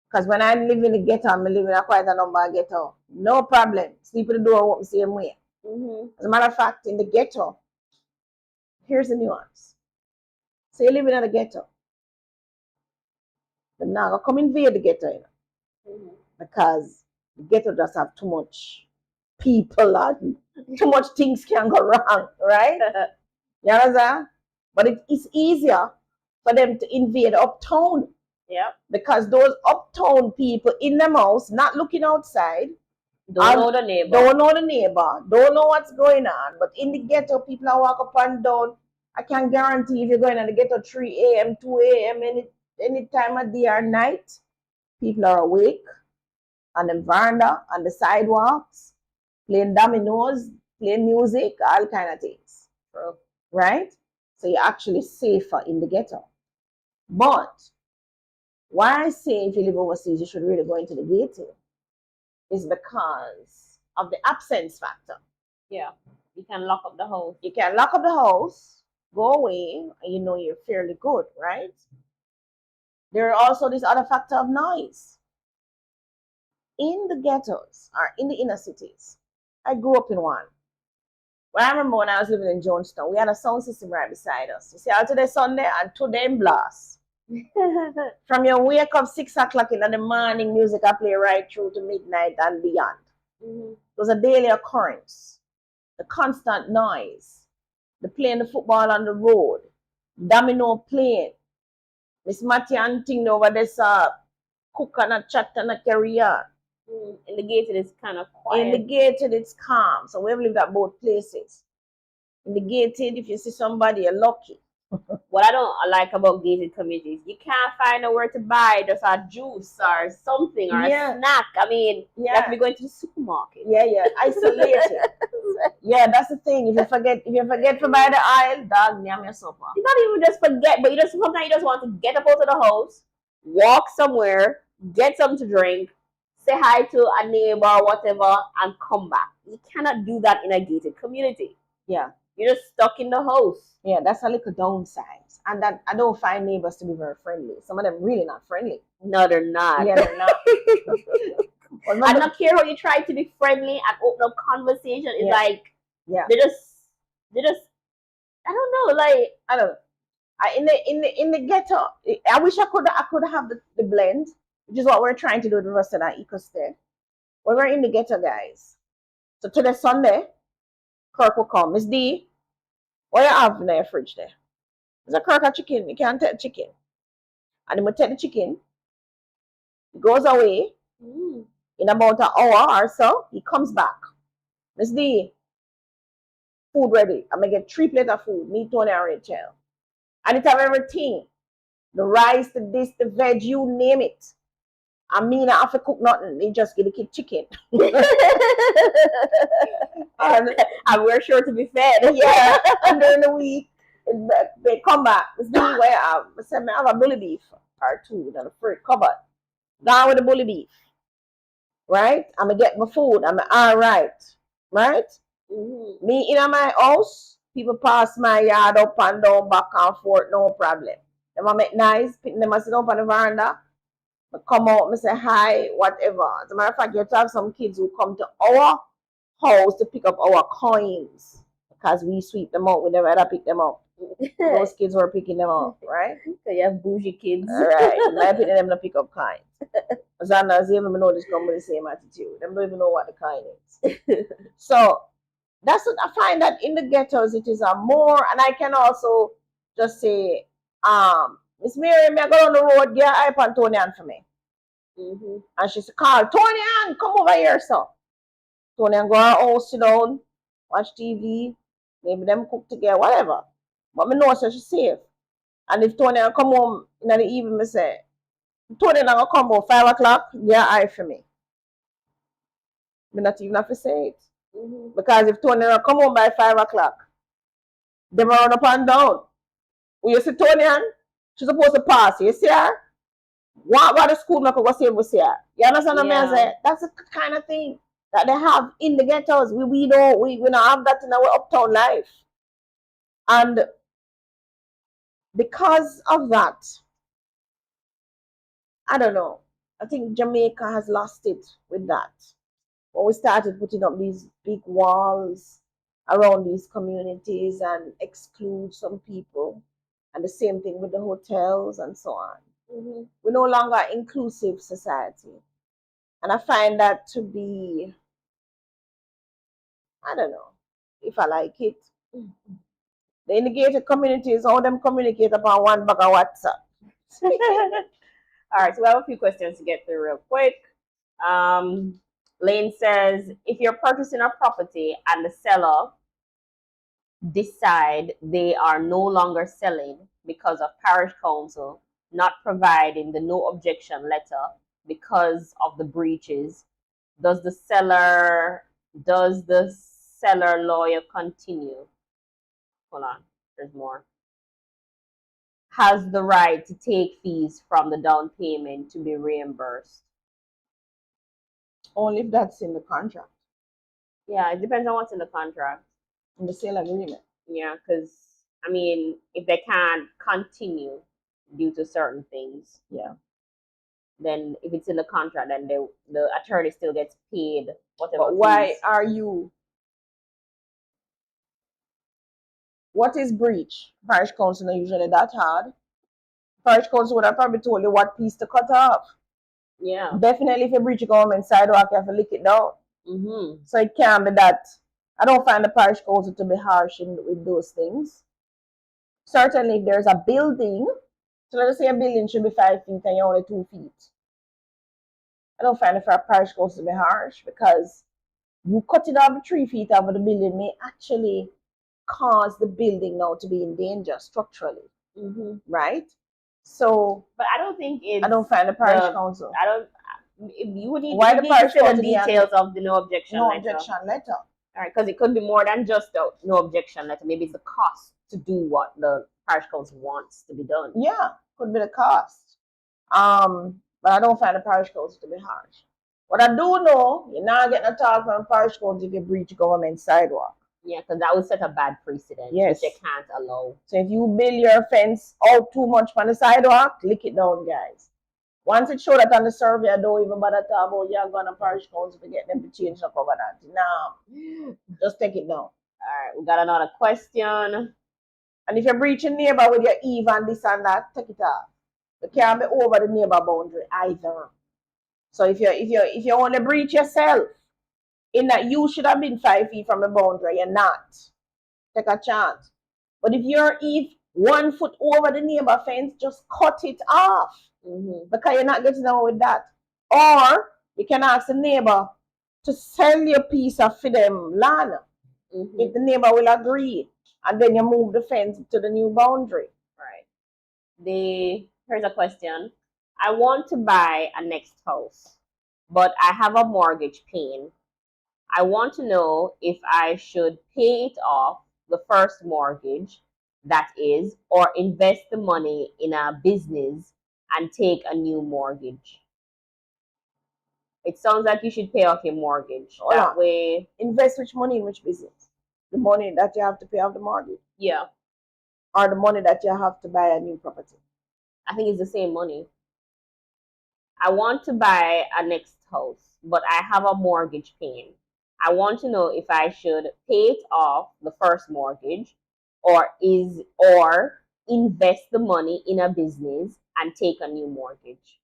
because when I live in the ghetto, I'm living in a quite a number of ghetto. No problem. Sleep in the door open the same way. As a matter of fact, in the ghetto, here's the nuance. So you live in the ghetto. But now I come invade the ghetto, you know, because the ghetto just have too much people and too much things can go wrong, right? You understand? But it's easier for them to invade uptown. Yeah. Because those uptown people in the house, not looking outside, don't know the neighbor. Don't know what's going on. But in the ghetto, people are walk up and down. I can guarantee if you're going to the ghetto 3 a.m., 2 a.m., any time of day or night, people are awake on the veranda, on the sidewalks, playing dominoes, playing music, all kind of things. True. Right? So you're actually safer in the ghetto. But why I say if you live overseas, you should really go into the ghetto is because of the absence factor. Yeah. You can lock up the house. You can lock up the house, go away, and you know you're fairly good, right? There are also this other factor of noise. In the ghettos or in the inner cities, I grew up in one. Well, I remember when I was living in Jonestown, we had a sound system right beside us. You see, all today Sunday and today in blast. From your wake up 6 o'clock in the morning, music I play right through to midnight and beyond. It was a daily occurrence. The constant noise, the playing the football on the road, domino playing, Miss Matty and thing over this cook and a chat and a carry on. In the gated it's kind of quiet. In the gated it's calm. So we've lived at both places. In the gated, if you see somebody, you're lucky. What I don't like about gated communities, you can't find nowhere to buy just a juice or something or a snack. I mean, you have to be going to the supermarket. Yeah, isolated. Yeah, that's the thing. If you forget to buy the aisle, dog, yam your supper. It's not even just forget, but sometimes you just want to get up out of the house, walk somewhere, get something to drink, say hi to a neighbor or whatever, and come back. You cannot do that in a gated community. Yeah. You're just stuck in the house. Yeah, that's a little downside. And that I don't find neighbors to be very friendly. Some of them really not friendly. No, they're not. Yeah, they're not. I don't care how you try to be friendly and open up conversation. It's like they just I don't know, like I don't know. In the ghetto, I wish I could have the blend, which is what we're trying to do with the rest of that ecosystem. When we're in the ghetto, guys. So today Sunday, Kirk will come. Miss D, what you have in your fridge there? There's a Kirk of chicken. You can't take the chicken. And he will take the chicken. He goes away. In about an hour or so, he comes back. Miss D, food ready. I'm going to get 3 plates of food. Me, Tony, and Rachel. And it have everything. The rice, the this, the veg, you name it. I mean, I have to cook nothing. They just get the kid chicken. and we're sure to be fed. Yeah. And during the week, they come back. Miss D, where I said, I have a bully beef or 2 in the fridge cupboard. Down with the bully beef. Right? I'm going to get my food. I'm all right. Right? Me in my house, people pass my yard up and down, back and forth, no problem. Them I make nice, picking them I sit up on the veranda. I come out, I say hi, whatever. As a matter of fact, you have to have some kids who come to our house to pick up our coins because we sweep them out. We never ever pick them up. Those kids were picking them up, right? So you have bougie kids. All right. I'm picking them to pick up coins. As long as they even know this come with the same attitude. They don't even know what the coin is. So that's what I find that in the ghettos it is a more, and I can also just say, Miss Mary, me I go on the road, get an iPad Tony Ann for me. And she said, call Tony Ann, come over here, so. Tony Ann go to her house, sit down, watch TV, maybe them cook together, whatever. But me know so she's safe. And if Tony Ann come home in the evening, me say, Tony Ann gonna come about 5 o'clock, get an eye for me. Me not even have to say it. Because if Tony Ann come home by 5 o'clock, they run up and down. When you see Tony Ann, she's supposed to pass. You see her? What about the school make go see we see her? You understand what I say? That's the kind of thing that they have in the ghettos. We don't have that in our uptown life. And because of that, I don't know. I think Jamaica has lost it with that. When we started putting up these big walls around these communities and exclude some people. And the same thing with the hotels and so on. We're no longer an inclusive society. And I find that to be, I don't know if I like it. The integrated communities, how them communicate upon one bag of WhatsApp. All right, so we have a few questions to get through real quick. Lane says, if you're purchasing a property and the seller decide they are no longer selling because of parish council not providing the no objection letter because of the breaches, does the seller lawyer continue? Hold on, there's more. Has the right to take fees from the down payment to be reimbursed? Only if that's in the contract. Yeah, it depends on what's in the contract. In the sale agreement. Yeah, because, I mean, if they can't continue due to certain things, then if it's in the contract, then the attorney still gets paid whatever. But why are you? What is breach? Parish council are usually that hard. Parish council would have probably told you what piece to cut off. Yeah. Definitely, if you breach a government sidewalk, you have to lick it down. So it can't be that. I don't find the parish council to be harsh with those things. Certainly, if there's a building, so let's say a building should be 5 feet and you're only 2 feet. I don't find it for a parish council to be harsh because you cut it off 3 feet over the building may actually cause the building now to be in danger structurally. Right? So, but I don't think I don't find the parish council. I don't. You would need, Why the parish to see the council details of the no objection letter. All right, because it could be more than just the no objection letter. Maybe it's the cost to do what the parish council wants to be done. Yeah, could be the cost. But I don't find the parish council to be harsh. What I do know, you're not getting a talk from parish council if you breach government sidewalk. Yeah, because that would set a bad precedent, which they can't allow. So if you build your fence out too much from the sidewalk, lick it down, guys. Once it showed that on the survey, I don't even bother talk about you're going to parish council to get them to change the covenant. No, just take it down. All right, we got another question. And if you're breaching neighbor with your Eve and this and that, take it off. You can't be over the neighbor boundary either. So if you only breach yourself, in that you should have been 5 feet from the boundary, you're not. Take a chance. But if you're 1 foot over the neighbor fence, just cut it off. Because you're not getting on with that. Or you can ask the neighbor to sell you a piece of them land. If the neighbor will agree. And then you move the fence to the new boundary. Right. Here's a question. I want to buy a next house, but I have a mortgage paying. I want to know if I should pay it off, the first mortgage, that is, or invest the money in a business and take a new mortgage. It sounds like you should pay off your mortgage. That way. Invest which money in which business? The money that you have to pay off the mortgage? Yeah. Or the money that you have to buy a new property? I think it's the same money. I want to buy a next house, but I have a mortgage paying. I want to know if I should pay it off the first mortgage or invest the money in a business and take a new mortgage.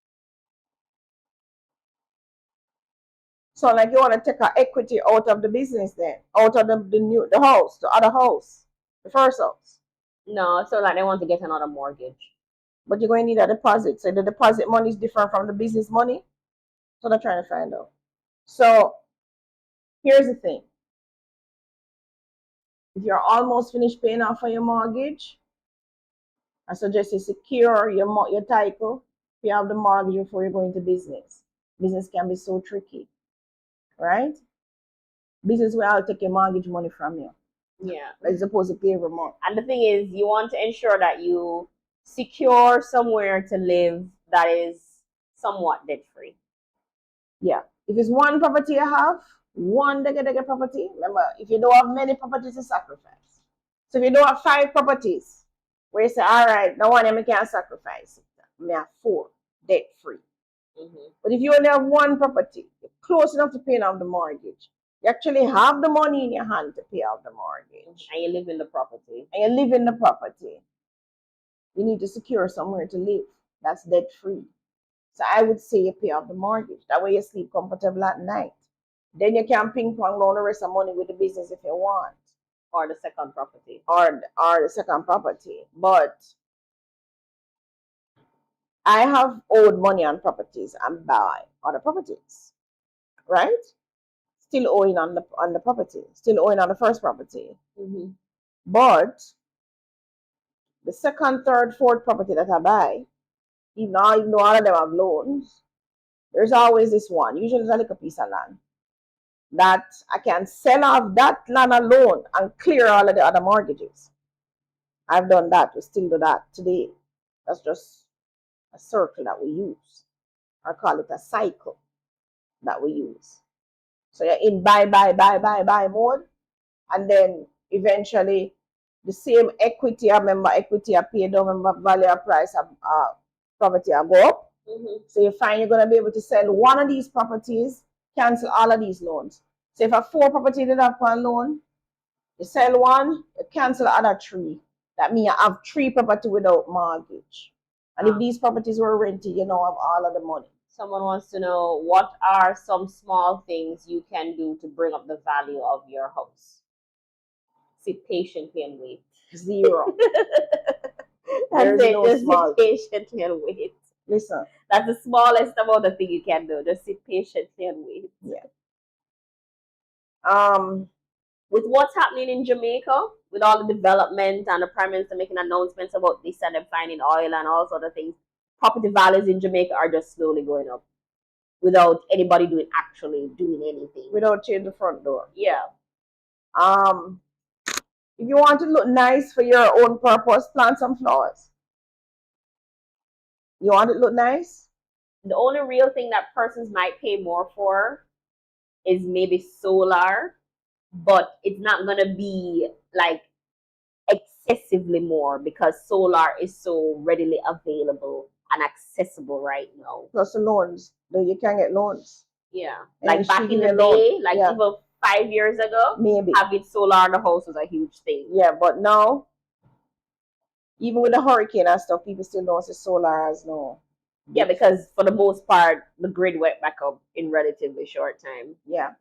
So like you want to take a equity out of the business then, out of the house, the other house, the first house. No, so like they want to get another mortgage. But you're going to need a deposit. So the deposit money is different from the business money. So they're trying to find out. So here's the thing. If you're almost finished paying off for your mortgage, I suggest you secure your title. If you have the mortgage before you go into business. Business can be so tricky, right? Business will take your mortgage money from you. Yeah. As opposed to pay every month. And the thing is, you want to ensure that you secure somewhere to live that is somewhat debt free. Yeah. If it's one property you have, one dege property, remember, if you don't have many properties to sacrifice. So if you don't have 5 properties, where you say, all right, no one I can't sacrifice it. I have 4 debt free. Mm-hmm. But if you only have 1 property, you're close enough to paying off the mortgage. You actually have the money in your hand to pay off the mortgage. And you live in the property. And you live in the property. You need to secure somewhere to live. That's debt free. So I would say you pay off the mortgage. That way you sleep comfortable at night. Then you can ping pong around the rest of money with the business if you want. Or the second property. Or the second property. But I have owed money on properties and buy other properties. Right? Still owing on the property. Still owing on the first property. Mm-hmm. But the second, third, fourth property that I buy, even though all of them have loans, there's always this one, usually it's like a piece of land, that I can sell off that land alone and clear all of the other mortgages. I've done that. We still do that today. That's just a circle that we use. Or call it a cycle that we use. So you're in buy mode. And then eventually the same equity, I remember equity I paid down, remember value of price of property I go up. Mm-hmm. So you find you're going to be able to sell one of these properties, cancel all of these loans. So if a 4 property did have one loan, you sell one, you cancel the other 3. That means you have 3 property without mortgage. And if these properties were rented, you now have all of the money. Someone wants to know, what are some small things you can do to bring up the value of your house? Sit patiently and wait. 0. That's it. no Just small. sit patiently and wait. Listen. That's the smallest amount of thing you can do. Just sit patiently and wait. Yeah. With what's happening in Jamaica, with all the development and the Prime Minister making announcements about this and them finding oil and all sorts of things, property values in Jamaica are just slowly going up without anybody actually doing anything. Without changing the front door. Yeah. If you want to look nice for your own purpose, plant some flowers. You want it to look nice? The only real thing that persons might pay more for is maybe solar, but it's not going to be like excessively more because solar is so readily available and accessible right now. Plus the loans. You can get loans. Yeah. And like back in the day, like even 5 years ago, maybe having solar in the house was a huge thing. Yeah, but now, even with the hurricane and stuff, people still don't see solar as no. Yeah, because for the most part, the grid went back up in relatively short time. Yeah.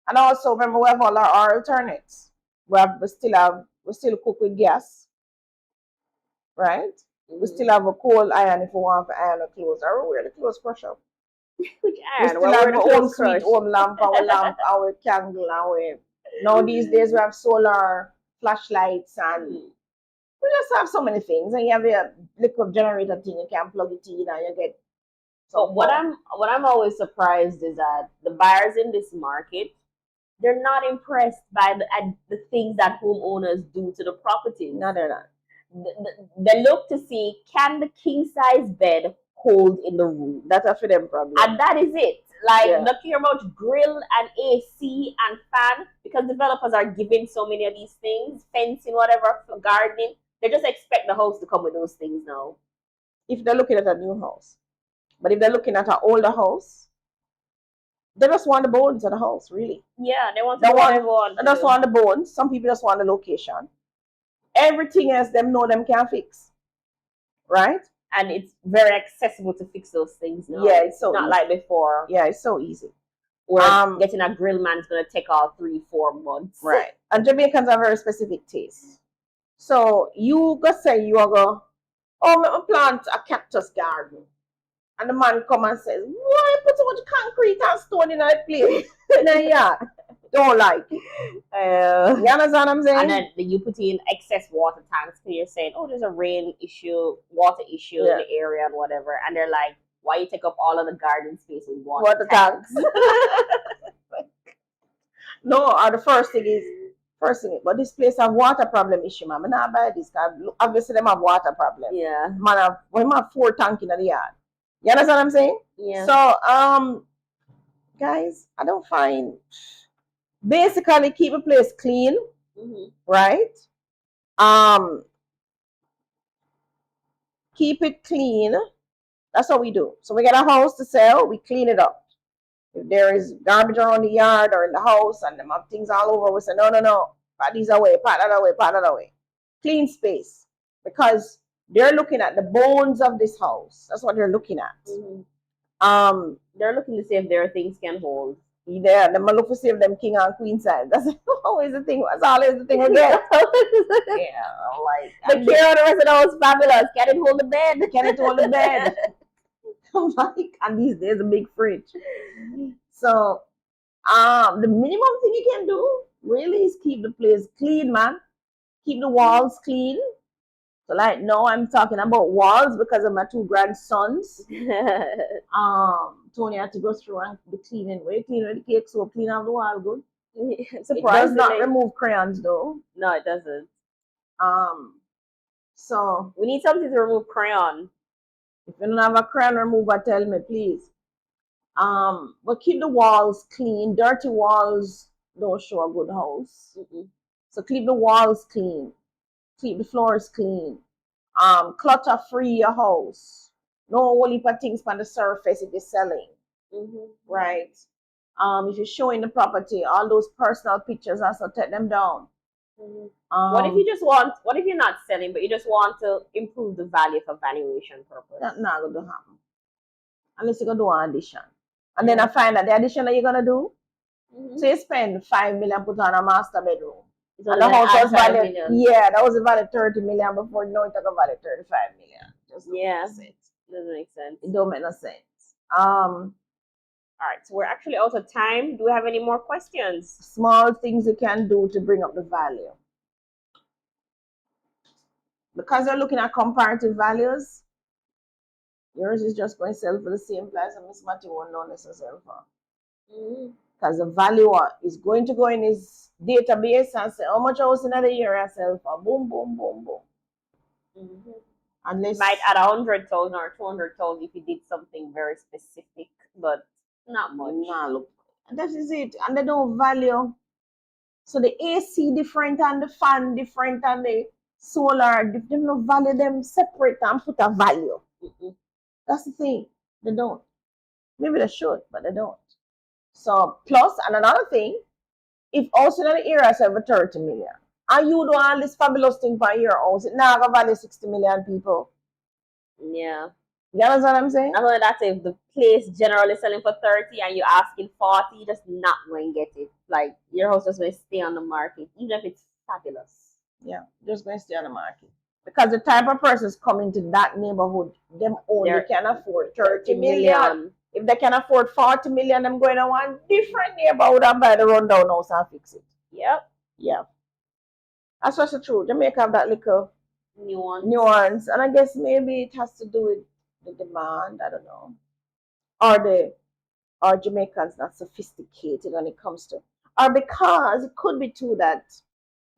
And also, remember, we have all our alternates. We still cook with gas. Right? Mm-hmm. We still have a coal iron if we want to iron the clothes. Or we wear the clothes crush up. Which iron? We still have our own sweet home lamp, our candle, now these days we have solar flashlights and we just have so many things. And you have a liquid generator thing, you can plug it in and you get. So what I'm always surprised is that the buyers in this market, they're not impressed by the things that homeowners do to the property. No, they're not. They look to see, can the king size bed hold in the room? That's a for them problem. And that is it. Like, not care about grill and AC and fan, because developers are giving so many of these things, fencing, whatever, for gardening. They just expect the house to come with those things now. if they're looking at a new house. But if they're looking at an older house, they just want the bones of the house, really. Yeah, they want They to want, everyone. they just want the bones. Some people just want the location. Everything else, them know them can fix. Right? And it's very accessible to fix those things now. Yeah, it's so not easy. like before. Yeah, it's so easy. Where getting a grill man is gonna take all 3-4 months. Right. And Jamaicans have very specific taste. So you go say you are go, oh, I'm plant a cactus garden. And the man come and says, why put so much concrete and stone in that place? Yeah, don't like it. You understand what I'm saying? And then you put in excess water tanks because you're saying, oh, there's a rain issue, water issue in the area and whatever. And they're like, why you take up all of the garden space with water tanks? No, or the first thing, but this place have water problem issue, man. I'm not buy this. Obviously, them have water problem. Yeah. Man, we have 4 tanks in the yard. You understand what I'm saying? Yeah. So, guys, I don't find. Basically, keep a place clean, right? Keep it clean. That's what we do. So we get a house to sell, we clean it up. If there is garbage around the yard or in the house and them have things all over, we say, no, pat these away, pat that away. Clean space. Because they're looking at the bones of this house. That's what they're looking at. They're looking to see if their things can hold. Yeah, them look to see if them king and queen size. That's always the thing. That's always the thing we get. Yeah, like the care of the rest of the house fabulous. Can it hold the bed? Can it hold the bed? Like, and these days a big fridge. So the minimum thing you can do really is keep the place clean, man. Keep the walls clean. So like now I'm talking about walls because of my 2 grandsons. Tony had to go through and be cleaning. We clean the cake, so clean off the wall good. Surprised not remove crayons though. No, it doesn't. So we need something to remove crayon. If you don't have a crayon remover, tell me please. But keep the walls clean. Dirty walls don't show a good house. So keep the walls clean. Keep the floors clean. Clutter free your house. No whole heap of things on the surface if you're selling. Right? If you're showing the property, all those personal pictures also take them down. What if you're not selling but you just want to improve the value for valuation purpose? That's not going to happen. Unless you're going to do an addition. And then I find that the addition that you're going to do, so you spend 5 million put on a master bedroom. So and the house was valued, that was valued 30 million before. Now it's valued 35 million. Just doesn't make sense. It don't make no sense. All right, so we're actually out of time. Do we have any more questions? Small things you can do to bring up the value. Because they're looking at comparative values, yours is just going to sell for the same price and Miss Matthew won't know necessarily for. Because the valuer is going to go in his database and say how much house in a year I sell for. Boom, boom, boom, boom. Unless might add 100,000 or 200,000 if you did something very specific, but not much. Nah, look, that is it. And they don't value. So the AC different and the fan different and the solar, they don't value them separate and put a value. That's the thing. They don't. Maybe they should, but they don't. So plus, and another thing, if also in the area is over 30 million, and you do all this fabulous thing for your house, it now gonna value 60 million people. Yeah. You understand what I'm saying? Not only that, if the place generally selling for 30 and you're asking 40, you just not going to get it. Like your house just going to stay on the market, even if it's fabulous. Yeah, just going to stay on the market. Because the type of persons coming to that neighborhood, them only can afford 30 million. If they can afford 40 million, I'm going to one different neighborhood and buy the rundown house and fix it. Yep. Yeah. That's what's the truth. Jamaica have that little nuance. And I guess maybe it has to do with the demand, I don't know. Or Jamaicans not sophisticated when it comes to, or because it could be too that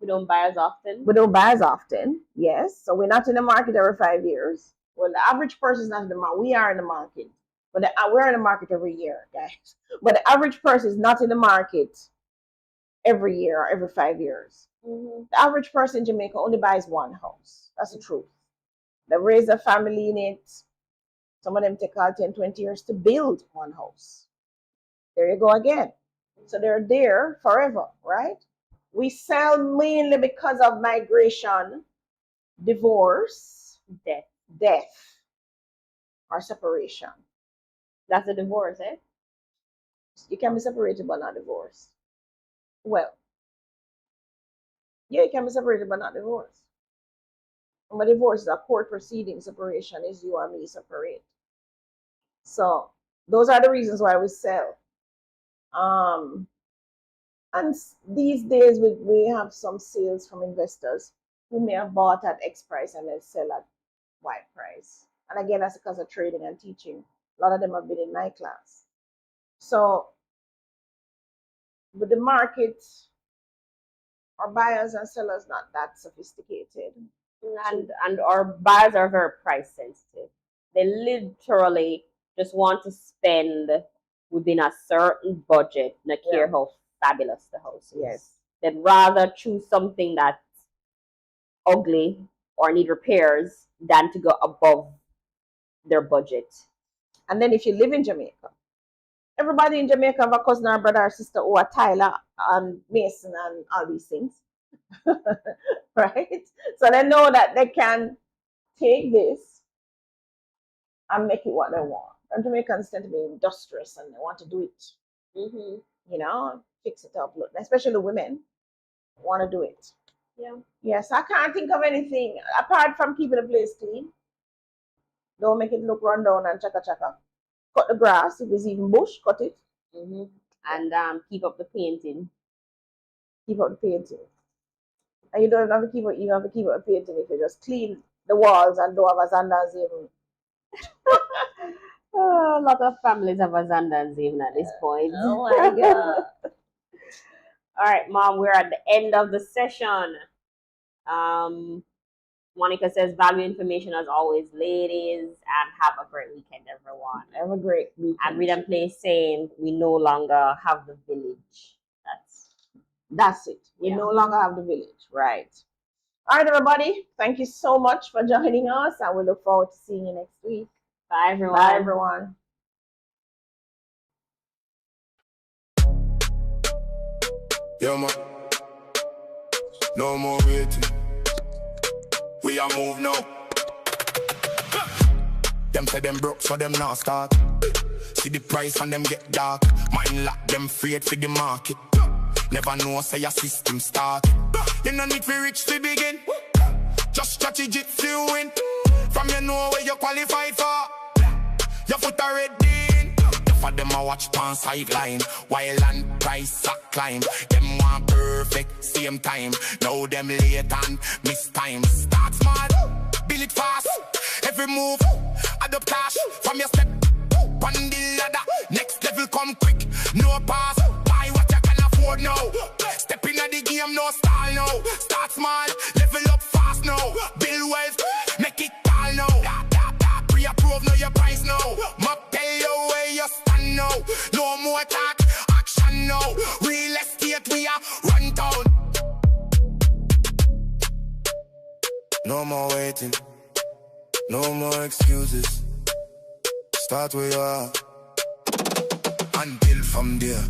we don't buy as often. Yes. So we're not in the market every 5 years. Well, the average person is not in the market. We are in the market. But we're in the market every year, guys. But the average person is not in the market every year or every 5 years. The average person in Jamaica only buys one house. That's the truth. They raise a family in it. Some of them take all 10, 20 years to build one house. There you go again. So they're there forever, right? We sell mainly because of migration, divorce, death, or separation. That's a divorce, eh? You can be separated but not divorced. Well, yeah, you can be separated but not divorced. But divorce is a court proceeding. Separation is you and me separate. So those are the reasons why we sell. And these days we have some sales from investors who may have bought at X price and then sell at Y price. And again, that's because of trading and teaching. A lot of them have been in my class. So with the market, our buyers and sellers not that sophisticated. And our buyers are very price sensitive. They literally just want to spend within a certain budget, no care how fabulous the house is. Yes. They'd rather choose something that's ugly or need repairs than to go above their budget. And then if you live in Jamaica, everybody in Jamaica have a cousin or brother or sister who are Tyler and Mason and all these things. Right? So they know that they can take this and make it what they want. And Jamaicans tend to be industrious and they want to do it. You know, fix it up. Look, especially women want to do it. Yeah. Yes, I can't think of anything apart from keeping the place clean. Don't make it look run down and chaka chaka. Cut the grass. If it's even bush, cut it. And keep up the painting. Keep up the painting. And you don't have to keep up, you have to keep up the painting if you just clean the walls and don't have a Zandas even. A lot of families have a Zandas even at this point. Oh my God. All right, Mom, we're at the end of the session. Monica says, value information as always, ladies, and have a great weekend, everyone. Have a great weekend. And Read and Play saying, we no longer have the village. That's it. We no longer have the village. Right. All right, everybody. Thank you so much for joining us. And we look forward to seeing you next week. Bye, everyone. Bye, everyone. Yeah, man. No more waiting. We are move now. Them say them broke, so them not start. See the price and them get dark. Mind lock them afraid for the market. Never know say your system start. You no need to rich to begin. Just strategy to win. From you know where you qualified for. Your foot already in. For them a watch pan sideline. While and price a climb. Them want perfect same time. Now them late and miss time. Start small, build it fast. Every move, adopt cash. From your step, on the ladder. Next level come quick, no pass. Buy what you can afford now. Step in the game, no style now. Start small, level up fast now. Build wealth, make it tall now. Pre-approve, know your price now. Map tell you where you stand now. No more talk, action now. Real estate, we are run down. No more waiting, no more excuses. Start where you are and build from there.